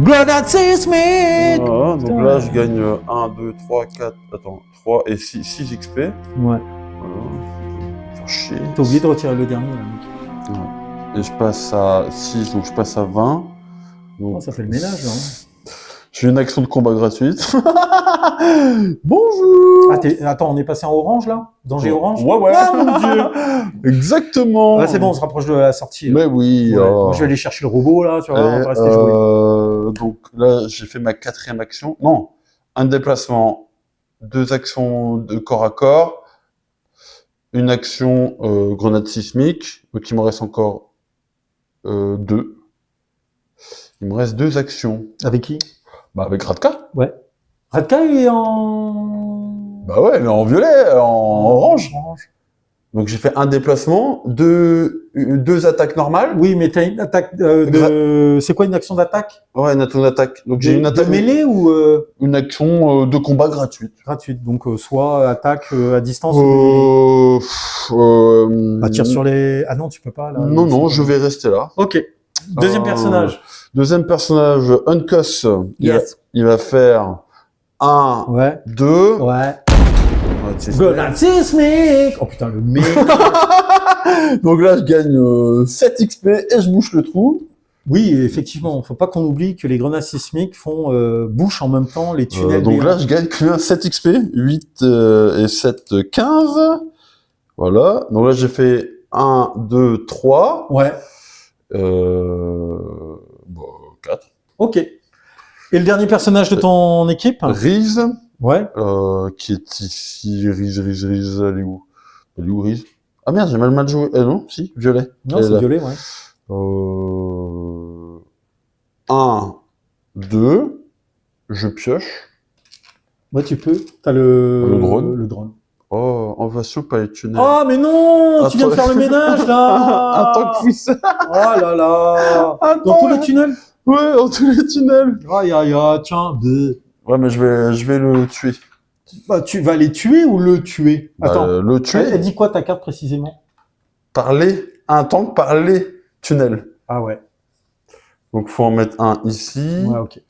Grenade sismique. Voilà, donc là, je gagne 1, 2, 3, 4. Attends, 3 et 6 XP. Ouais. Voilà. Faire chier. T'as oublié de retirer le dernier, là, mec. Ouais. Et je passe à 6, donc je passe à 20. Donc, ça fait le ménage, là. Hein. J'ai une action de combat gratuite. Bonjour. Attends, on est passé en orange, là? Danger orange? Ouais. Ah, mon Dieu. Exactement. C'est bon, on se rapproche de la sortie. Mais oui. Ouais. Moi, je vais aller chercher le robot, là, tu vois, on va rester jouer. Donc là, j'ai fait ma 4ème action. Non, un déplacement, 2 actions de corps à corps, une action grenade sismique, donc il me reste encore 2. Il me reste 2 actions. Avec qui? Avec Radka. Ouais. Radka est en... Ouais, elle est en violet, en orange. Donc j'ai fait un déplacement, 2 attaques normales. Oui, mais t'as une attaque c'est quoi une action d'attaque? Ouais, une action d'attaque. Donc j'ai une attaque de mêlée ou une action de combat gratuite. Gratuite. Donc soit attaque à distance. Tire sur les. Ah non, tu peux pas là. Non, je vais rester là. Ok. Deuxième personnage. Deuxième personnage, Uncos. Yes. Il va faire 1, 2. Ouais. Grenade sismique. Oh putain, le mec. Donc là, je gagne 7 XP et je bouche le trou. Oui, effectivement. Faut pas qu'on oublie que les grenades sismiques bouchent en même temps les tunnels. Donc là, je gagne combien? 7 XP. 8 et 7, 15. Voilà. Donc là, j'ai fait 1, 2, 3. Ouais. 4. Ok. Et le dernier personnage de ton équipe? Riz. Ouais. Qui est ici. Riz. Elle est où? Riz? Ah merde, j'ai mal joué. Non, si, violet. Non, c'est violet, ouais. 1, 2. Je pioche. Ouais, tu peux. T'as le drone. Le drone. Oh, invasion par les tunnels. Oh, mais non! Tu viens de faire le ménage, là! Un tank fils. Oh là là! Dans tous les tunnels? Ouais, dans tous les tunnels. Aïe, tiens. Ouais, mais je vais le tuer. Tu vas les tuer ou le tuer? Attends. Le tuer. Elle dit quoi ta carte précisément? Un tank par les tunnels. Ah ouais. Donc faut en mettre un ici. Ouais, ok.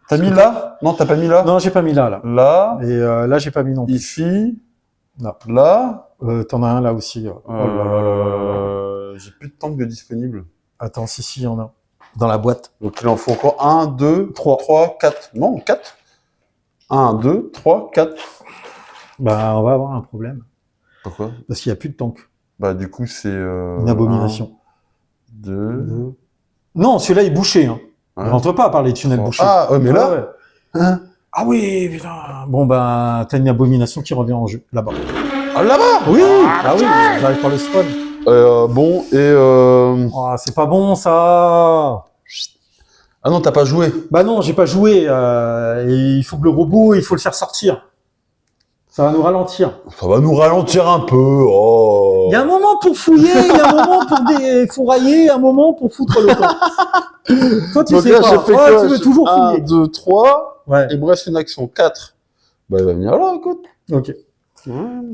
T'as mis là? Non, t'as pas mis là? Non, j'ai pas mis là. Là. Et là, j'ai pas mis non plus. Ici. Non. Là. T'en as un là aussi. J'ai plus de tank de disponible. Attends, si, il y en a. Dans la boîte. Donc il en faut encore 1, 2, 3, 4. Non, 4. 1, 2, 3, 4. Bah, on va avoir un problème. Pourquoi? Parce qu'il n'y a plus de tank. Bah, du coup, c'est... Une abomination. 2... Non, celui-là est bouché. Hein. Ouais. Ne rentre pas par les tunnels bouchés. Ah, mais là... ouais. Hein? Ah oui, putain. Bon, bah, t'as une abomination qui revient en jeu, là-bas. Ah, là-bas! Oui, ah oui, j'arrive par le spawn. Bon, et... Oh, c'est pas bon, ça. Ah non, t'as pas joué. Bah non, j'ai pas joué. Et il faut que le robot, il faut le faire sortir. Ça va nous ralentir. Ça va nous ralentir un peu. Oh. Il y a un moment pour fouiller, il y a un moment pour fourrailler, un moment pour foutre le camp. Toi, tu Donc sais là, pas. j'ai fait Ouais, quoi? tu veux toujours 1, fouiller. 2, 3. Ouais. Il me reste une action 4. Bah, il va venir là, écoute. Ok.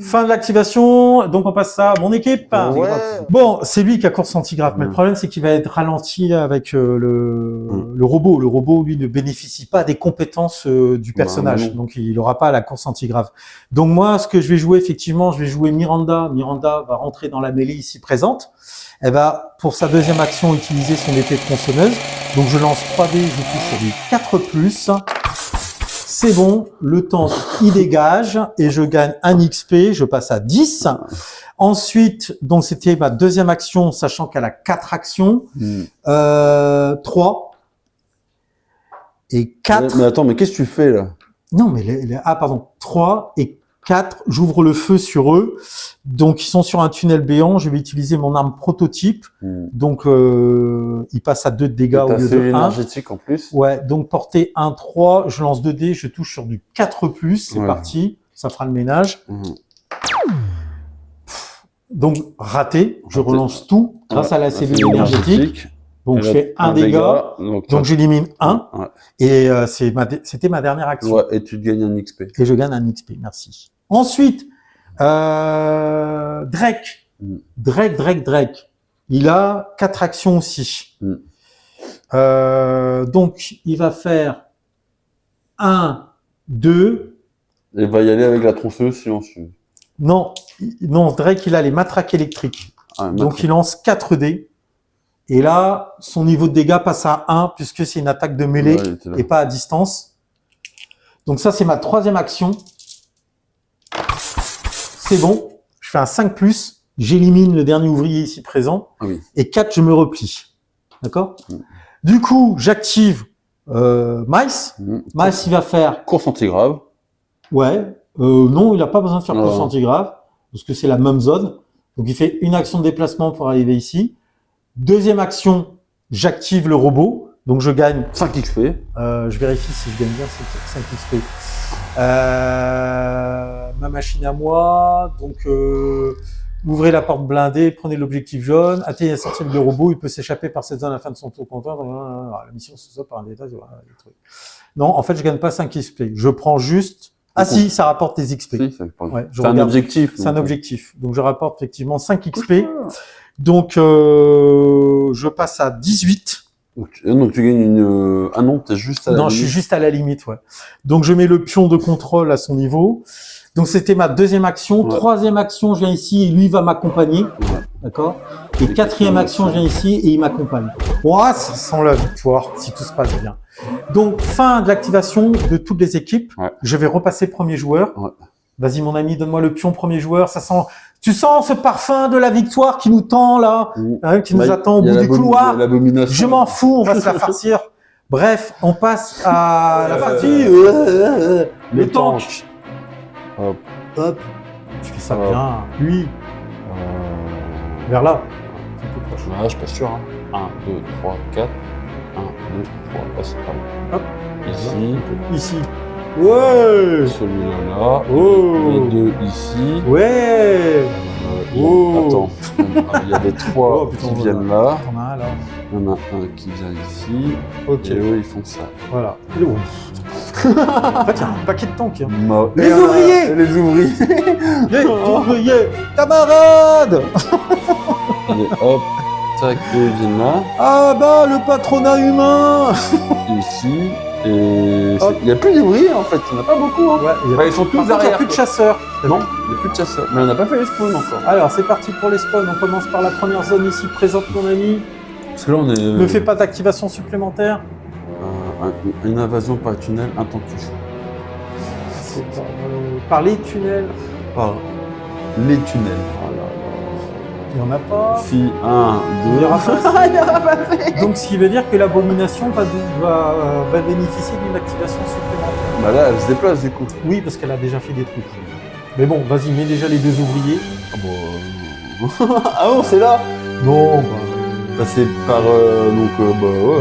Fin de l'activation, donc on passe ça à mon équipe. Ouais. Bon, c'est lui qui a course antigrave, mais le problème c'est qu'il va être ralenti avec le robot. Le robot, lui, ne bénéficie pas des compétences du personnage, non. donc il n'aura pas la course antigrave. Donc moi, ce que je vais jouer, effectivement, je vais jouer Miranda. Miranda va rentrer dans la mêlée ici présente. Elle va, pour sa deuxième action, utiliser son épée tronçonneuse. Donc je lance 3 dés, je touche sur du 4+. C'est bon, le temps, il dégage et je gagne 1 XP, je passe à 10. Ensuite, donc c'était ma deuxième action, sachant qu'elle a 4 actions. 3 et 4. Mais attends, mais qu'est-ce que tu fais là? Non, mais pardon, 3 et 4, j'ouvre le feu sur eux. Donc, ils sont sur un tunnel béant. Je vais utiliser mon arme prototype. Donc, ils passent à 2 de dégâts au lieu de 1. énergétique en plus. Ouais, donc portée 1, 3. Je lance 2 dés. Je touche sur du 4+. C'est parti. Ça fera le ménage. Donc, raté. Je relance tout grâce à la cellule énergétique. Donc, je fais 1 dégât. Donc, j'élimine 1. Ouais. Et c'était ma dernière action. Ouais, et tu te gagnes un XP. Et je gagne un XP, merci. Ensuite, Drake. Drake. Il a 4 actions aussi. Donc, il va faire 1, 2. Il va y aller avec la tronçonneuse silencieuse. Non, Drake, il a les matraques électriques. Donc, il lance 4 dés. Et là, son niveau de dégâts passe à 1 puisque c'est une attaque de mêlée et pas à distance. Donc ça, c'est ma 3e action. C'est bon. Je fais un 5+. J'élimine le dernier ouvrier ici présent. Et 4, je me replie. D'accord? Du coup, j'active Mice. Mice, il va faire... Course antigrave. Ouais. Non, il n'a pas besoin de faire course antigrave parce que c'est la même zone. Donc, il fait une action de déplacement pour arriver ici. Deuxième action, j'active le robot. Donc, je gagne 5 XP. Je vérifie si je gagne bien 5 XP. Ma machine à moi. Donc, ouvrez la porte blindée, prenez l'objectif jaune, atteignez la sortie du robot, il peut s'échapper par cette zone à la fin de son tour compteur. La mission se soit par un détail. Non, en fait, je gagne pas 5 XP. Je prends juste... Ah si, ça rapporte des XP. Si, ouais, c'est un objectif. C'est un objectif. Donc, je rapporte effectivement 5 XP. Donc, je passe à 18. Donc tu gagnes une... Ah non, t'es juste à la limite. Non, je suis juste à la limite, ouais. Donc, je mets le pion de contrôle à son niveau. Donc, c'était ma deuxième action. Troisième action, je viens ici et lui va m'accompagner. D'accord? Et quatrième action, je viens ici et il m'accompagne. Ça sent la victoire, si tout se passe bien. Donc, fin de l'activation de toutes les équipes. Je vais repasser premier joueur. Vas-y, mon ami, donne-moi le pion premier joueur. Ça sent... Tu sens ce parfum de la victoire qui nous tend là, qui nous attend au bout du couloir. Je m'en fous, on va se la farcir. Bref, on passe à la partie. Le tank. Hop. Tu fais ça bien. Lui. Vers là. Je suis pas sûr. 1, 2, 3, 4. 1, 2, 3. C'est pas bon. Hop. Ici. Ouais. Celui-là là. Les deux ici. Ouais. Attends. Il y a les 3 qui viennent là. T'en as un là. Il y en a un qui vient ici. Ok. Et eux, ils font ça. Voilà. En fait, il y a un paquet de tanks. Les ouvriers. Les ouvriers. Camarades. Allez, hop. Tac, eux, ils viennent là. Ah bah, le patronat humain. Ici. Et il n'y a plus d'ouvriers en fait, il n'y en a pas beaucoup. Ils sont tous derrière. Il n'y a plus de chasseurs. Non, il n'y a plus de chasseurs. Mais on n'a pas fait les spawns encore. Alors c'est parti pour les spawns. On commence par la première zone ici présente, mon ami. Parce que là on est. Ne fais pas d'activation supplémentaire. Une invasion par tunnel, un tank touche. C'est par les tunnels. Par les tunnels. Oh là là. Il n'y en a pas. Si, 1, Il 2... n'y aura pas. Donc, ce qui veut dire que l'abomination va bénéficier d'une activation supplémentaire. Bah là, elle se déplace du coup. Oui, parce qu'elle a déjà fait des trucs. Mais bon, vas-y, mets déjà les 2 ouvriers. Ah bon... ah non, c'est là. Non, Bah, c'est par... donc, bah ouais.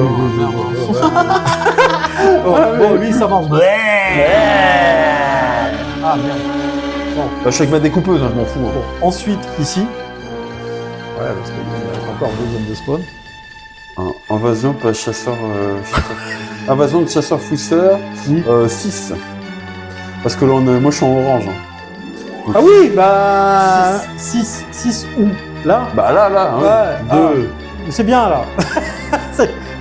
Bon, lui, ça marche. Ah, merde. Bah, je suis avec ma découpeuse, hein, je m'en fous. Hein. Bon, ensuite, ici. Ouais, parce qu'il y a encore 2 zones de spawn. Invasion par chasseur... Invasion de chasseurs-fouisseurs, Oui. 6. Parce que là, moi, je suis en orange. Hein. Ah oui, bah... 6 où? Là? Bah là, Ouais, 2, c'est bien, là.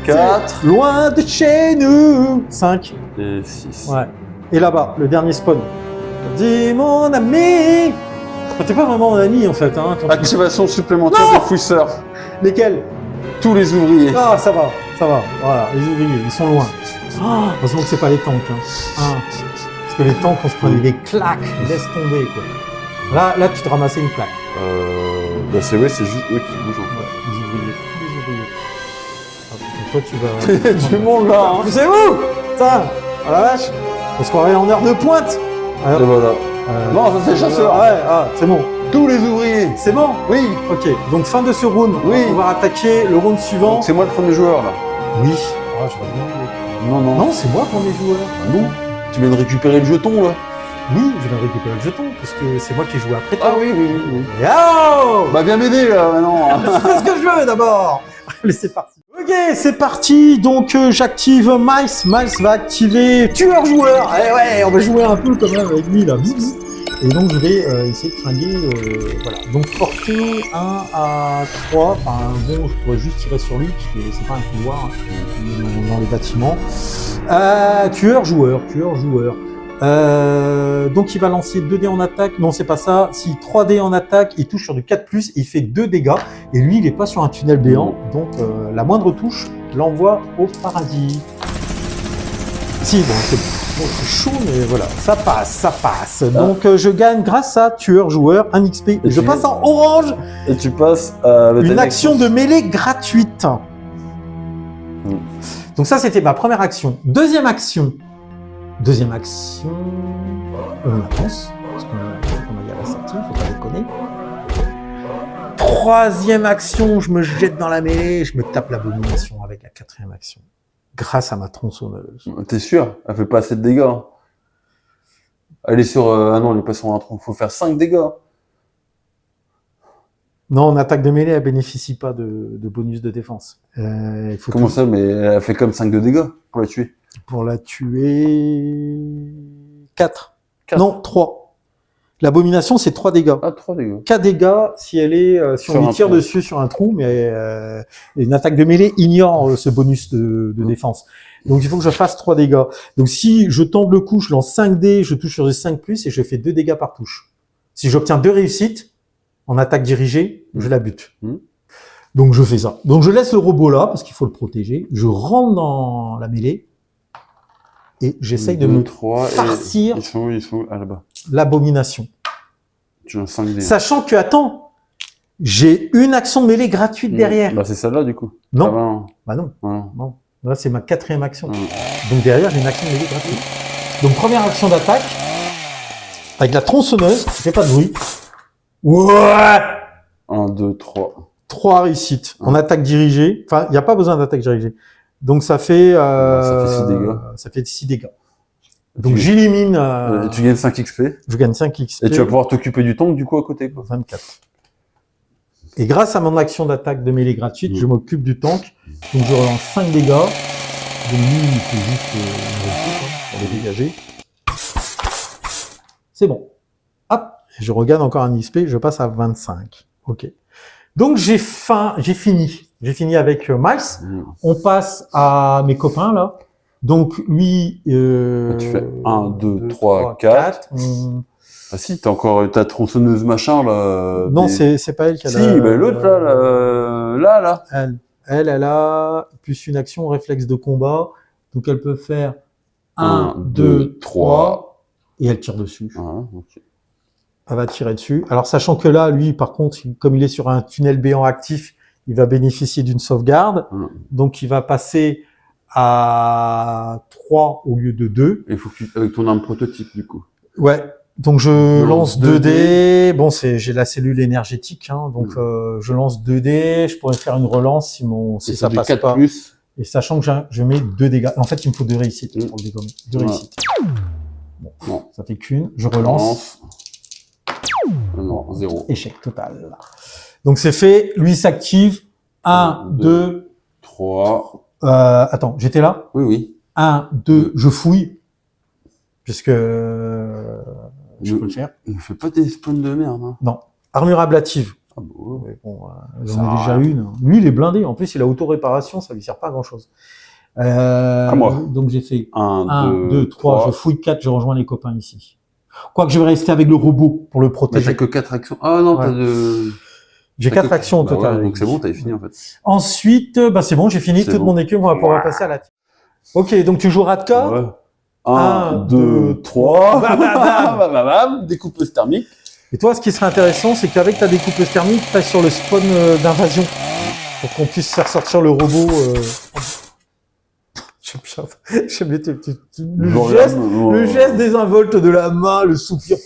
4 Loin de chez nous. 5. et 6. Ouais. Et là-bas, le dernier spawn. Dis mon ami. T'es pas vraiment mon ami en fait. Hein, Activation supplémentaire Non des fouisseurs. Lesquels? Tous les ouvriers. Ah, ça va. Voilà, les ouvriers, ils sont loin. Oh, heureusement que c'est pas les tanks. Hein. Parce que les tanks, on se prenait des claques. Laisse tomber, quoi. Là, tu te ramassais une claque. Bah c'est juste eux qui bougent en fait. Les ouvriers. Ah, donc toi, tu vas... Du monde là, hein. C'est où? Putain, oh la vache. On se croirait en heure de pointe. Alors, Et voilà. Non, ça c'est chasseur. Ouais, c'est bon. Tous les ouvriers. C'est bon? Oui. Ok, donc fin de ce round. Oui. On va pouvoir attaquer le round suivant. Donc c'est moi le premier joueur là. Oui. Ah, je vois bien. Non. Non, c'est moi premier joueur. Non. Tu viens de récupérer le jeton là. Oui, je viens de récupérer le jeton, parce que c'est moi qui ai joué après toi. Ah oui. Yo. Bah viens m'aider là maintenant. Je fais ce que je veux d'abord. Allez, c'est parti. Ok, c'est parti. Donc j'active Miles. Miles va activer tueur joueur. Eh ouais, on va jouer un peu quand même avec lui là. Bzz, bzz. Et donc je vais essayer de flinguer. Voilà. Donc portée 1 à 3. Enfin bon, je pourrais juste tirer sur lui parce que c'est pas un couloir dans les bâtiments. Tueur joueur. Donc il va lancer 2 dés en attaque, non c'est pas ça, si 3 dés en attaque, il touche sur du 4+, et il fait 2 dégâts, et lui il est pas sur un tunnel béant, donc la moindre touche l'envoie au paradis. Si, bon c'est chaud, mais voilà, ça passe. Donc je gagne grâce à tueur joueur 1 XP, et je passe en orange, Et tu passes à une action de mêlée gratuite. Donc ça c'était ma première action. Deuxième action, on avance, parce qu'on a dit à la sortie, faut pas déconner. Troisième action, je me jette dans la mêlée, je me tape l'abomination avec la 4e action. Grâce à ma tronçonneuse. T'es sûr? Elle fait pas assez de dégâts. Hein. Elle est sur... Ah non, elle est pas sur un tronc. Faut faire 5 dégâts. Non, en attaque de mêlée, elle bénéficie pas de bonus de défense. Comment ça? Mais elle fait comme 5 de dégâts pour la tuer. Pour la tuer... 4. Non, 3. L'abomination, c'est 3 dégâts. Ah, 3 dégâts. 4 dégâts si elle est, si on lui tire dessus sur un trou, mais une attaque de mêlée ignore ce bonus de défense. Donc il faut que je fasse 3 dégâts. Donc si je tombe le coup, je lance 5 dés, je touche sur des 5+, et je fais 2 dégâts par touche. Si j'obtiens 2 réussites, en attaque dirigée, je la bute. Donc je fais ça. Donc je laisse le robot là, parce qu'il faut le protéger. Je rentre dans la mêlée, et j'essaye de me farcir Ils sont où? Ah, là-bas. l'abomination. Tu as 5 dés. Sachant que, attends, j'ai une action de mêlée gratuite derrière. Bah c'est celle-là du coup. Non. Ah, Bah non. non. Là, c'est ma 4e action. Donc derrière, j'ai une action de mêlée gratuite. Donc première action d'attaque, avec la tronçonneuse, ça fait pas de bruit. Ouais. 1, 2, 3. 3 réussites en attaque dirigée. Enfin, il n'y a pas besoin d'attaque dirigée. Donc ça fait... ça fait 6 dégâts. Ça fait 6 dégâts. Donc j'élimine... tu gagnes 5 XP. Je gagne 5 XP. Et tu vas pouvoir t'occuper du tank du coup à côté. Quoi. 24. Et grâce à mon action d'attaque de mêlée gratuite, je m'occupe du tank. Donc je relance 5 dégâts. Donc lui, il fait juste une réussite pour les dégager. C'est bon. Hop, je regagne encore un XP, je passe à 25. Ok. Donc j'ai fini. J'ai fini avec Miles. On passe à mes copains là. Donc lui... tu fais 1, 2, 3, 4. Ah si, t'as encore ta tronçonneuse machin là. Non, c'est pas elle qui a Si, mais l'autre là. Elle a plus une action réflexe de combat. Donc elle peut faire 1, 2, 3. et elle tire dessus. Ok. Elle va tirer dessus. Alors, sachant que là, lui, par contre, comme il est sur un tunnel béant actif, il va bénéficier d'une sauvegarde. Donc, il va passer à 3 au lieu de 2. Il faut que avec ton arme prototype, du coup. Ouais. Donc, je lance 2 dés. Bon, j'ai la cellule énergétique, hein. Donc, je lance 2 dés. Je pourrais faire une relance si ça passe pas. Plus. Et sachant que je mets 2 dégâts. En fait, il me faut 2 réussites pour le dégommer. 2 réussites. Bon, ça fait qu'une. Je relance. Non, 0. Échec total. Donc, c'est fait. Lui s'active. 1, 2, 3. Attends, j'étais là? Oui. 1, 2, je fouille. Puisque je peux le faire. Ne fais pas des spawns de merde. Hein. Non. Armure ablative. Ah bon, Bon, j'en ai déjà une. Lui, il est blindé. En plus, il a auto-réparation. Ça lui sert pas à grand-chose. À moi. Donc, j'ai fait 1, 2, 3. Je fouille 4. Je rejoins les copains ici. Quoique je vais rester avec le robot pour le protéger. Mais t'as que 4 actions. Ah non, t'as de... J'ai 4 actions au total. Ouais, donc c'est bon, t'avais fini en fait. Ensuite, c'est bon, j'ai fini. Toute mon équipe, on va pouvoir passer à la... Ok, donc tu joues Radka. Ouais. 1, 2, 3. Découpeuse thermique. Et toi, ce qui serait intéressant, c'est qu'avec ta découpeuse thermique, tu sur le spawn d'invasion. Pour qu'on puisse faire sortir le robot. Le geste désinvolte de la main, le soupir.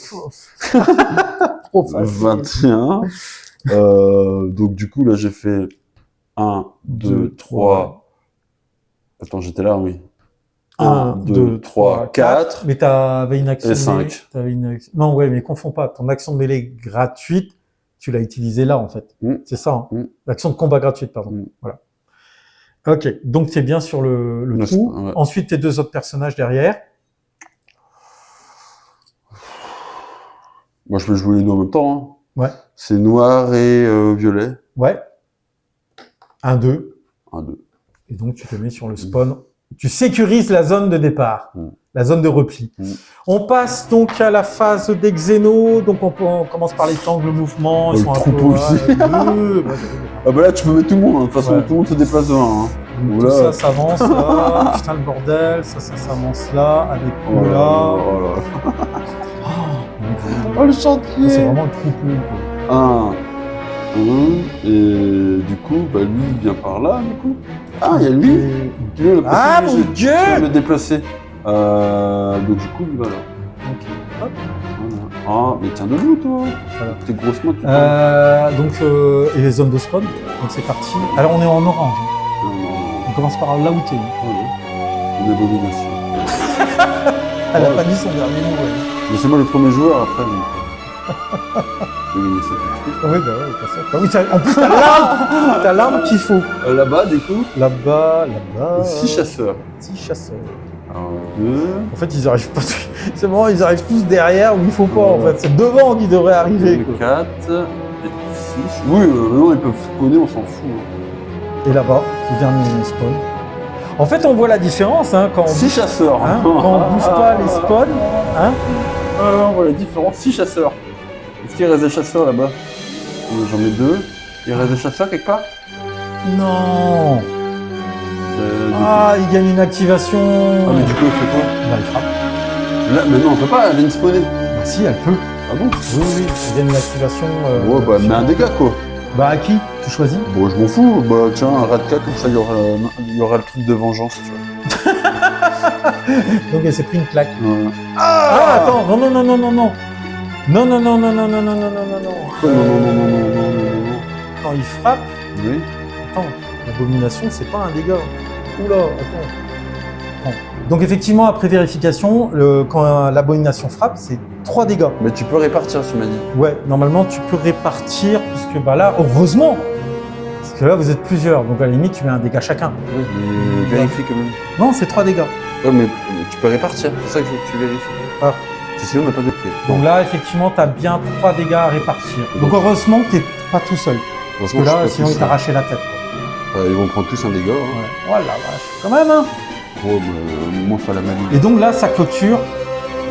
Trop facile. 21. Donc du coup, là, j'ai fait 1, 2, 3. Attends, j'étais là, oui. 1, 2, 3, 4. Mais t'avais une action et 5. Non, ouais, mais confonds pas. Ton action de mêlée gratuite, tu l'as utilisée là, en fait. C'est ça, hein. L'action de combat gratuite, pardon. Voilà. Ok, donc t'es bien sur le coup. Ouais. Ensuite, tes 2 autres personnages derrière. Moi, je peux jouer les deux en même temps. Hein. Ouais. C'est noir et violet. Ouais. 1, 2. 1, 2. Et donc, tu te mets sur le spawn. Tu sécurises la zone de départ, la zone de repli. On passe donc à la phase des xénos. Donc, on commence par les tanks, le mouvement. Ils sont un peu... Ah bah là, tu peux mettre tout le monde. Hein. De toute façon, tout le monde se déplace de 1. Hein. Tout ça s'avance là. Putain, le bordel. Ça s'avance là. Avec là. Oh, le chantier. C'est vraiment le troupeau. 1, et du coup, lui, il vient par là, du coup. Ah, il y a lui. Ah, mon Dieu! Je vais me déplacer. Donc, du coup, lui, voilà. Ok. Hop. Ah, mais tiens debout, toi. Voilà. Tes grosses mains, tu et les zones de spawn. Donc, c'est parti. Alors, on est en orange. On commence par là où t'es. Une abomination. Elle a pas dit son dernier mot, ouais. Mais c'est moi le premier joueur, après. Oui, t'as ça. Oui, en plus, t'as l'arme qu'il faut. Là-bas, du coup. Là-bas. 6 chasseurs. 6 chasseurs. 1, 2. En fait, ils arrivent pas. C'est bon, ils arrivent tous derrière où il faut pas, en fait. C'est devant qu'ils devraient arriver. 4 et 6. Oui, non, ils peuvent spawner, on s'en fout. Et là-bas, le dernier spawn. En fait, on voit la différence, hein, quand on 6 chasseurs. Hein, quand on bouge pas les spawns, hein. On voit la différence. 6 chasseurs. Est-ce qu'il reste des chasseurs là-bas? J'en ai 2. Il reste des chasseurs quelque part? Non. Il gagne une activation. Ah, mais du coup, il fait quoi? Bah, il frappe. Là, mais non, on peut pas, elle vient de spawner. Bah, si, elle peut. Ah bon? Oui, il gagne une activation. Ouais, bah, mais un dégât, quoi. Bah, à qui? Tu choisis? Bon, je m'en fous. Bah, tiens, un Radka, comme ça, il y aura le truc de vengeance, tu vois. Donc, elle s'est pris une claque. Attends, non. Non. Quand il frappe. Oui. Attends, l'abomination, c'est pas un dégât. Oula, attends. Donc, effectivement, après vérification, quand l'abomination frappe, c'est 3 dégâts. Mais tu peux répartir, tu m'as dit. Ouais, normalement, tu peux répartir, puisque là, heureusement, parce que là, vous êtes plusieurs. Donc, à la limite, tu mets un dégât chacun. Oui, mais vérifie quand même. Non, c'est 3 dégâts. Ouais, mais tu peux répartir, c'est ça que tu vérifies. Ah. Sinon, on n'a pas de clé. Donc là, effectivement, tu as bien 3 dégâts à répartir. Donc, heureusement que tu n'es pas tout seul. Parce que là, sinon, ils t'arrachaient la tête. Ils vont prendre tous un dégât. Hein. Ouais. Oh la vache, quand même, hein. Oh, mais moi, faut la manie. Et donc là, ça clôture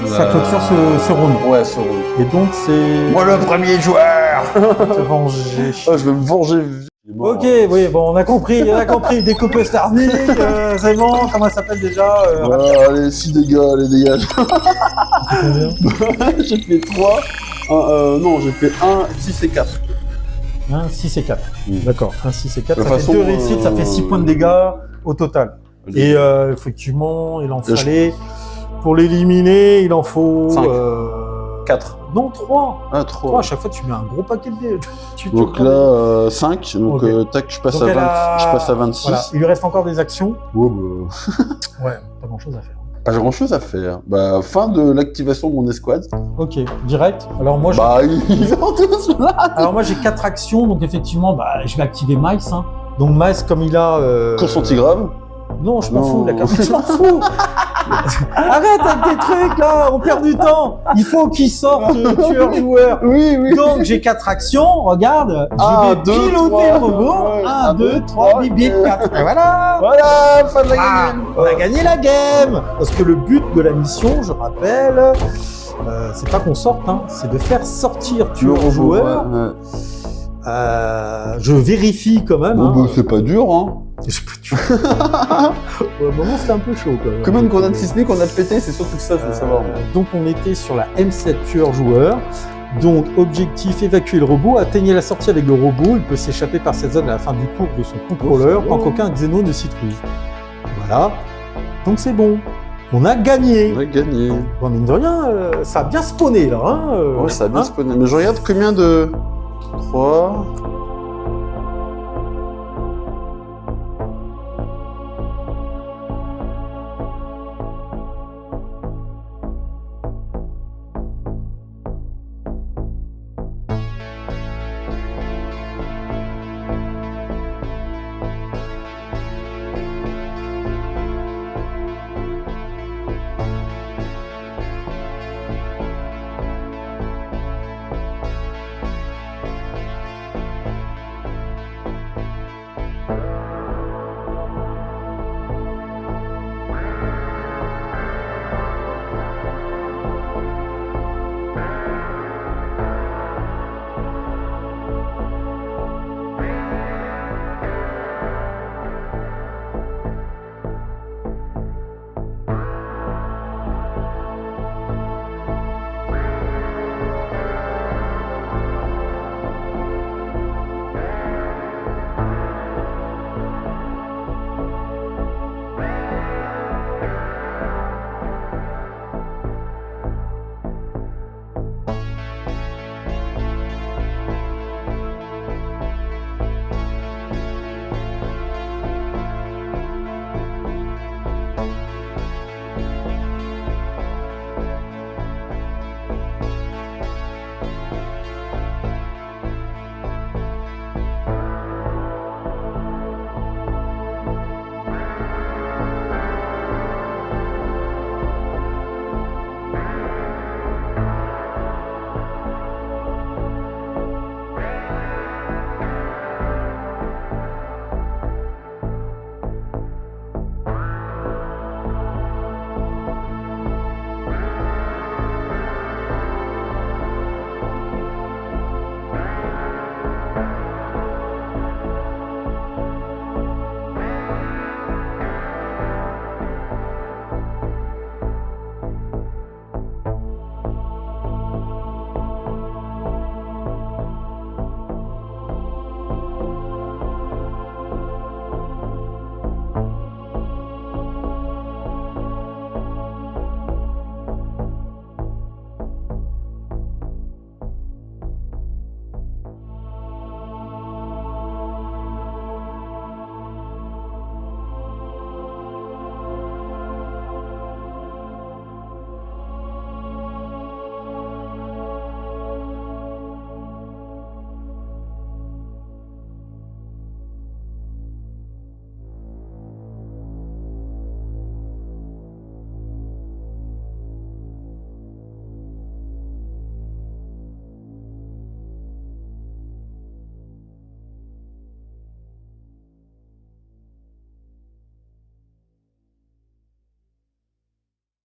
ce round. Ouais, ce round. Et donc, c'est... Moi, le premier joueur. Te venger. Je vais me venger. Il est mort, Ok, oui, bon, on a compris, découpeuse thermique, c'est bon, comment ça s'appelle déjà Ouais, allez, 6 dégâts, allez, dégage. Combien J'ai fait 3. Non, j'ai fait 1, 6 et 4. 1, 6 et 4. D'accord, 1, 6 et 4, De ça façon, fait 2 réussites, ça fait 6 points de dégâts au total. Et effectivement, il en fallait, pour l'éliminer, il en faut... 5. 4. Non, 3. Ah, 3, à chaque fois, tu mets un gros paquet de dés. Donc là, 5. Donc, Ok. tac, je passe Donc je passe à 26. Voilà. Il lui reste encore des actions. Ouais, bah, Ouais, pas grand chose à faire. pas grand chose à faire. Bah, fin de l'activation de mon escouade. Ok, direct. Alors moi, Bah, ils sont tous là. Alors moi j'ai 4 actions, donc effectivement bah, je vais activer Mice. Hein. Donc Mice comme il a... Course antigrave. Non, je m'en Non. fous, d'accord. Je m'en fous. Arrête avec tes trucs là, on perd du temps. Il faut qu'il sorte tueur-joueur. Oui, oui. Donc j'ai 4 actions, regarde. Je Un, vais deux, piloter trois. le robot. Ouais. 1, 2, 3, bip bip, 4. Et voilà. Voilà, fin de la Ah, game. on a gagné la game. Parce que le but de la mission, je rappelle, c'est pas qu'on sorte, hein, c'est de faire sortir tueur-joueur. Ouais. Je vérifie quand même. Bon, Hein. bah, c'est pas dur, hein. C'est pas dur. Au moment, c'était un peu chaud quand même. Combien de grenades sismiques on a pété, c'est surtout que ça, je veux savoir. Donc, on était sur la M7 tueur-joueur. Donc, objectif évacuer le robot. Atteignez la sortie avec le robot. Il peut s'échapper par cette zone à la fin du tour de son contrôleur, tant qu'aucun xéno ne s'y trouve. Voilà. Donc, c'est bon. On a gagné. On a gagné. Bon, mine de rien, ça a bien spawné là. Hein, Ouais, ça a bien hein. spawné. Mais je regarde combien de. 3,